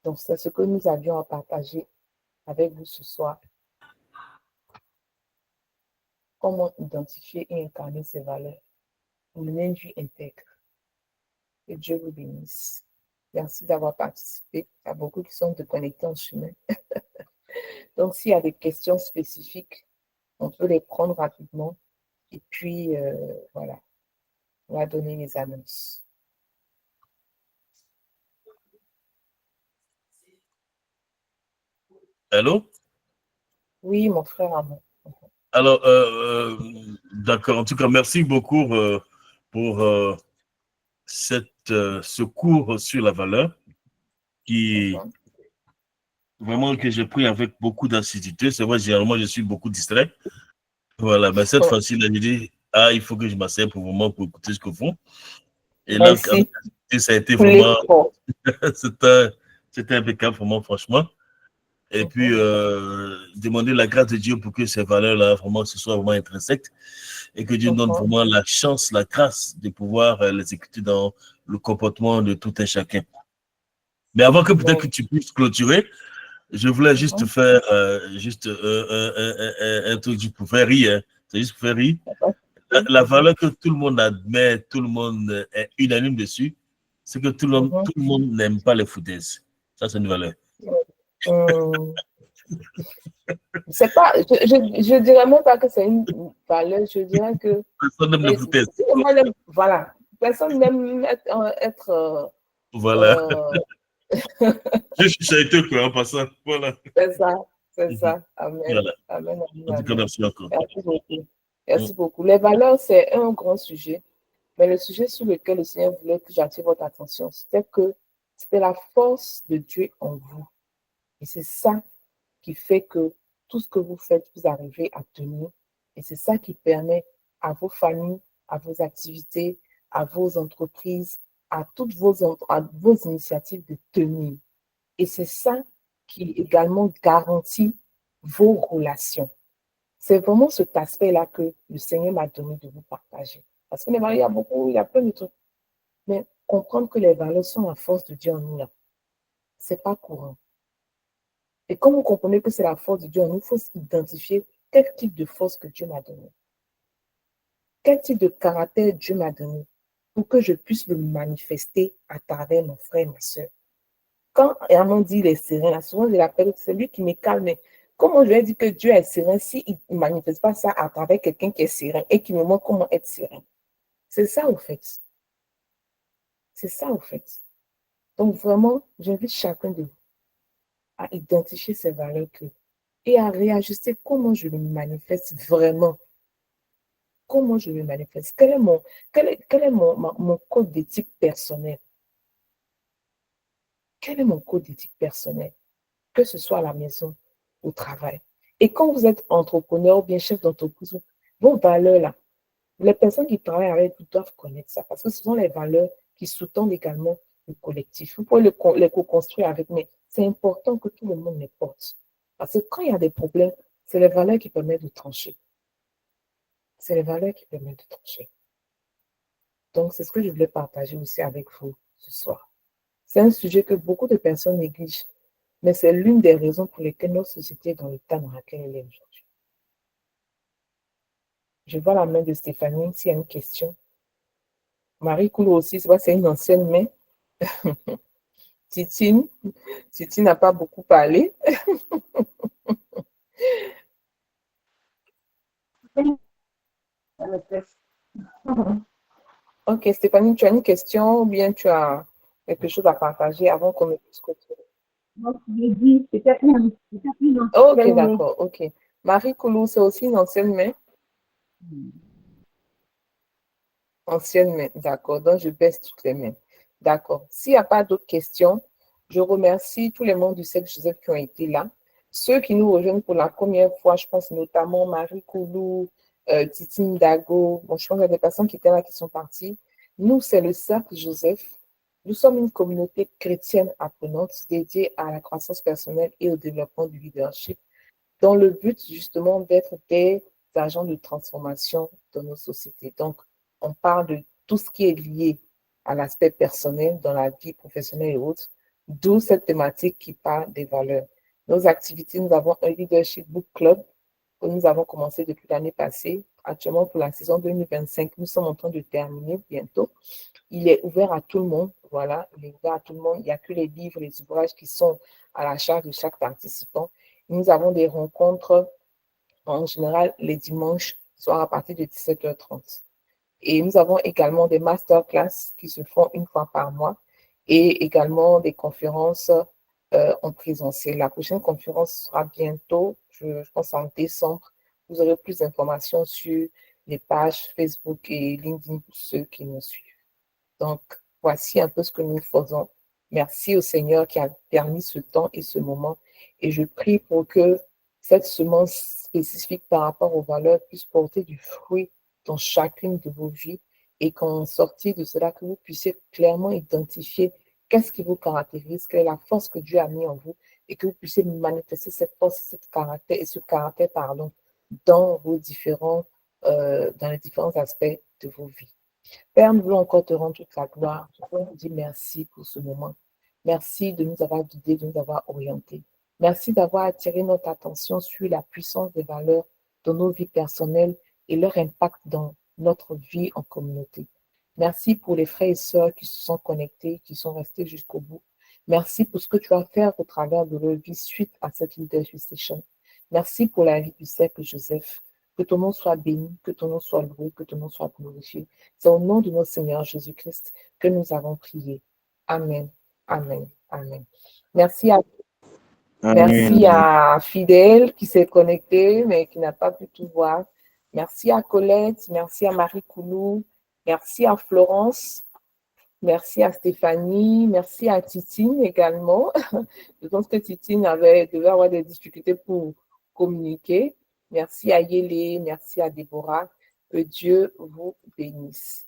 Donc, c'est ce que nous avions à partager avec vous ce soir. Comment identifier et incarner ces valeurs. Mener une vie intègre. Que Dieu vous bénisse. Merci d'avoir participé. Il y a beaucoup qui sont déconnectés en chemin. Donc, s'il y a des questions spécifiques, on peut les prendre rapidement. Et puis, voilà, on va donner les annonces. Allô? Oui, mon frère Amon. Alors, d'accord. En tout cas, merci beaucoup pour ce cours sur la valeur qui vraiment que j'ai pris avec beaucoup d'assiduité. C'est vrai, généralement, je suis beaucoup distrait. Voilà, mais cette fois-ci, j'ai dit, il faut que je m'asseye pour vraiment pour écouter ce qu'ils font. Et là, ça a été vraiment, c'était impeccable pour moi, franchement. Et puis, demander la grâce de Dieu pour que ces valeurs-là, vraiment, ce soit vraiment intrinsèques et que Dieu donne vraiment la chance, la grâce de pouvoir les exécuter dans le comportement de tout un chacun. Mais avant que peut-être que tu puisses clôturer, je voulais juste faire un truc pour faire rire. C'est juste pour faire rire. La valeur que tout le monde admet, tout le monde est unanime dessus, c'est que tout le monde n'aime pas les foutaises. Ça, c'est une valeur. C'est pas, je dirais même pas que c'est une valeur, je dirais que personne n'aime les foutaises. Voilà, personne n'aime être voilà. Je suis chariteux, quoi, en passant. Voilà. C'est ça. Amen. Voilà. Amen. En tout cas, merci encore. Merci beaucoup. Merci beaucoup. Les valeurs, c'est un grand sujet, mais le sujet sur lequel le Seigneur voulait que j'attire votre attention, c'était la force de Dieu en vous. Et c'est ça qui fait que tout ce que vous faites, vous arrivez à tenir. Et c'est ça qui permet à vos familles, à vos activités, à vos entreprises, à toutes vos initiatives de tenir. Et c'est ça qui également garantit vos relations. C'est vraiment cet aspect-là que le Seigneur m'a donné de vous partager. Parce que les valeurs, il y a plein de trucs. Mais comprendre que les valeurs sont la force de Dieu en nous, c'est pas courant. Et comme vous comprenez que c'est la force de Dieu en nous, il faut identifier quel type de force que Dieu m'a donné. Quel type de caractère Dieu m'a donné pour que je puisse le manifester à travers mon frère et ma soeur. Quand Herman dit il est serein, souvent je l'appelle, c'est lui qui me calme. Mais comment je vais dire que Dieu est serein s'il ne manifeste pas ça à travers quelqu'un qui est serein et qui me montre comment être serein? C'est ça au fait. C'est ça au fait. Donc vraiment, j'invite chacun de vous à identifier ces valeurs et à réajuster comment je le manifeste vraiment. Comment je le manifeste? Quel est mon code d'éthique personnel? Quel est mon code d'éthique personnel? Que ce soit à la maison, au travail. Et quand vous êtes entrepreneur ou bien chef d'entreprise, vos valeurs là, les personnes qui travaillent avec vous doivent connaître ça parce que ce sont les valeurs qui sous-tendent également le collectif. Vous pouvez les co-construire avec, mais c'est important que tout le monde les porte. Parce que quand il y a des problèmes, c'est les valeurs qui permettent de trancher. C'est les valeurs qui permettent de trancher. Donc, c'est ce que je voulais partager aussi avec vous ce soir. C'est un sujet que beaucoup de personnes négligent, mais c'est l'une des raisons pour lesquelles notre société est dans l'état dans lequel elle est aujourd'hui. Je vois la main de Stéphanie, s'il y a une question. Marie Coulou aussi, c'est une ancienne main. Titine n'a pas beaucoup parlé. Ok, Stéphanie, tu as une question ou bien tu as quelque chose à partager avant qu'on ne puisse continuer? Non, je dis, c'était une Ok, d'accord, ok. Marie Coulou, c'est aussi une ancienne main? Ancienne main, d'accord. Donc, je baisse toutes les mains. D'accord. S'il n'y a pas d'autres questions, je remercie tous les membres du Cercle Joseph qui ont été là. Ceux qui nous rejoignent pour la première fois, je pense notamment Marie Koulou, Titine Dago. Bon, je pense qu'il y a des personnes qui étaient là qui sont parties. Nous, c'est le Cercle Joseph. Nous sommes une communauté chrétienne apprenante dédiée à la croissance personnelle et au développement du leadership, dans le but justement d'être des agents de transformation dans nos sociétés. Donc, on parle de tout ce qui est lié à l'aspect personnel dans la vie professionnelle et autres, d'où cette thématique qui parle des valeurs. Nos activités, nous avons un leadership book club que nous avons commencé depuis l'année passée. Actuellement, pour la saison 2025, nous sommes en train de terminer bientôt. Il est ouvert à tout le monde, voilà, il est ouvert à tout le monde. Il n'y a que les livres, les ouvrages qui sont à la charge de chaque participant. Nous avons des rencontres en général les dimanches soir à partir de 17h30. Et nous avons également des masterclass qui se font une fois par mois et également des conférences en présentiel. La prochaine conférence sera bientôt, je pense en décembre. Vous aurez plus d'informations sur les pages Facebook et LinkedIn pour ceux qui nous suivent. Donc, voici un peu ce que nous faisons. Merci au Seigneur qui a permis ce temps et ce moment. Et je prie pour que cette semence spécifique par rapport aux valeurs puisse porter du fruit dans chacune de vos vies et qu'en sortie de cela, que vous puissiez clairement identifier qu'est-ce qui vous caractérise, quelle est la force que Dieu a mis en vous et que vous puissiez manifester cette force, ce caractère, dans vos dans les différents aspects de vos vies. Père, nous voulons encore te rendre toute la gloire. Nous voulons te dire merci pour ce moment. Merci de nous avoir guidés, de nous avoir orientés. Merci d'avoir attiré notre attention sur la puissance des valeurs dans nos vies personnelles et leur impact dans notre vie en communauté. Merci pour les frères et sœurs qui se sont connectés, qui sont restés jusqu'au bout. Merci pour ce que tu vas faire au travers de leur vie suite à cette leadership session. Merci pour la vie du cercle Joseph. Que ton nom soit béni, que ton nom soit loué, que ton nom soit glorifié. C'est au nom de notre Seigneur Jésus-Christ que nous avons prié. Amen, amen, amen. Merci à Fidèle qui s'est connecté, mais qui n'a pas pu tout voir. Merci à Colette, merci à Marie Coulou, merci à Florence, merci à Stéphanie, merci à Titine également. Je pense que Titine devait avoir des difficultés pour communiquer. Merci à Yélé, merci à Déborah. Que Dieu vous bénisse.